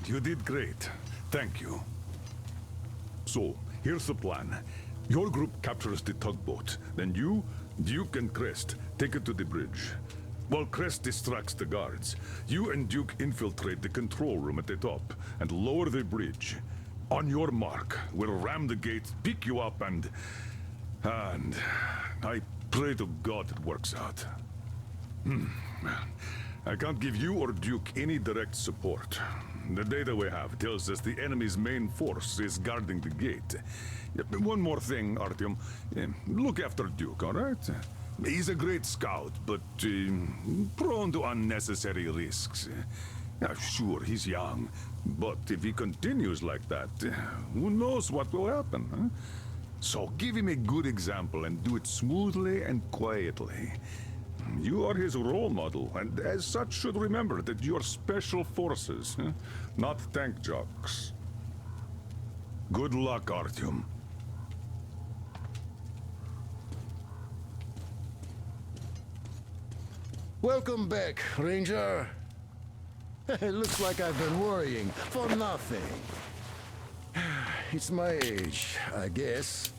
You did great. Thank you. So, here's the plan. Your group captures the tugboat. Then you, Duke, and Crest take it to the bridge. While Crest distracts the guards, you and Duke infiltrate the control room at the top and lower the bridge. On your mark, we'll ram the gate, pick you up, and I pray to God it works out. I can't give you or Duke any direct support. The data we have tells us the enemy's main force is guarding the gate. One more thing, Artyom. Look after Duke, all right? He's a great scout, but prone to unnecessary risks. Sure, he's young, but if he continues like that, who knows what will happen, huh? So give him a good example and do it smoothly and quietly. You are his role model, and as such should remember that you're special forces, not tank jocks. Good luck, Artyom. Welcome back, Ranger. It looks like I've been worrying for nothing. It's my age, I guess.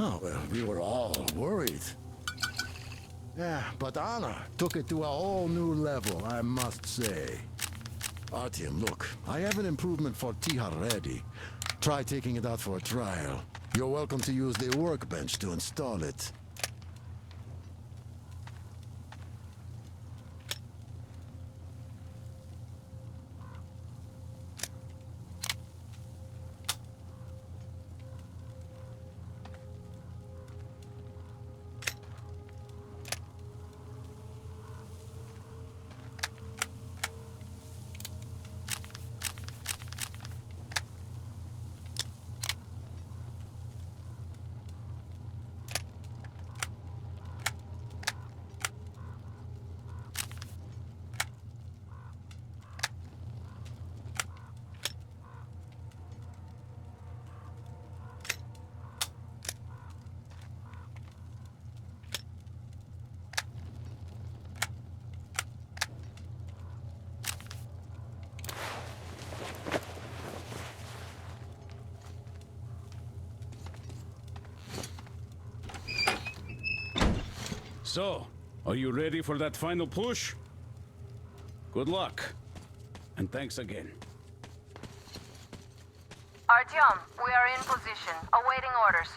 Oh, well, we were all worried. Yeah, but Anna took it to a whole new level, I must say. Artyom, look, I have an improvement for Tihar ready. Try taking it out for a trial. You're welcome to use the workbench to install it. So, are you ready for that final push? Good luck. And thanks again. Artyom, we are in position, awaiting orders.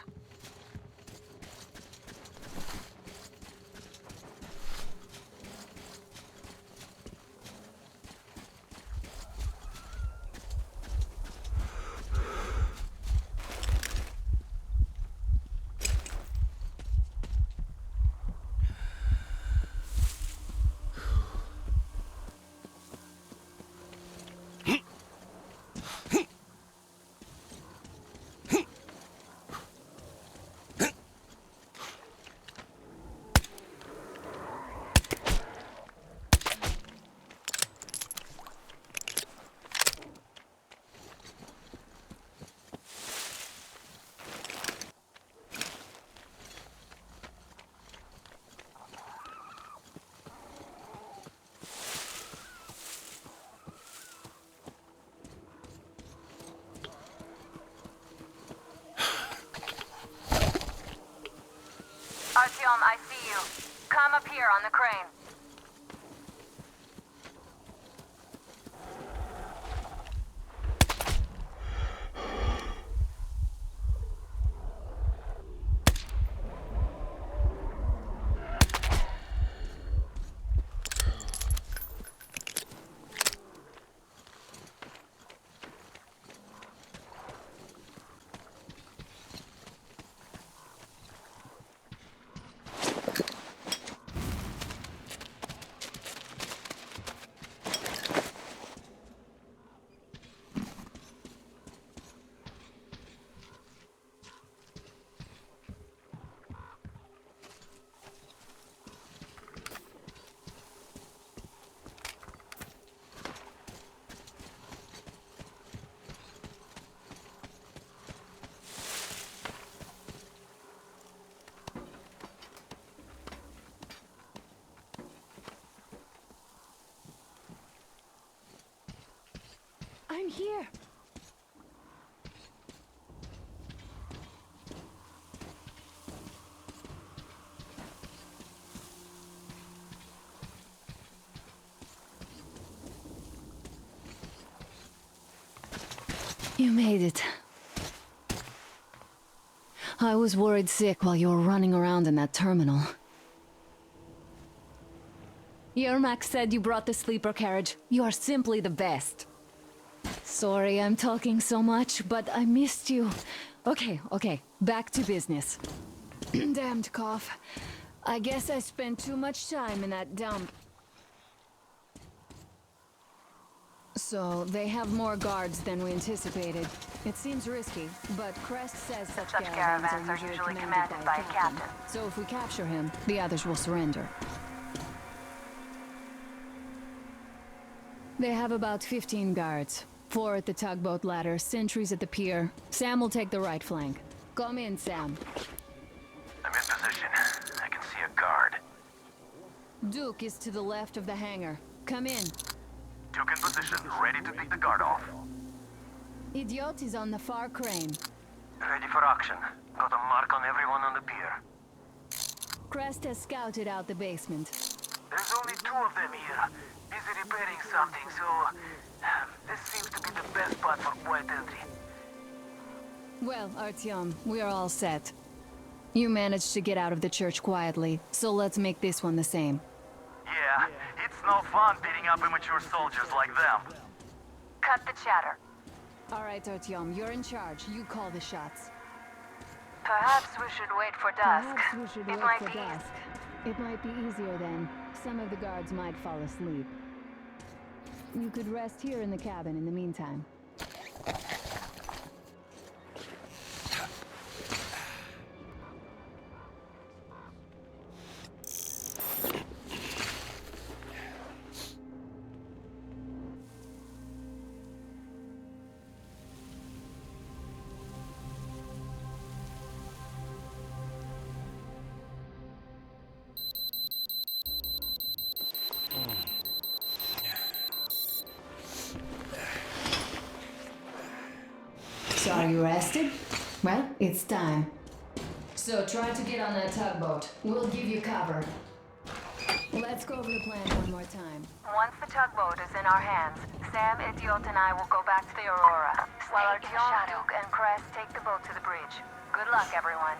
here on the crane. I'm here. You made it. I was worried sick while you were running around in that terminal. Yermak said you brought the sleeper carriage. You are simply the best. Sorry I'm talking so much, but I missed you. Okay, back to business. Damned cough. I guess I spent too much time in that dump. So, they have more guards than we anticipated. It seems risky, but Crest says such caravans are usually commanded by a captain. So if we capture him, the others will surrender. They have about 15 guards. 4 at the tugboat ladder, sentries at the pier. Sam will take the right flank. Come in, Sam. I'm in position. I can see a guard. Duke is to the left of the hangar. Come in. Duke in position, ready to pick the guard off. Idiot is on the far crane. Ready for action. Got a mark on everyone on the pier. Crest has scouted out the basement. There's only 2 of them here. Busy repairing something, so... this seems to be the best spot for quiet entry. Well, Artyom, we are all set. You managed to get out of the church quietly, so let's make this one the same. Yeah, it's no fun beating up immature soldiers like them. Cut the chatter. All right, Artyom, you're in charge. You call the shots. Perhaps we should wait for dusk. Perhaps we should wait for dusk. It might be easier then. Some of the guards might fall asleep. You could rest here in the cabin in the meantime. So are you rested? Well, it's time. So try to get on that tugboat. We'll give you cover. Let's go over the plan one more time. Once the tugboat is in our hands, Sam, Idiot, and I will go back to the Aurora, while Artyom, Duke, and Crest take the boat to the bridge. Good luck, everyone.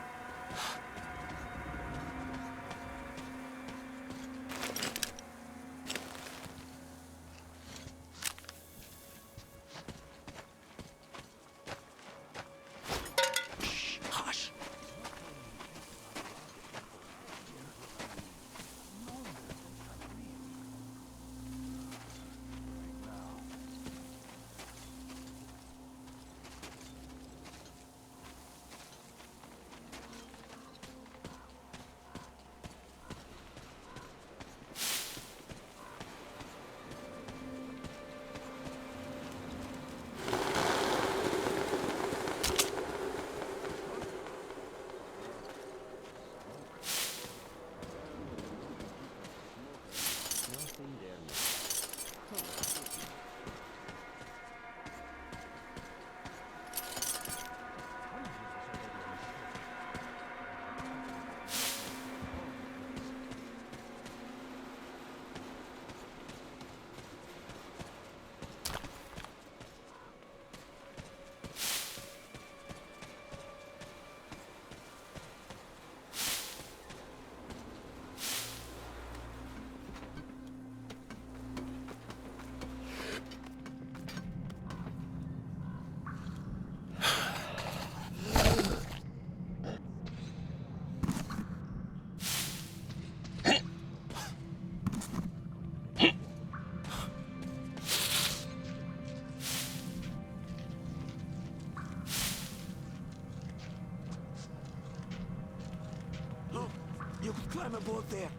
climb aboard there.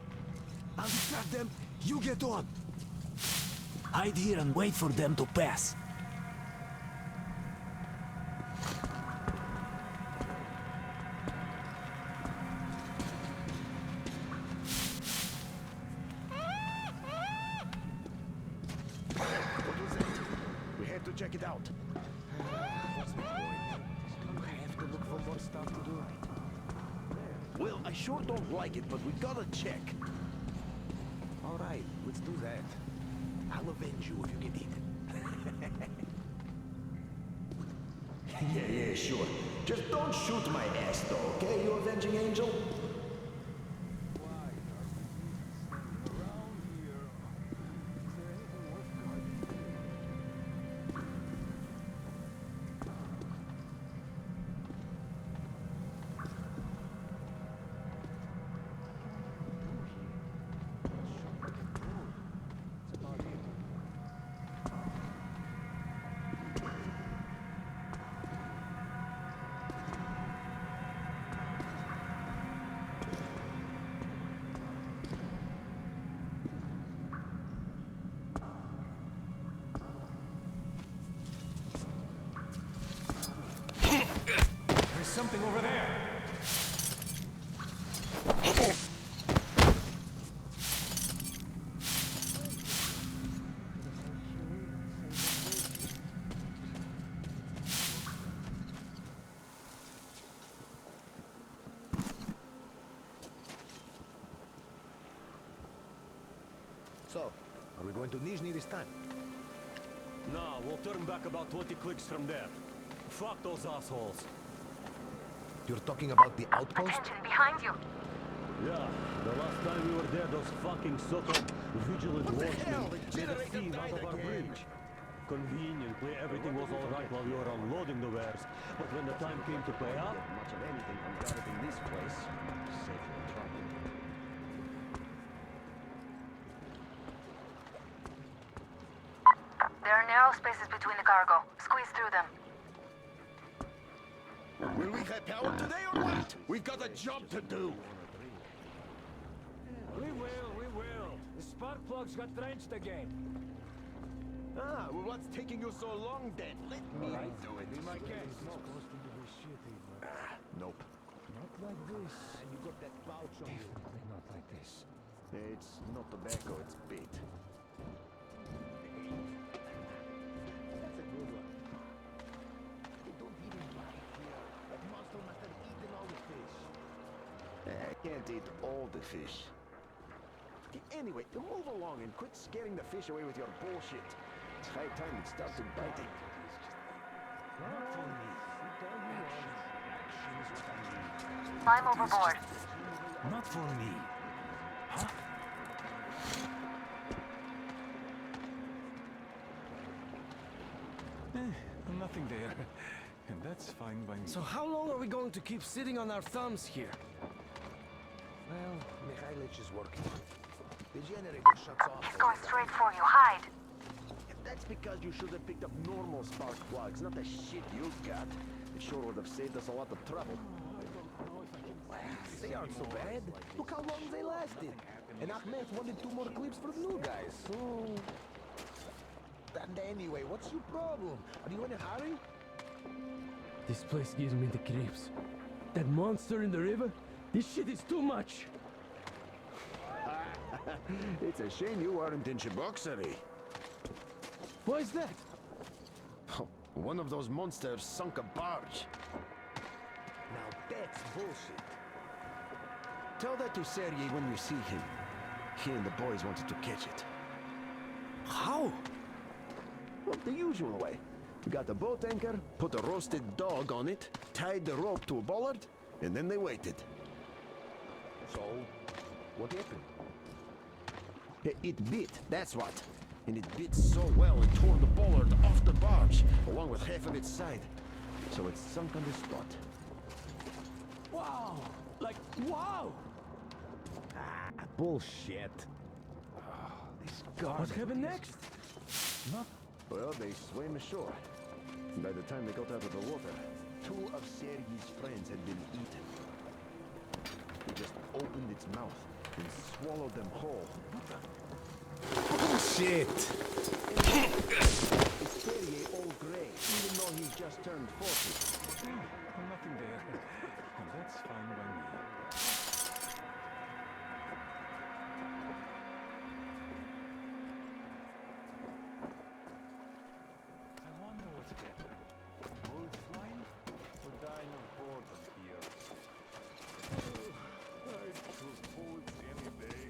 I'll distract them. You get on. Hide here and wait for them to pass. What was that? We have to check it out. What's the point? I have to look for more stuff to do. Well, I sure don't like it, but we gotta check. All right, let's do that. I'll avenge you if you get eaten. Yeah, sure. Just don't shoot my ass, though, okay, you avenging angel? Something over there. So, are we going to Nizhny this time? No, we'll turn back about 20 clicks from there. Fuck those assholes. You're talking about the outpost? Attention, behind you. Yeah, the last time we were there, those fucking so-called vigilant watchmen made a scene out of our bridge. Conveniently, everything was all right while we were unloading the wares, but when the time came to pay up... Much of anything unguarded in this place. Safe from trouble. There are narrow spaces between the cargo. Squeeze through them. Will we have power today or what? We've got a job to do. We will. The spark plugs got drenched again. Ah, well, what's taking you so long then? Let me do it. Be my guest. Nope. Not like this. And you got that pouch on you. Definitely not like this. It's not tobacco, it's bait. That's a good one. They don't even like it here. That monster must have eaten all the fish. I can't eat all the fish. Anyway, move along and quit scaring the fish away with your bullshit. It's high time it started biting. Not for me. Climb overboard. Not for me. Huh? Nothing there. And that's fine by me. So how long are we going to keep sitting on our thumbs here? Well, Mikhailich is working. The generator shuts off. He's going straight for you. Hide. That's because you should have picked up normal spark plugs, not the shit you got. It sure would have saved us a lot of trouble. They aren't so bad. Look how long they lasted. And Ahmed wanted 2 more clips for the new guys, so... And anyway, what's your problem? Are you in a hurry? This place gives me the creeps. That monster in the river? This shit is too much. It's a shame you weren't in Cheboksary. Why is that? One of those monsters sunk a barge. Now that's bullshit. Tell that to Sergei when you see him. He and the boys wanted to catch it. How? Well, the usual way. Got a boat anchor, put a roasted dog on it, tied the rope to a bollard, and then they waited. So, what happened? It bit, that's what. And it bit so well it tore the bollard off the barge, along with half of its side. So it's sunk on the spot. Wow! Like, wow! Ah, bullshit. This guard. What happened next? Well, they swam ashore. By the time they got out of the water, 2 of Sergei's friends had been eaten. just opened its mouth and swallowed them whole. Shit! It's Perrier old gray, even though he's just turned 40. Nothing there. And that's fine by me. I wonder what's better. Old swine or dying of boredom here? I'd choose foods any day.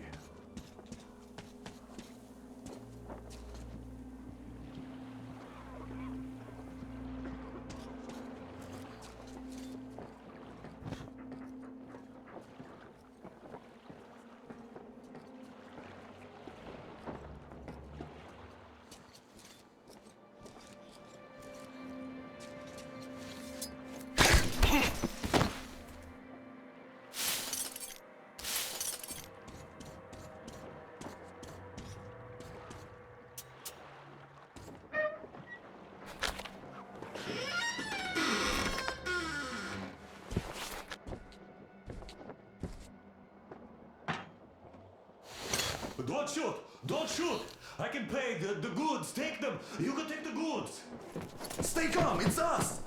Don't shoot! Don't shoot! I can pay the goods. Take them. You can take the goods. Stay calm, it's us!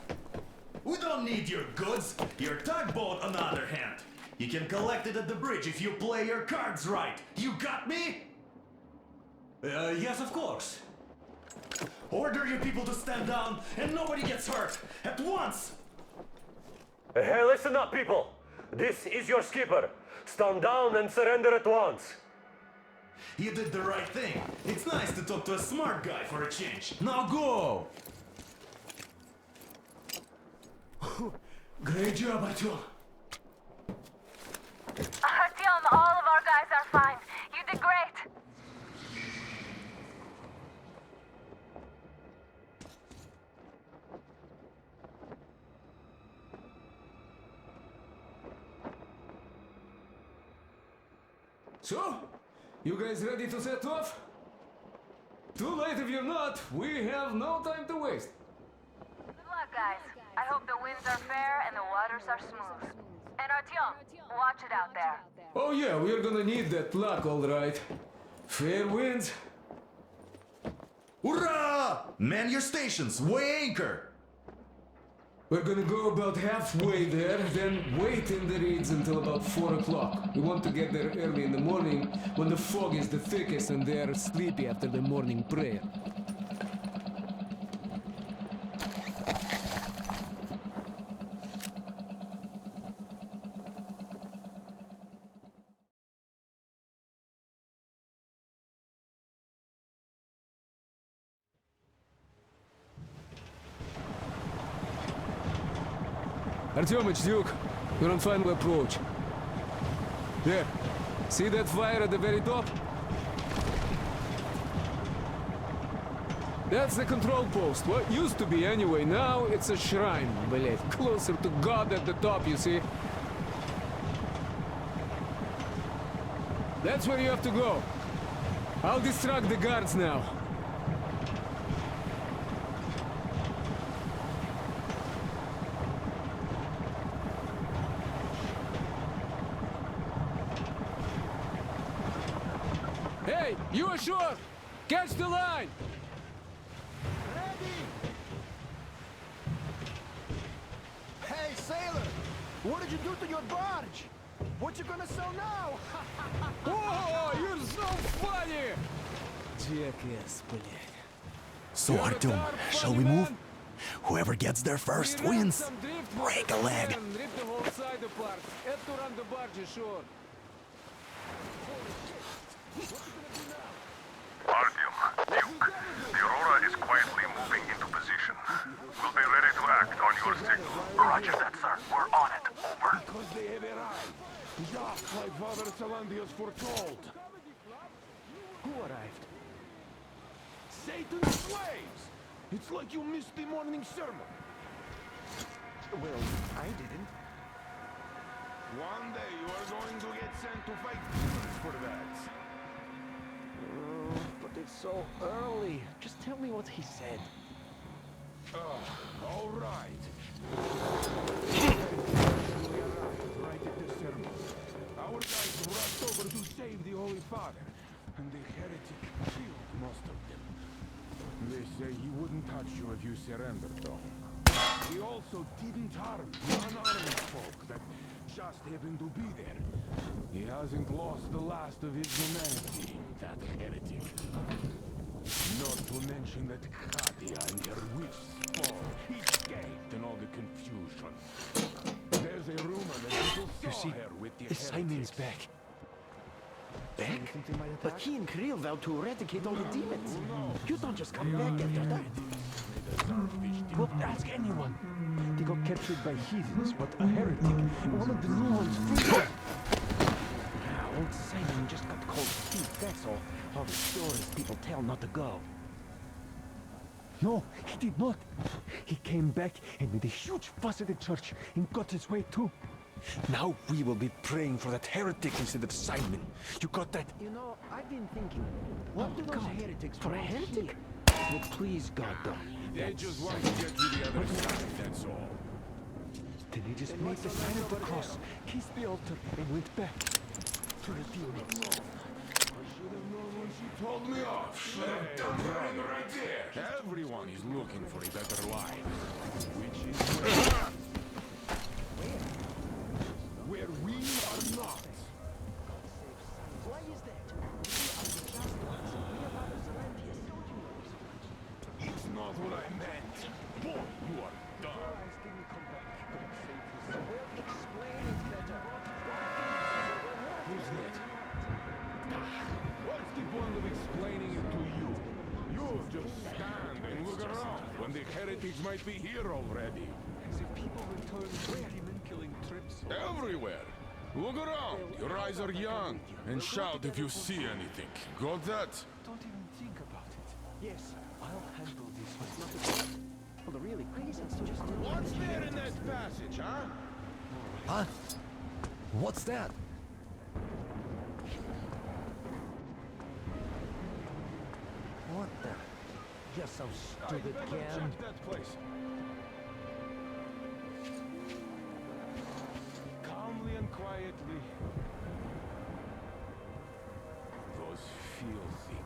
We don't need your goods. Your tugboat, on the other hand. You can collect it at the bridge if you play your cards right. You got me? Yes, of course. Order your people to stand down and nobody gets hurt. At once! Hey, listen up, people. This is your skipper. Stand down and surrender at once. You did the right thing. It's nice to talk to a smart guy for a change. Now go! Great job, Artyom. Artyom, all of our guys are fine. You did great. So, you guys ready to set off? Too late if you're not. We have no time to waste. Good luck, guys. I hope the winds are fair and the waters are smooth. And Artyom, watch it out there. Oh yeah, we're gonna need that luck, all right. Fair winds. Hurrah! Man your stations, weigh anchor! We're gonna go about halfway there, then wait in the reeds until about 4 o'clock. We want to get there early in the morning when the fog is the thickest and they are sleepy after the morning prayer. Artyomich, Duke, we're on final approach. There. See that fire at the very top? That's the control post. What used to be anyway. Now it's a shrine, блять. Closer to God at the top, you see? That's where you have to go. I'll distract the guards now. Hey, you ashore! Catch the line! Hey, sailor! What did you do to your barge? What you gonna sell now? Whoa, you're so funny! Jackass, блядь. So, Artyom, shall we move? Whoever gets there first wins. Break a leg. Rip the whole side apart. Have to run the barge ashore. Artyom, Duke, the Aurora is quietly moving into position. We'll be ready to act on your signal. Roger that, sir. We're on it. Over. Because they have arrived. Just like Father Salandius foretold. Who arrived? Satan's slaves! It's like you missed the morning sermon. Well, I didn't. One day you are going to get sent to fight demons for that. But it's so early. Just tell me what he said. All right. We arrived right at the sermon. sure if you surrendered, though. He also didn't harm the unarmed folk that just happened to be there. He hasn't lost the last of his humanity, that heretic. Not to mention that Katya and her witch Spall escaped in all the confusion. There's a rumor that people saw her with the Simon's back. Back? But he and Kriel vowed to eradicate all the demons. You don't just come back after that. Well, ask anyone. They got captured by heathens, but a heretic, one of the new ones freed. Old Simon just got cold feet, that's all. All the stories people tell not to go. No, he did not. He came back and made a huge fuss at the church and got his way too. Now we will be praying for that heretic instead of Simon. You got that? You know, I've been thinking, what do those heretics For a want heretic? here? Well, please, God, though. They just want to get to the other side, that's all. Then he just made the sign of the cross, kissed the altar, and went back to the demons. She told me off. Right there. Everyone is looking for a better life. Which is where we are not. Why is that? It's not what I meant. Boy, you are dumb. Who's that? What's the point of explaining it to you? You just stand and look around when the heretics might be here already. As if people return demon-killing trips. Everywhere. Look around. Your eyes are young. And shout if you see anything. Got that? Don't even think about it. Yes, I'll handle this. It's not a... Well, the really reasons to just... What's there in that passage, huh? Huh? What's that? What the? You're so stupid, Ken. Check that place. Calmly and quietly. Those filthy,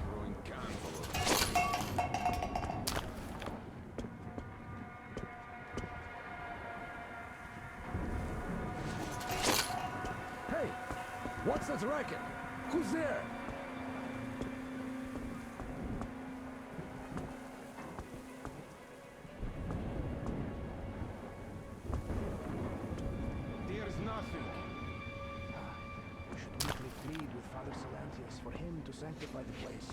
throwing candles. Hey, what's that racket? Who's there? There's nothing. We should quickly plead with Father Silantius for him to sanctify the place.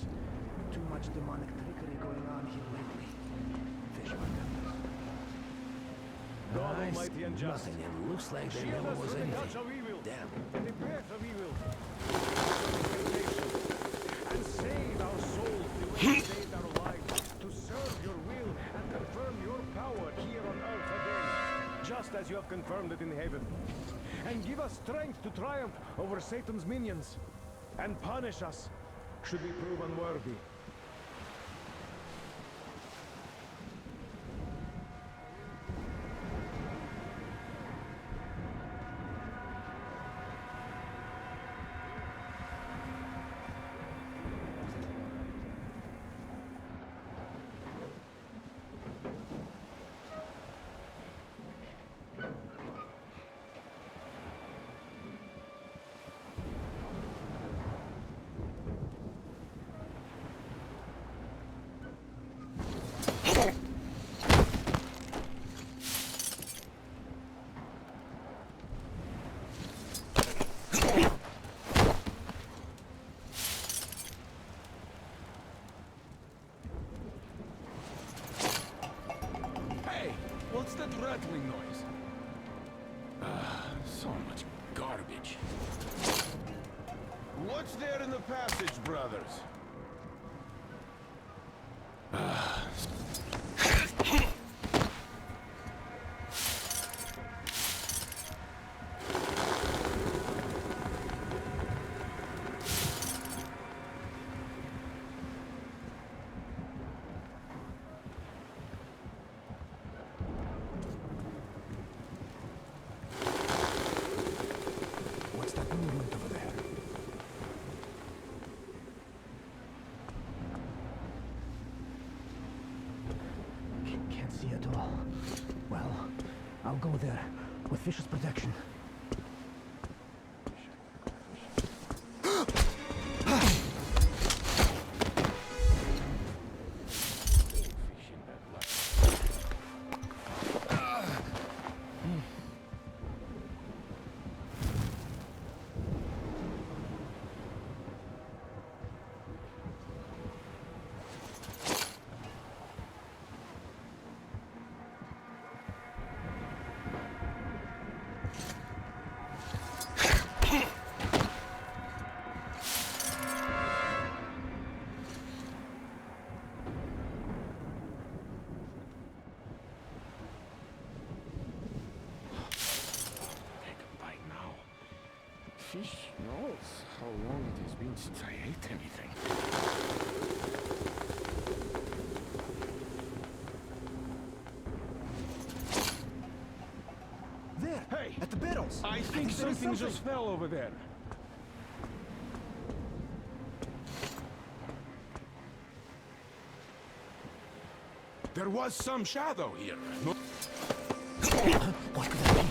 Too much demonic trickery going on here lately. Fish my goodness. God Almighty and just. Nothing, and looks like there Shield never us was from the anything. touch of evil. Damn. The breath of evil. And save our souls the way you saved our lives. To serve your will and confirm your power here on earth again. Just as you have confirmed it in heaven. And give us strength to triumph over Satan's minions. And punish us should we prove unworthy. What's that rattling noise? So much garbage. What's there in the passage, brothers? What's that movement over there? I'll go there with Fish's protection. Fish knows how long it has been since I ate anything. There! Hey! At the barrels! I think something just fell over there. There was some shadow here. No? What could that be?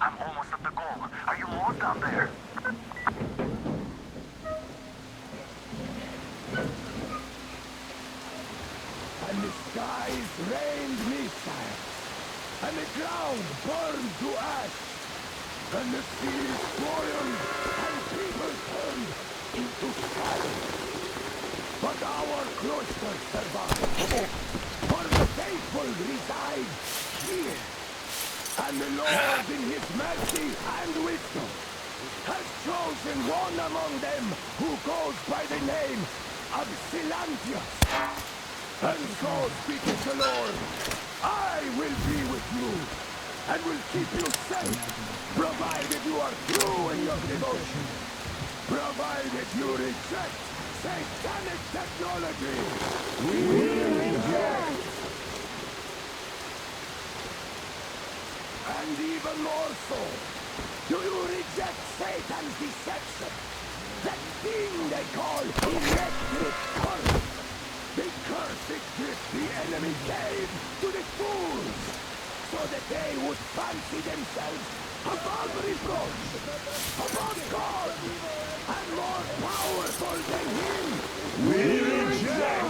I'm almost at the goal. Are you lost down there? And the skies rained missiles, and the ground burned to ash, and the seas boiled, and people turned into shadow. But our cloister survived, for the faithful reside here. And the Lord in his mercy and wisdom has chosen one among them who goes by the name of Silantius. And so speaketh the Lord, I will be with you, and will keep you safe, provided you are true in your devotion, provided you reject satanic technology. We will reject. And even more so, do you reject Satan's deception? That thing they call electric current. The curse it gift the enemy gave to the fools, so that they would fancy themselves above reproach, above God, and more powerful than him. We reject.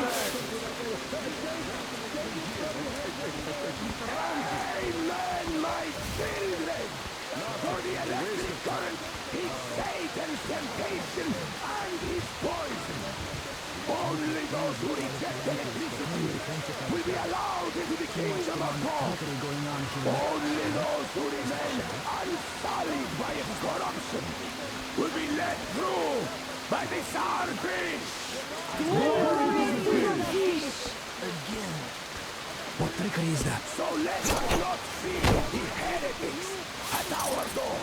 Amen, my children! For the electric current is Satan's temptation and his poison. Only those who reject electricity will be allowed into the kingdom of God. Only those who remain unsullied by its corruption will be let through by the Starfish. Again. What trickery is that? So let us not fear the heretics at our door.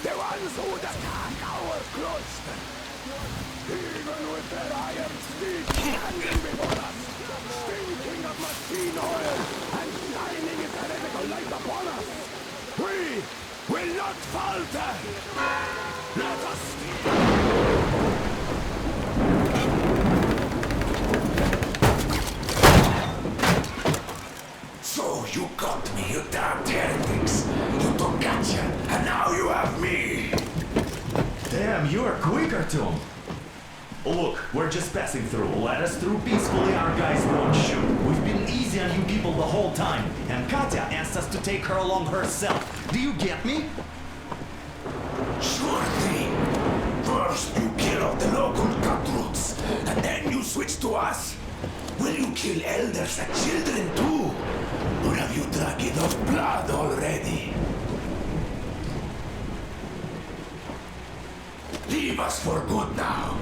The ones who would attack our cloister. Even with their iron steed standing before us, stinking of machine oil and shining its heretical light upon us, we will not falter. Let us So you got me, you damned heretics. You took Katya, and now you have me. Damn, you are quicker, Tom. Look, we're just passing through. Let us through peacefully, our guys won't shoot. We've been easy on you people the whole time, and Katya asked us to take her along herself. Do you get me? Sure thing. First you kill off the local cutthroats, and then you switch to us. Will you kill elders and children too? Or have you drunk enough blood already? Leave us for good now.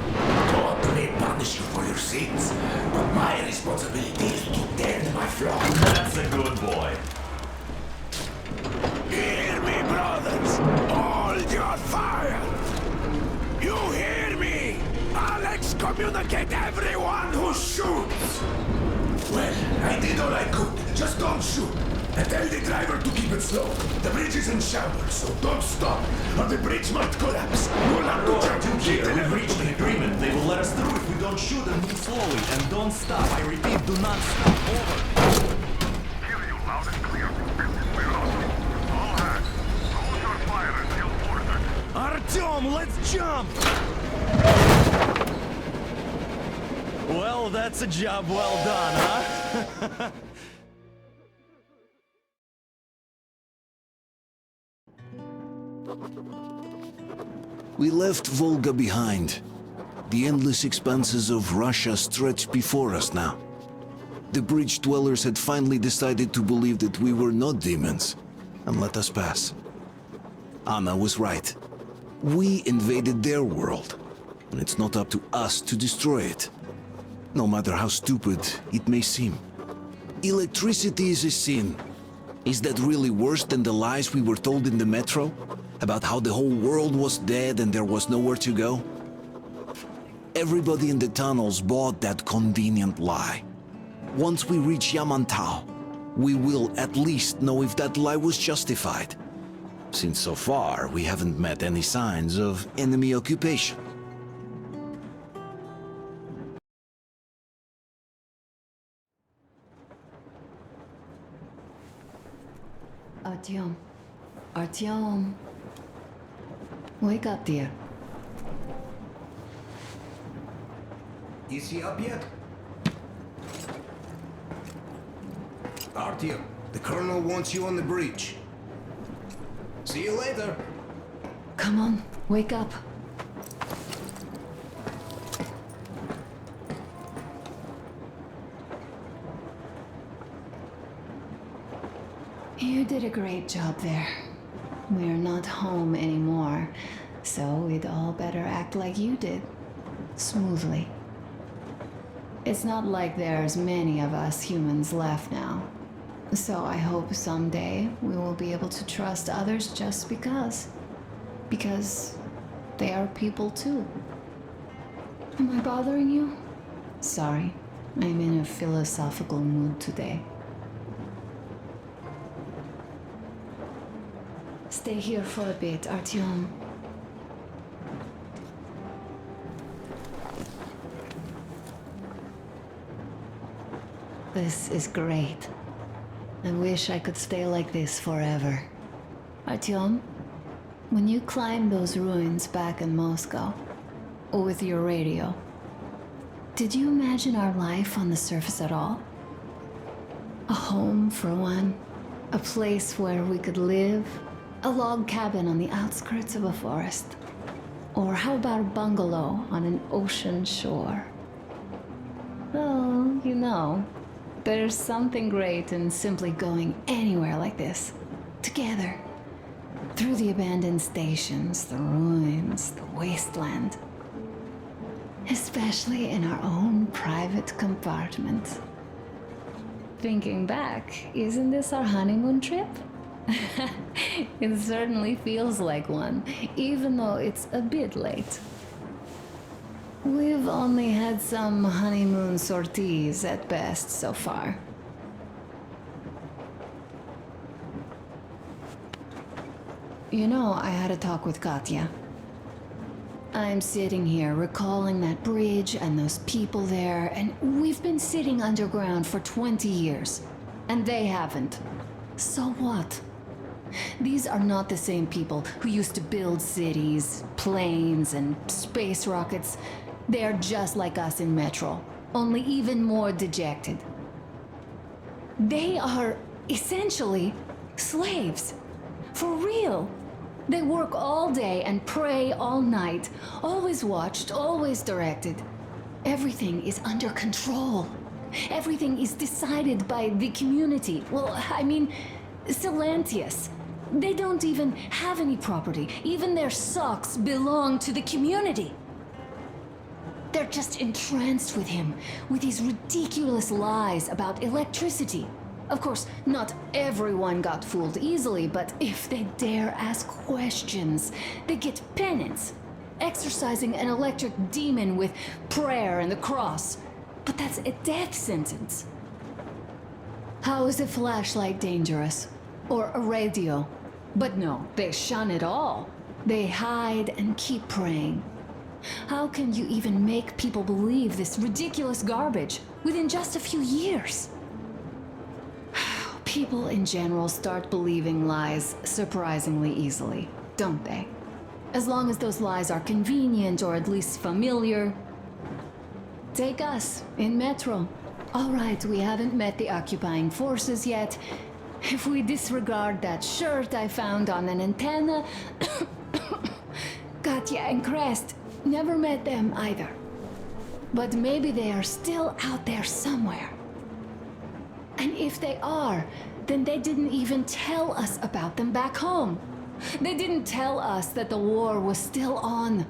God may punish you for your sins, but my responsibility is to tend my flock. That's a good boy. Hear me, brothers! Hold your fire! You hear me? I'll excommunicate everyone who shoots! Well, I did all I could. Just don't shoot. And tell the driver to keep it slow. The bridge is in shambles, so don't stop, or the bridge might collapse. You'll have to jump to keep We've reached an agreement. They will let us through if we don't shoot and move slowly. And don't stop. I repeat, do not stop. Over. Hear you loud and clear. This is Murata. All hands, hold your fire until ordered. Artyom, let's jump! Well, that's a job well done, huh? We left Volga behind. The endless expanses of Russia stretched before us now. The bridge dwellers had finally decided to believe that we were not demons and let us pass. Anna was right. We invaded their world, and it's not up to us to destroy it. No matter how stupid it may seem. Electricity is a sin. Is that really worse than the lies we were told in the metro? About how the whole world was dead and there was nowhere to go? Everybody in the tunnels bought that convenient lie. Once we reach Yamantau, we will at least know if that lie was justified. Since so far, we haven't met any signs of enemy occupation. Artyom. Artyom. Wake up, dear. Is he up yet? Artyom, the Colonel wants you on the bridge. See you later. Come on, wake up. You did a great job there. We're not home anymore, so we'd all better act like you did. Smoothly. It's not like there's many of us humans left now. So I hope someday we will be able to trust others just because. Because they are people too. Am I bothering you? Sorry, I'm in a philosophical mood today. Stay here for a bit, Artyom. This is great. I wish I could stay like this forever. Artyom, when you climbed those ruins back in Moscow, with your radio, did you imagine our life on the surface at all? A home for one, a place where we could live, a log cabin on the outskirts of a forest. Or how about a bungalow on an ocean shore? Well, you know, there's something great in simply going anywhere like this, together. Through the abandoned stations, the ruins, the wasteland. Especially in our own private compartment. Thinking back, isn't this our honeymoon trip? It certainly feels like one, even though it's a bit late. We've only had some honeymoon sorties at best so far. You know, I had a talk with Katya. I'm sitting here recalling that bridge and those people there, and we've been sitting underground for 20 years, and they haven't. So what? These are not the same people who used to build cities, planes, and space rockets. They are just like us in Metro, only even more dejected. They are essentially slaves. For real. They work all day and pray all night, always watched, always directed. Everything is under control. Everything is decided by the community. Well, I mean, Silantius. They don't even have any property. Even their socks belong to the community. They're just entranced with him, with his ridiculous lies about electricity. Of course, not everyone got fooled easily, but if they dare ask questions, they get penance, exorcising an electric demon with prayer and the cross. But that's a death sentence. How is a flashlight dangerous? Or a radio? But no, they shun it all. They hide and keep praying. How can you even make people believe this ridiculous garbage within just a few years? People in general start believing lies surprisingly easily, don't they? As long as those lies are convenient or at least familiar. Take us, in Metro. All right, we haven't met the occupying forces yet. If we disregard that shirt I found on an antenna... Katya and Crest, never met them either. But maybe they are still out there somewhere. And if they are, then they didn't even tell us about them back home. They didn't tell us that the war was still on.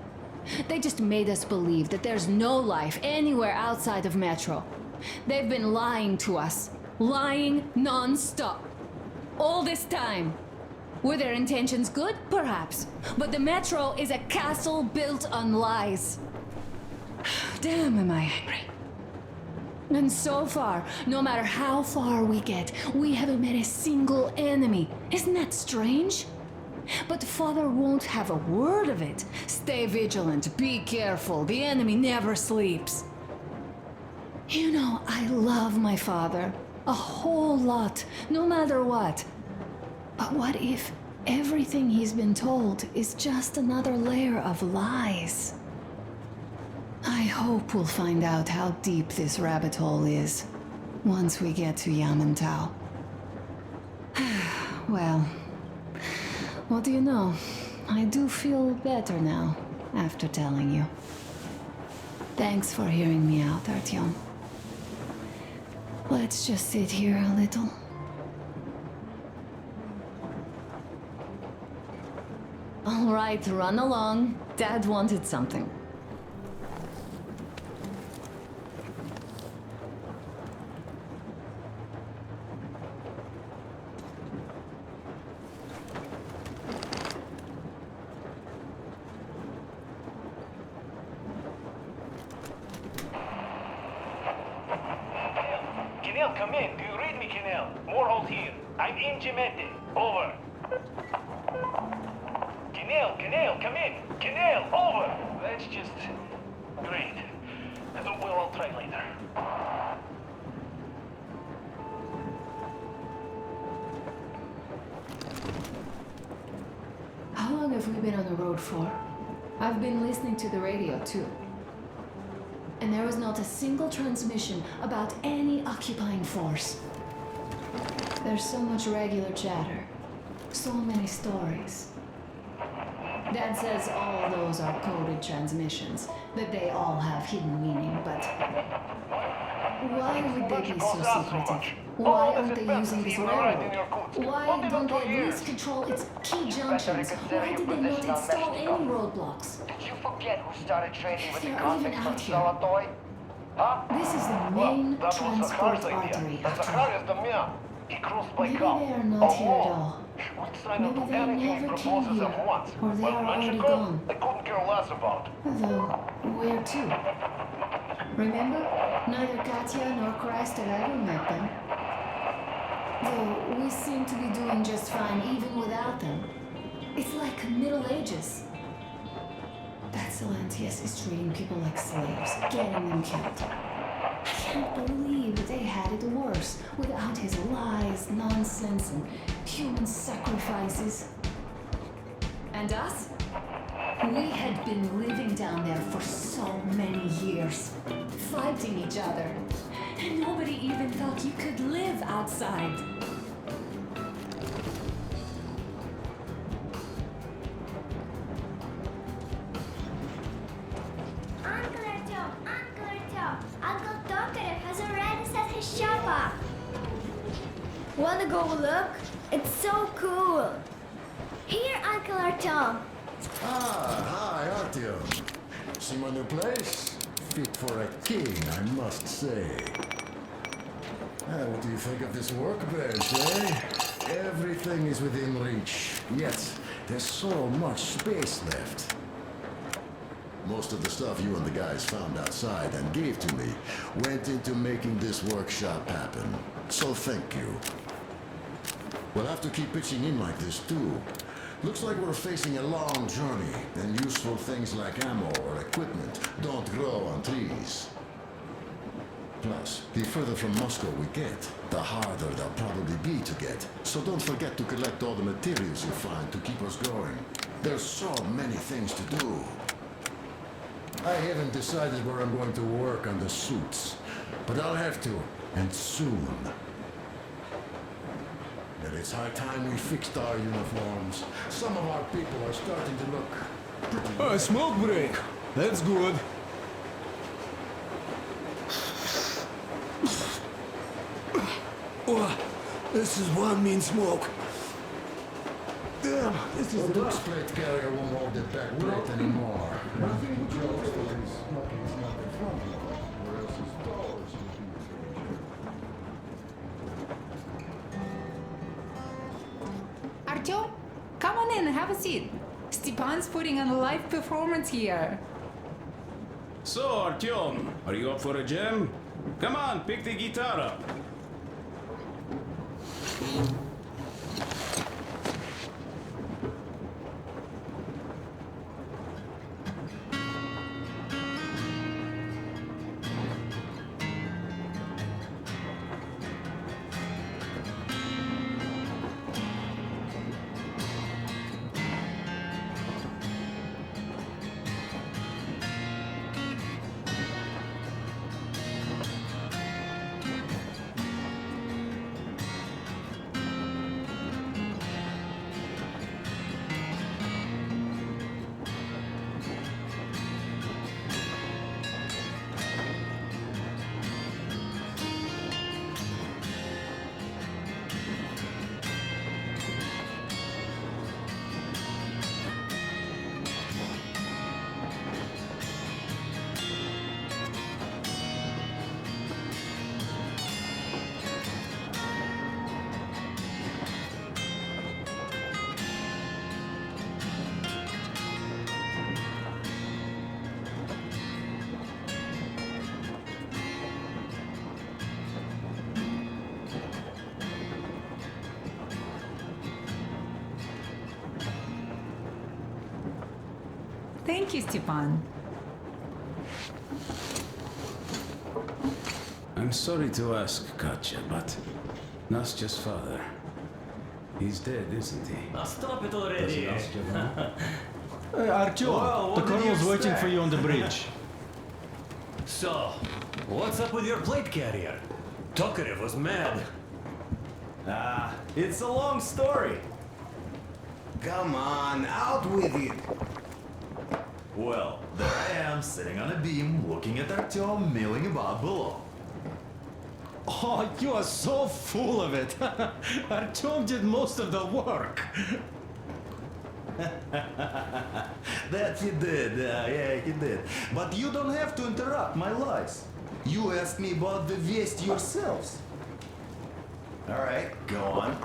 They just made us believe that there's no life anywhere outside of Metro. They've been lying to us. Lying non-stop. All this time. Were their intentions good? Perhaps. But the Metro is a castle built on lies. Damn, am I angry. And so far, no matter how far we get, we haven't met a single enemy. Isn't that strange? But Father won't have a word of it. Stay vigilant, be careful, the enemy never sleeps. You know, I love my father. A whole lot, no matter what. But what if everything he's been told is just another layer of lies? I hope we'll find out how deep this rabbit hole is once we get to Yamantau. Well, what do you know? I do feel better now after telling you. Thanks for hearing me out, Artyom. Let's just sit here a little. All right, run along. Dad wanted something. Kinel, come in. Do you read me, Kinel? Moreholt here. I'm in Gemete. Over. Kinel, come in. Kinel, over. That's just... great. We'll all try later. How long have we been on the road for? I've been listening to the radio, too. And there was not a single transmission about any occupying force. There's so much regular chatter. So many stories. Dad says all those are coded transmissions, that they all have hidden meaning, but... why would they be so secretive? Why aren't they using this railroad? Why don't they at least control its key junctions? Why did they not install any roadblocks? Did you forget who started trading with the They're convicts even from out here. Zolotoy? Huh? This is the main transport artery, after all. Maybe they are not here at all. Maybe they never came here, or they are already gone. I couldn't care less about. Though, where to? Remember? Neither Katya nor Christ have ever met them. Though we seem to be doing just fine even without them. It's like Middle Ages. That Silantius is treating people like slaves, getting them killed. I can't believe they had it worse without his lies, nonsense, and human sacrifices. And us? We had been living down there for so many years, fighting each other. And nobody even thought you could live outside. Uncle Artyom, Uncle Tokarev has already set his shop up. Wanna go look? It's so cool. Here, Uncle Artyom. Ah, hi, Artyom. See my new place? Fit for a king, I must say. What do you think of this workbench, eh? Everything is within reach, yet there's so much space left. Most of the stuff you and the guys found outside and gave to me went into making this workshop happen. So thank you. We'll have to keep pitching in like this too. Looks like we're facing a long journey, and useful things like ammo or equipment don't grow on trees. Plus, the further from Moscow we get, the harder they'll probably be to get. So don't forget to collect all the materials you find to keep us going. There's so many things to do. I haven't decided where I'm going to work on the suits, but I'll have to, and soon. And it's high time we fixed our uniforms. Some of our people are starting to look pretty... A smoke break. That's good. Oh, this is one mean smoke. Damn, this is the dust plate carrier won't hold the back plate anymore. I think Joe is lucky he's not in front of him, or else his doors will be in danger. Artyom, come on in, have a seat. Stepan's putting on a live performance here. So, Artyom, are you up for a jam? Come on, pick the guitar up. Thank you, Stepan. I'm sorry to ask, Katya, but Nastya's father, he's dead, isn't he? Stop it already. Does Nastya know? Artyom, Well, the what did colonel's you waiting expect? for you on the bridge. So, what's up with your plate carrier? Tokarev was mad. It's a long story. Come on, out with it. Well, there I am, sitting on a beam, looking at Artyom milling about below. Oh, you are so full of it. Artyom did most of the work. That he did, yeah, he did. But you don't have to interrupt my lies. You asked me about the Vest yourselves. Alright, go on.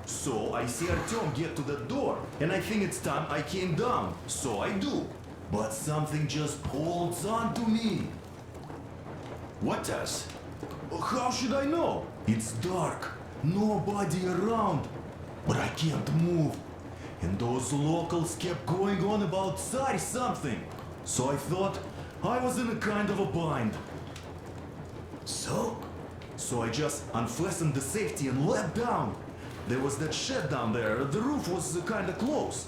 So I see Artyom get to the door, and I think it's time I came down. So I do. But something just holds on to me. What does? How should I know? It's dark, nobody around, but I can't move. And those locals kept going on about Tsar something. So I thought I was in a kind of a bind. So I just unfastened the safety and leapt down. There was that shed down there. The roof was kind of close.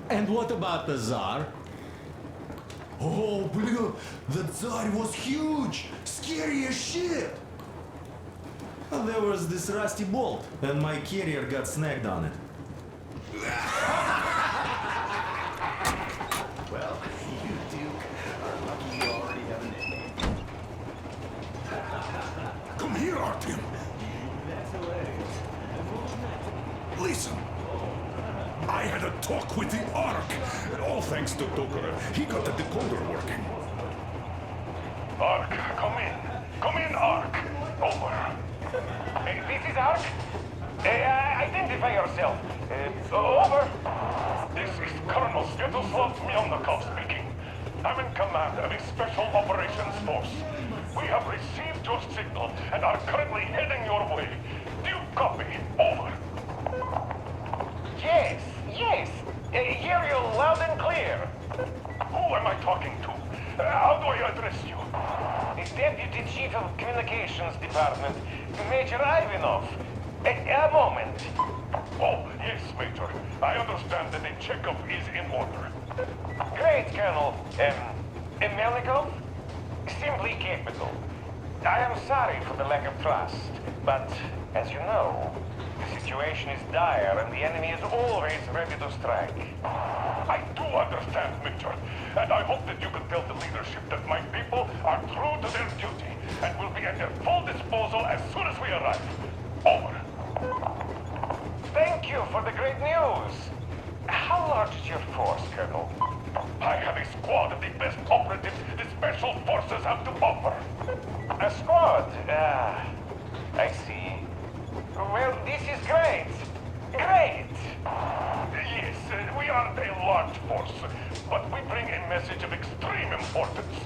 And what about the Tsar? Oh, blue, the Tsar was huge, scary as shit. Well, there was this rusty bolt, and my carrier got snagged on it. Well, you Duke are lucky you already have a nickname. Come here, Artyom. That's hilarious. And who's next? talk with the Ark. All thanks to Tokarev. He got the decoder working. Ark, come in. Come in, Ark. Over. This is Ark. Identify yourself. Over. This is Colonel Sviatoslav Myelnikov speaking. I'm in command of a special operations force. We have received your signal and are currently heading your way. Do you copy? Over. Yes. Hear you loud and clear. Who am I talking to? How do I address you? Deputy Chief of Communications Department, Major Ivanov. A moment. Oh, yes, Major. I understand that the checkup is in order. Great, Colonel. Melnikov? Simply capital. I am sorry for the lack of trust, but as you know, the situation is dire and the enemy is always ready to strike. I do understand, Major, and I hope that you can tell the leadership that my people are true to their duty and will be at their full disposal as soon as we arrive. Over. Thank you for the great news. How large is your force, Colonel? I have a squad of the best operatives the Special Forces have to offer. A squad? I see. Well, this is great. Great! Yes, we aren't a large force, but we bring a message of extreme importance.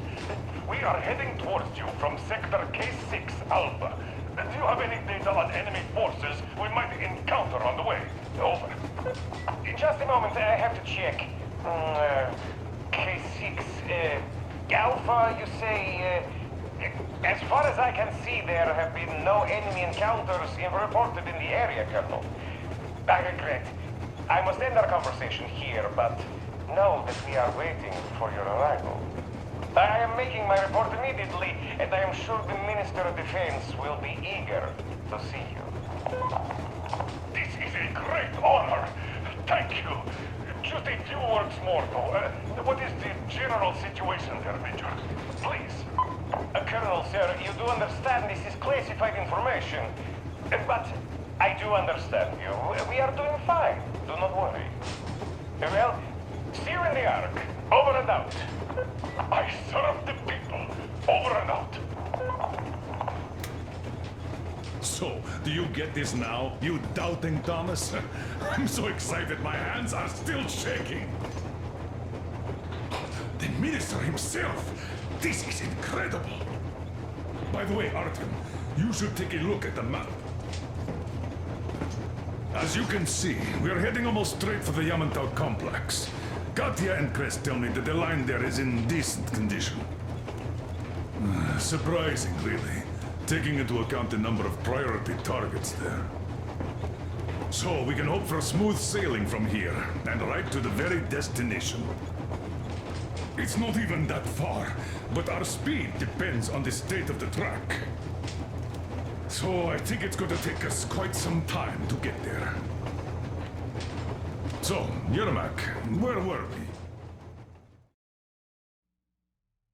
We are heading towards you from Sector K6 Alpha. Do you have any data on enemy forces we might encounter on the way? Over. In just a moment, I have to check. K6, Alpha, you say... as far as I can see, there have been no enemy encounters reported in the area, Colonel. I regret. I must end our conversation here, but know that we are waiting for your arrival. I am making my report immediately, and I am sure the Minister of Defense will be eager to see you. This is a great honor. Thank you. Just a few words more, though. What is the general situation there, Major? Please. Colonel, sir, you do understand this is classified information. But I do understand you. We are doing fine. Do not worry. Well, see you in the Ark. Over and out. I serve the people. Over and out. So, do you get this now, you doubting Thomas? I'm so excited my hands are still shaking. The Minister himself! This is incredible! By the way, Artyom, you should take a look at the map. As you can see, we're heading almost straight for the Yamantau complex. Katya and Crest tell me that the line there is in decent condition. Surprising, really, taking into account the number of priority targets there. So we can hope for smooth sailing from here, and right to the very destination. It's not even that far, but our speed depends on the state of the track. So I think it's going to take us quite some time to get there. So, Yermak, where were we?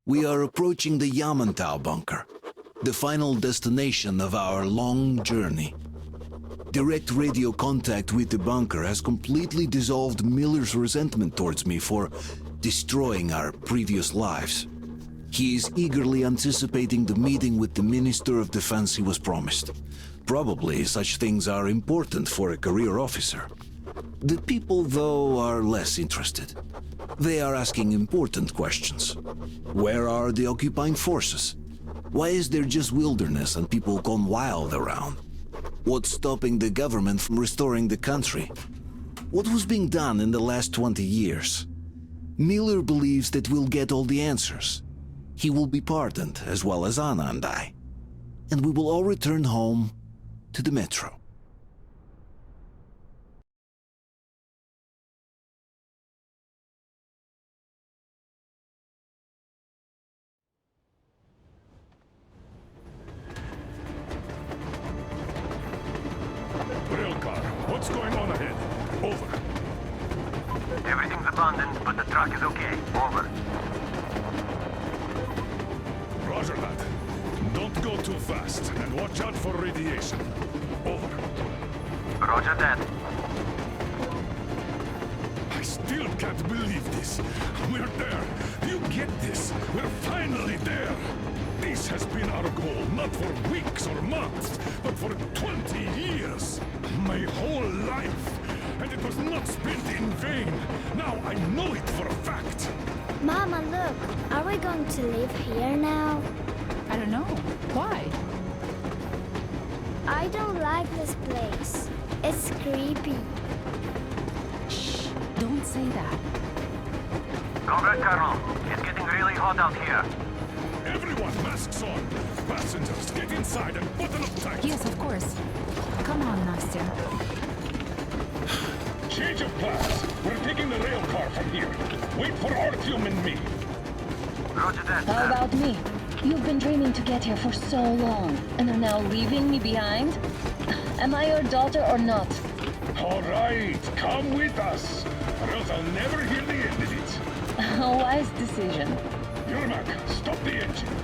We are approaching the Yamantau bunker, the final destination of our long journey. Direct radio contact with the bunker has completely dissolved Miller's resentment towards me for destroying our previous lives. He is eagerly anticipating the meeting with the Minister of Defense he was promised. Probably such things are important for a career officer. The people, though, are less interested. They are asking important questions. Where are the occupying forces? Why is there just wilderness and people gone wild around? What's stopping the government from restoring the country? What was being done in the last 20 years? Miller believes that we'll get all the answers. He will be pardoned, as well as Anna and I. And we will all return home to the metro. Railcar, what's going on ahead? Over. Everything's abandoned, but the truck is okay. Over. Roger that. Don't go too fast, and watch out for radiation. Over. Roger that. I still can't believe this. We're there. You get this? We're finally there. This has been our goal, not for weeks or months, but for 20 years. My whole life. And it was not spent in vain. Now I know it for a fact. Mama, look. Are we going to live here now? I don't know. Why? I don't like this place. It's creepy. Shh. Don't say that. Comrade Colonel, it's getting really hot out here. Everyone, masks on. Passengers, get inside and button up tight. Yes, of course. Come on, Nastya. Change of plans. We're taking the rail car from here. Wait for Artyom and me. Roger that. How about me? You've been dreaming to get here for so long, and are now leaving me behind? Am I your daughter or not? All right, come with us, or else I'll never hear the end of it. A wise decision. Yermak, stop the engine.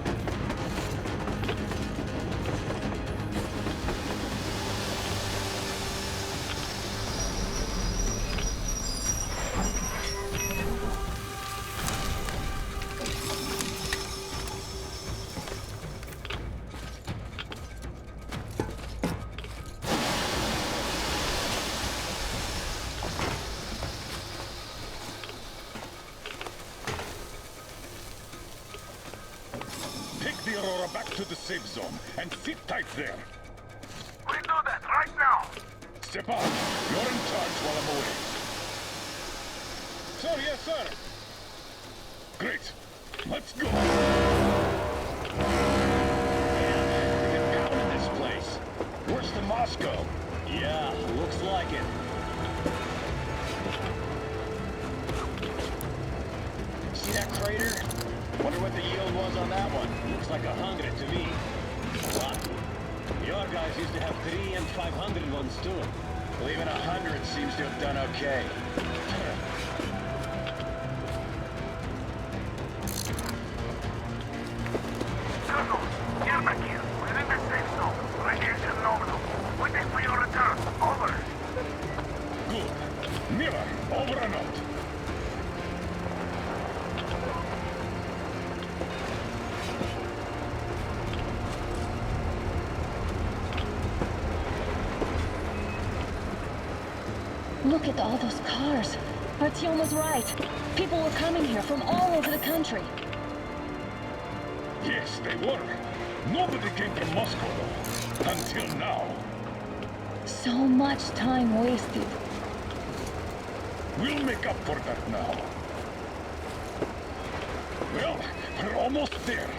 The Aurora back to the safe zone and sit tight there. We do that right now. Stepan, you're in charge while I'm away. Sir, yes, sir. Great. Let's go. Man, we've been pounding this place. Worse than Moscow. Yeah, looks like it. See that crater? Wonder what the yield was on that one. Looks like 100 to me. What? Your guys used to have 3 and 500 ones too. Well, even 100 seems to have done okay. Colonel, Yermak here. We're in the safe zone. Radiation nominal. Waiting for your return. Over. Good. Miller, over and out. Look at all those cars. Artyom was right. People were coming here from all over the country. Yes, they were. Nobody came from Moscow, though. Until now. So much time wasted. We'll make up for that now. Well, we're almost there.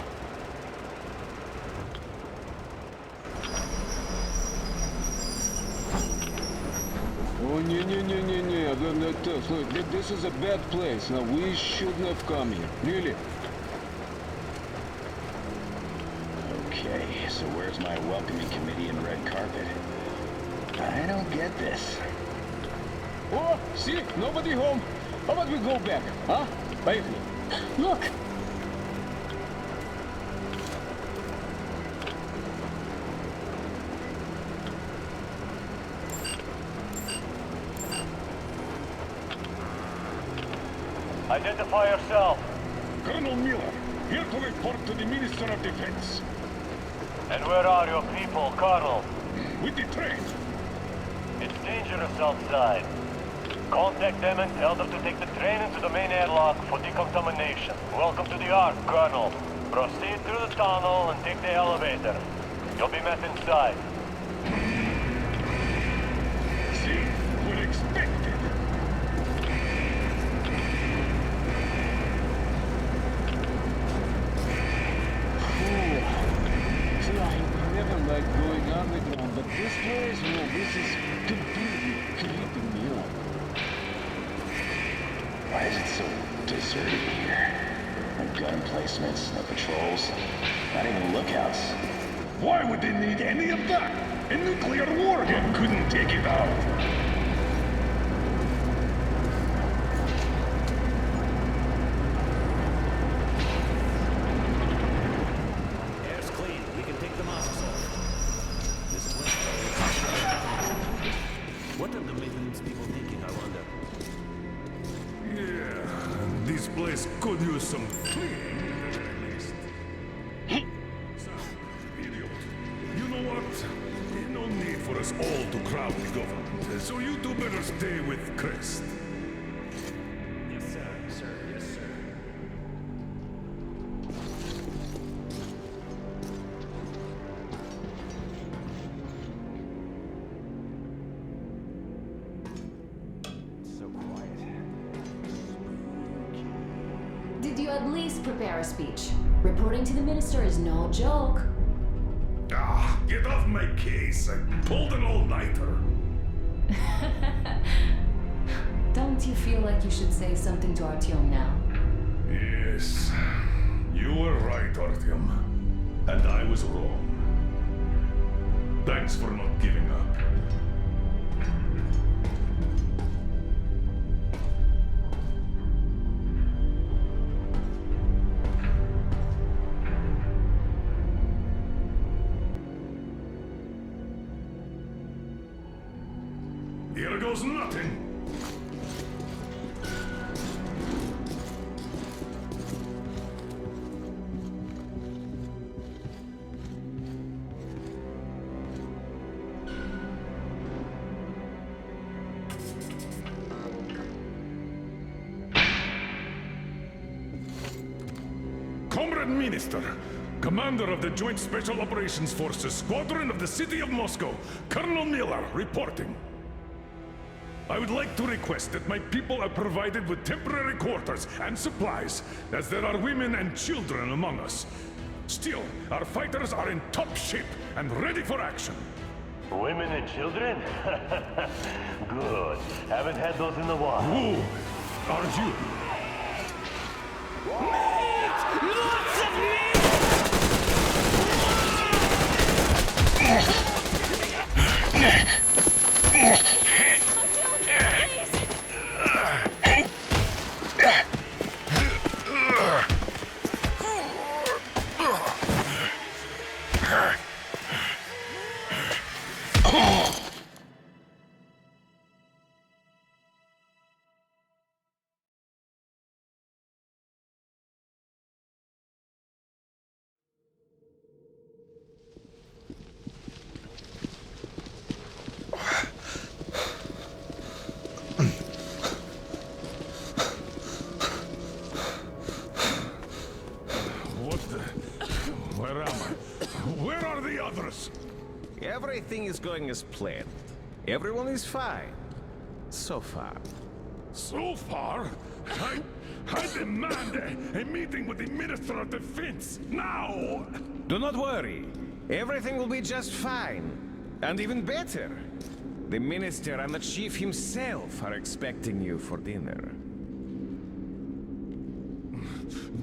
Oh, look, this is a bad place. Now, we shouldn't have come here. Really? Okay, so where's my welcoming committee and red carpet? I don't get this. Oh, see? Nobody home. How about we go back, huh? Поехали. Look! Identify yourself. Colonel Miller, here to report to the Minister of Defense. And where are your people, Colonel? With the train. It's dangerous outside. Contact them and tell them to take the train into the main airlock for decontamination. Welcome to the Ark, Colonel. Proceed through the tunnel and take the elevator. You'll be met inside. See? We're expected. Like going underground, but this place, well, this is completely creeping me out. Why is it so deserted here? No gun placements, no patrols, not even lookouts. Why would they need any of that? A nuclear warhead couldn't take it out. What are the maintenance people thinking, I wonder? could use some cleaning at the very least. So, idiot. You know what? There's no need for us all to crowd the government, so you two better stay with Crest. Yes, sir. Sir, yes, sir. So quiet. Did you at least prepare a speech? Reporting to the minister is no joke. Ah, get off my case. I pulled an all-nighter. Don't you feel like you should say something to Artyom now? Yes. You were right, Artyom. And I was wrong. Thanks for not giving up. Here goes nothing. Comrade Minister, Commander of the Joint Special Operations Forces, Squadron of the City of Moscow, Colonel Miller, reporting. I would like to request that my people are provided with temporary quarters and supplies, as there are women and children among us. Still, our fighters are in top shape and ready for action. Women and children? Good. Haven't had those in a while. Who are you? Lots of Where am I? Where are the others? Everything is going as planned. Everyone is fine. So far. So far? I demand a meeting with the Minister of Defense, now! Do not worry. Everything will be just fine. And even better. The Minister and the Chief himself are expecting you for dinner.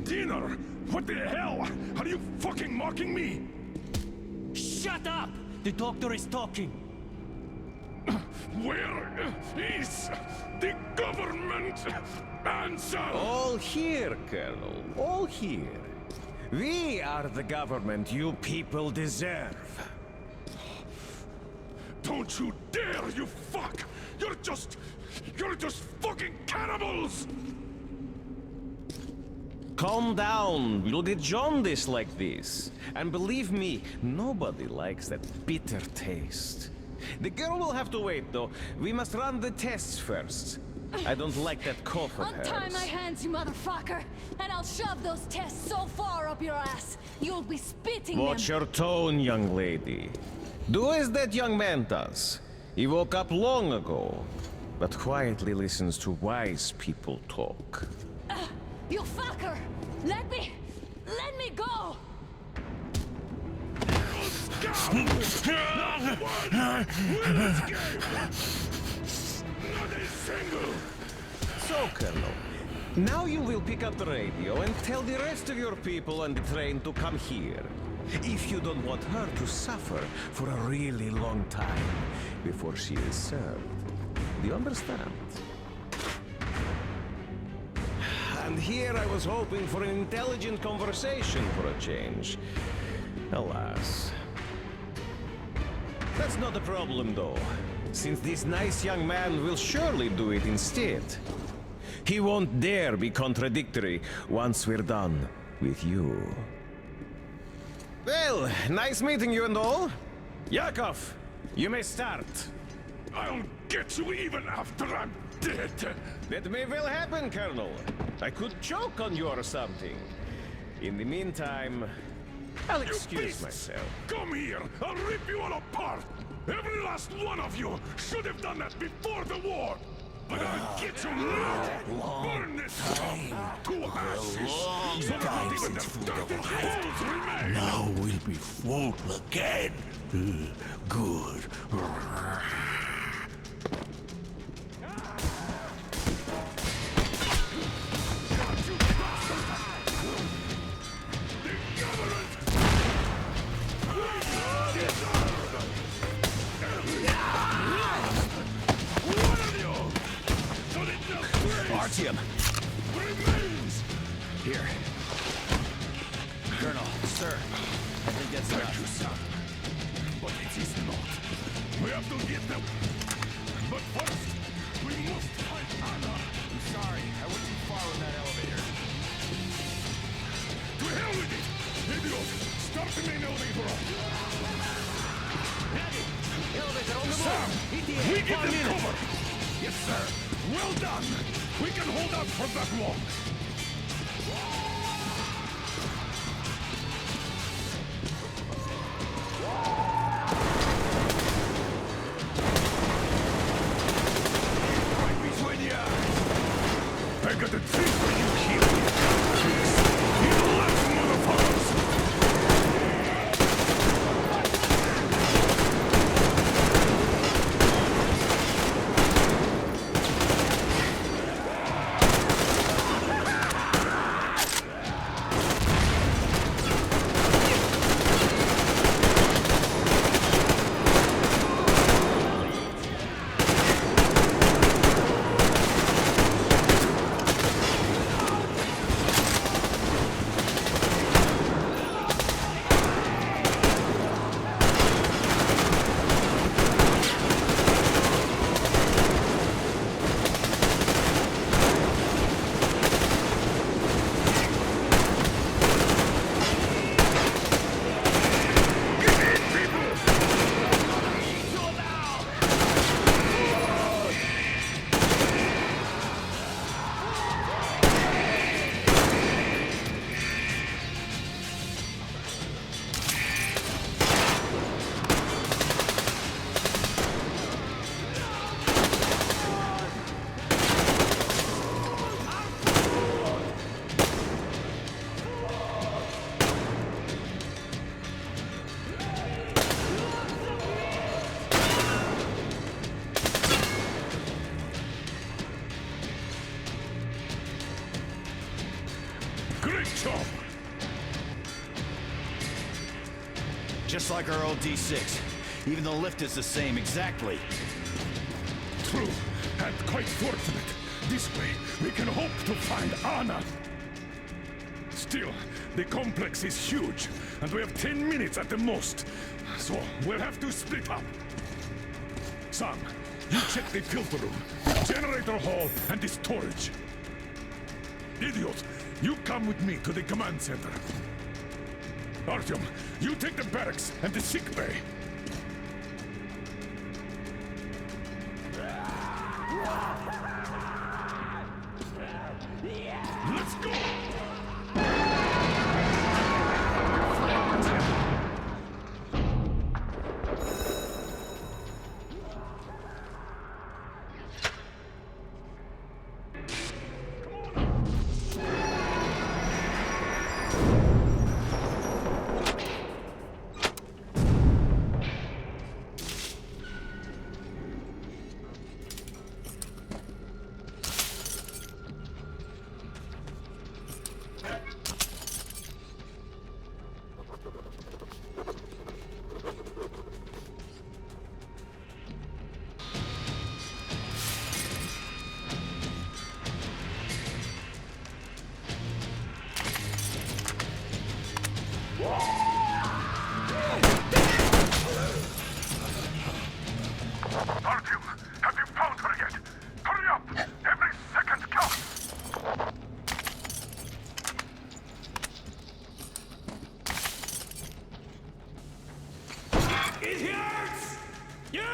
Dinner? What the hell? Are you fucking mocking me? Shut up! The doctor is talking. Where is the government answer? All here, Colonel. All here. We are the government you people deserve. Don't you dare, you fuck! You're just fucking cannibals! Calm down. We'll get jaundice like this. And believe me, nobody likes that bitter taste. The girl will have to wait, though. We must run the tests first. I don't like that cough of hers. Untie my hands, you motherfucker, and I'll shove those tests so far up your ass, you'll be spitting Watch them. your tone, young lady. Do as that young man does. He woke up long ago, but quietly listens to wise people talk. You fucker! Let me go! So, Colonel, now you will pick up the radio and tell the rest of your people on the train to come here. If you don't want her to suffer for a really long time before she is served. Do you understand? And here I was hoping for an intelligent conversation for a change. Alas. That's not a problem, though, since this nice young man will surely do it instead. He won't dare be contradictory once we're done with you. Well, nice meeting you and all. Yakov, you may start. I'll get you even after I'm dead. That may well happen, Colonel. I could choke on you or something. In the meantime, I'll excuse myself. Come here! I'll rip you all apart! Every last one of you should have done that before the war! But I'll get you now! Burn this town to ashes! So that not even the dirty holes remain! Now we'll be full again. Good. Artyom! Remains! Here. Colonel, sir, I think that's Thank enough. you, sir. But it is not. We have to get them. But first, we must find Anna. I'm sorry, I went too far with that elevator. To hell with it! Idiot! Start the main elevator up! Elevator on the Sam! move! We give them cover! Yes, sir! Well done! We can hold out for that long! Right between your eyes! I got a treat for you here! You left, motherfuckers! Great job! Just like our old D6. Even the lift is the same, exactly. True, and quite fortunate. This way, we can hope to find Anna. Still, the complex is huge, and we have 10 minutes at the most. So, we'll have to split up. Sam, you check the filter room, the generator hall, and the storage. Idiot, you come with me to the command center. Artyom, you take the barracks and the sick bay. Let's go! Artyom, have you found her yet? Hurry up! Every second counts! It hurts! Yeah!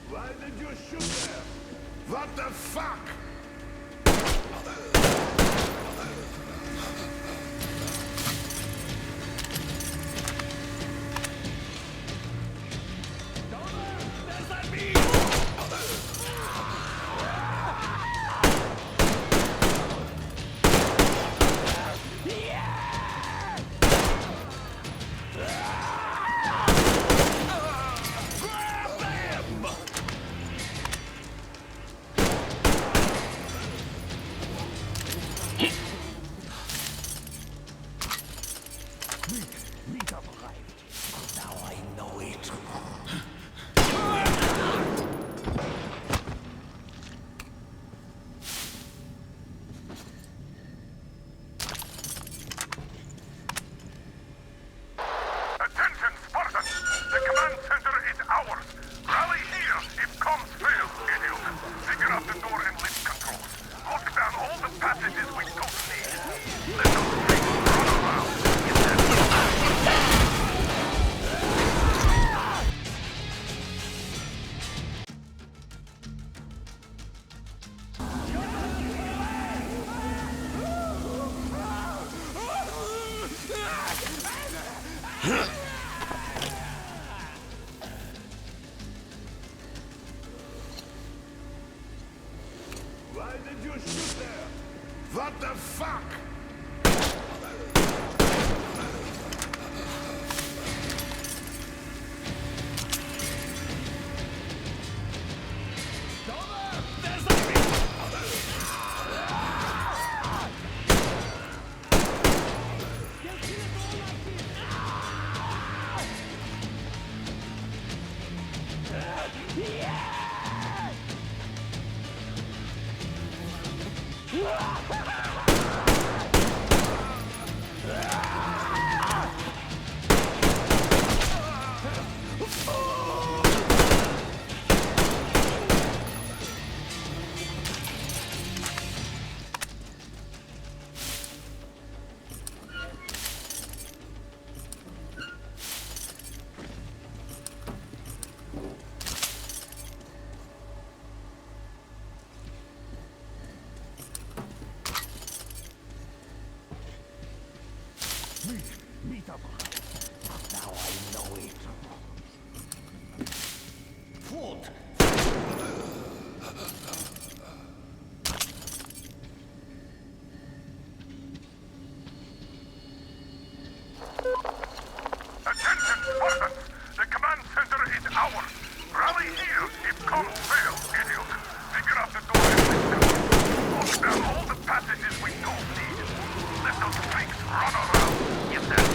Why did you shoot there? What the fuck? Why did you shoot there? What the fuck? Meet up. Now I know it. Food. Attention, Spartans! The command center is ours! Rally here if comms fail, idiot! Figure out the door and lock down all the passages we don't need. Let those freaks run around, get that?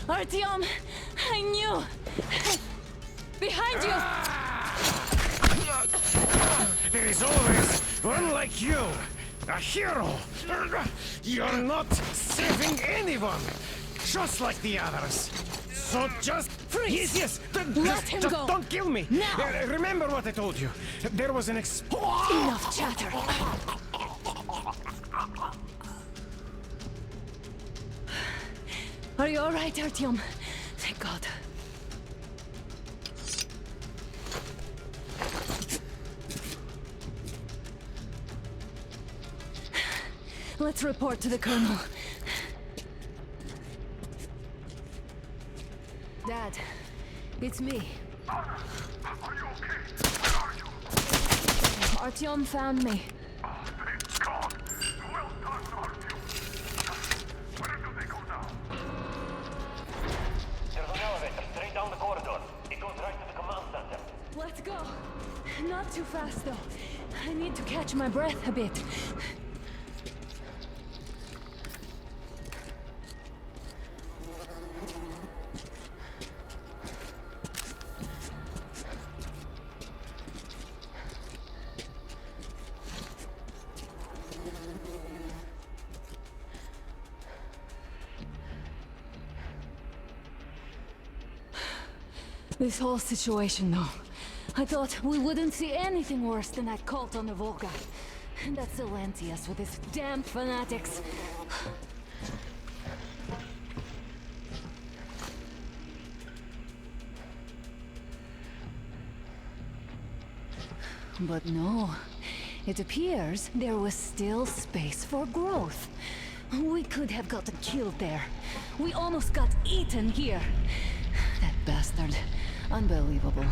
Artyom, I knew! Behind you! There is always one like you, a hero. You're not saving anyone, just like the others. So just freeze. Yes. Let him just go. don't kill me. Now. Remember what I told you. There was an Enough chatter. Are you all right, Artyom? Thank God. Let's report to the Colonel. Dad, it's me. Are you okay? Where are you? Artyom found me. Thank God. Well done, Artyom. Where do they go now? There's an elevator straight down the corridor. It goes right to the command center. Let's go. Not too fast, though. I need to catch my breath a bit. This whole situation, though. I thought we wouldn't see anything worse than that cult on the Volga. And that Silencius with his damn fanatics. But no. It appears there was still space for growth. We could have gotten killed there. We almost got eaten here. That bastard. Unbelievable.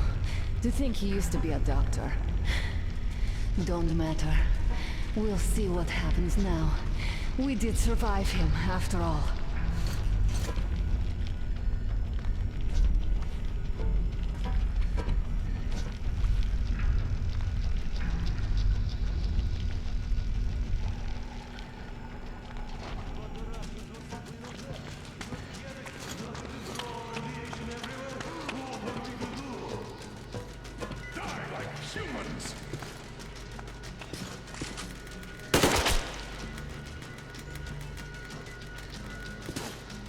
To think he used to be a doctor. Don't matter. We'll see what happens now. We did survive him, after all.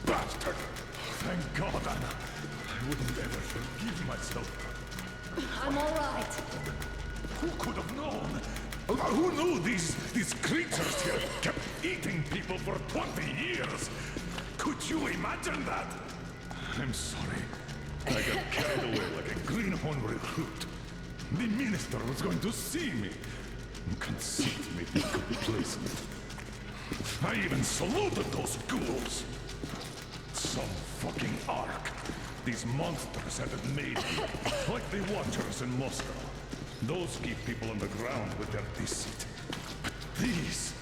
Bastard! Thank God, Anna. I wouldn't ever forgive myself. I'm all right. Who could have known? Who knew these creatures here kept eating people for 20 years? Could you imagine that? I'm sorry. I got carried away like a greenhorn recruit. The minister was going to see me. Conceit made me complacent. I even saluted those ghouls. Some fucking ark. These monsters had it made, like the Watchers in Moscow. Those keep people on the ground with their deceit. But these...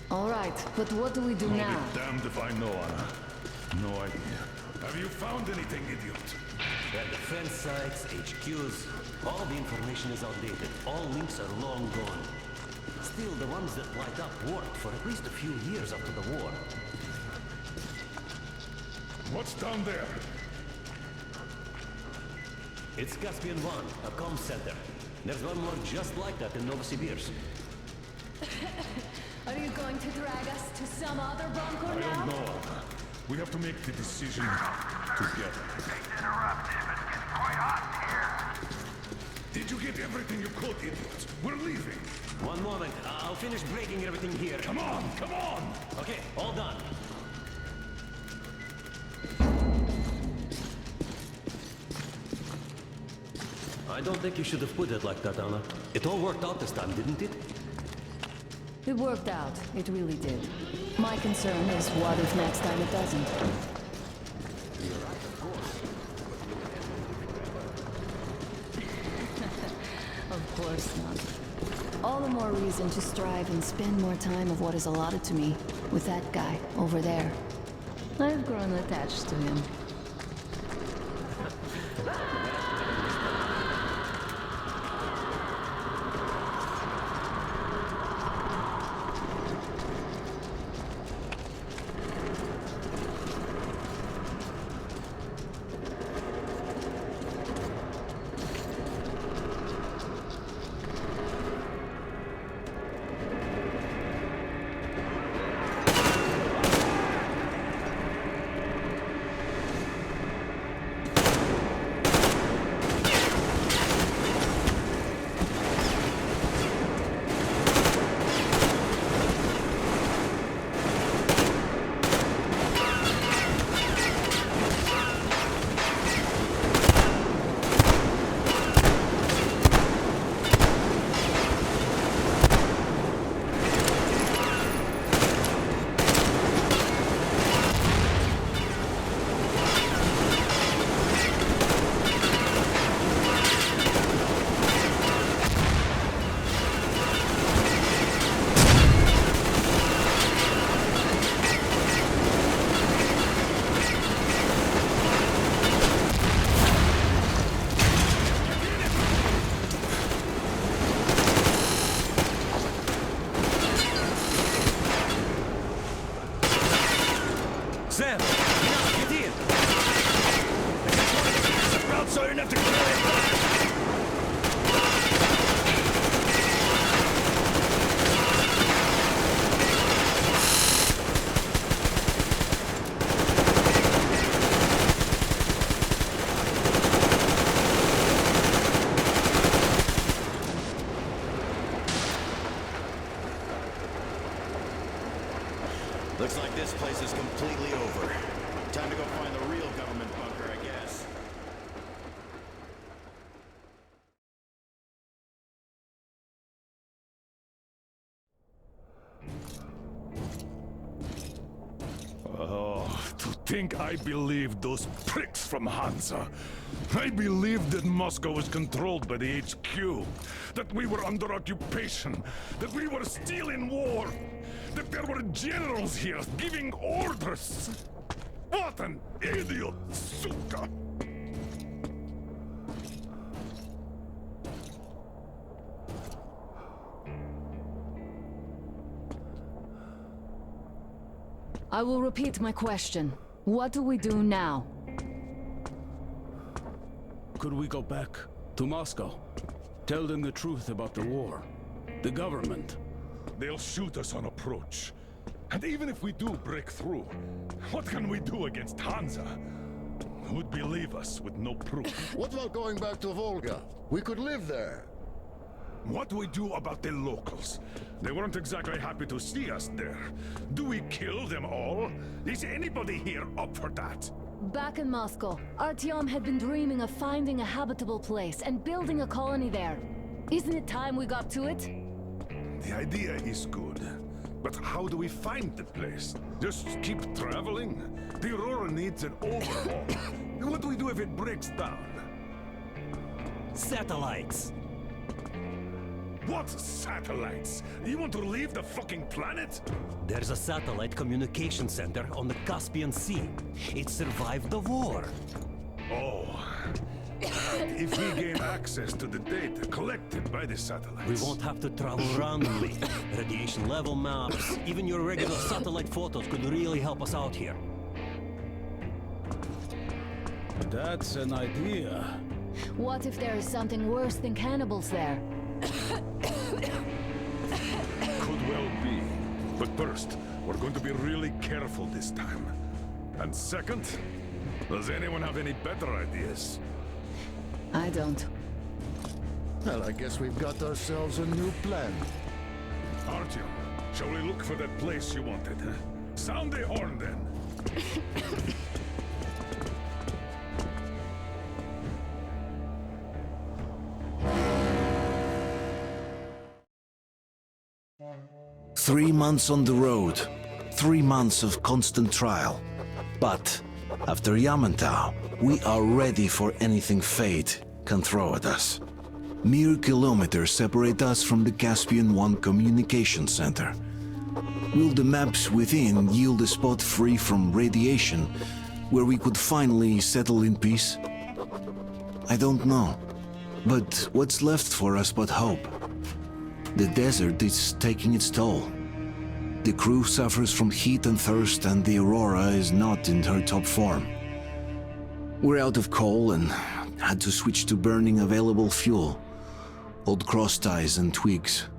All right, but what do we do now? I'll be damned if I know, Anna. No idea. Have you found anything, idiot? Their defense sites, HQs, all the information is outdated. All links are long gone. Still, the ones that light up worked for at least a few years after the war. What's down there? It's Caspian 1, a comm center. There's one more just like that in Novosibirsk. Are you going to drag us to some other bunker I now? don't know, Anna. We have to make the decision together. Did you get everything you could, idiot? We're leaving. One moment, I'll finish breaking everything here. Come on, come on! Okay, all done. I don't think you should have put it like that, Anna. It all worked out this time, didn't it? It worked out. It really did. My concern is what if next time it doesn't? Of course not. All the more reason to strive and spend more time of what is allotted to me with that guy over there. I've grown attached to him. Sam! Get in! Route so you don't have to kill it! Looks like this place is completely over. Time to go find the real government bunker, I guess. Oh, to think I believed those pricks from Hansa. I believed that Moscow was controlled by the HQ, that we were under occupation, that we were still in war, that there were generals here giving orders. What an idiot, suka! I will repeat my question. What do we do now? Could we go back to Moscow? Tell them the truth about the war. The government. They'll shoot us on approach. And even if we do break through, what can we do against Hansa? Who'd believe us with no proof? What about going back to Volga? We could live there. What do we do about the locals? They weren't exactly happy to see us there. Do we kill them all? Is anybody here up for that? Back in Moscow, Artyom had been dreaming of finding a habitable place and building a colony there. Isn't it time we got to it? The idea is good. But how do we find the place? Just keep traveling? The Aurora needs an overhaul. What do we do if it breaks down? Satellites! What satellites? You want to leave the fucking planet? There's a satellite communication center on the Caspian Sea. It survived the war. Oh. And if we gain access to the data collected by the satellites... We won't have to travel randomly. Radiation level maps, even your regular satellite photos could really help us out here. That's an idea. What if there is something worse than cannibals there? Could well be. But first, we're going to be really careful this time. And second, does anyone have any better ideas? I don't. Well, I guess we've got ourselves a new plan. Artyom, shall we look for that place you wanted, huh? Sound the horn, then. 3 months on the road, 3 months of constant trial. But after Yamantau, we are ready for anything fate can throw at us. Mere kilometers separate us from the Caspian One communication center. Will the maps within yield a spot free from radiation, where we could finally settle in peace? I don't know. But what's left for us but hope? The desert is taking its toll. The crew suffers from heat and thirst, and the Aurora is not in her top form. We're out of coal and had to switch to burning available fuel. Old cross ties and twigs.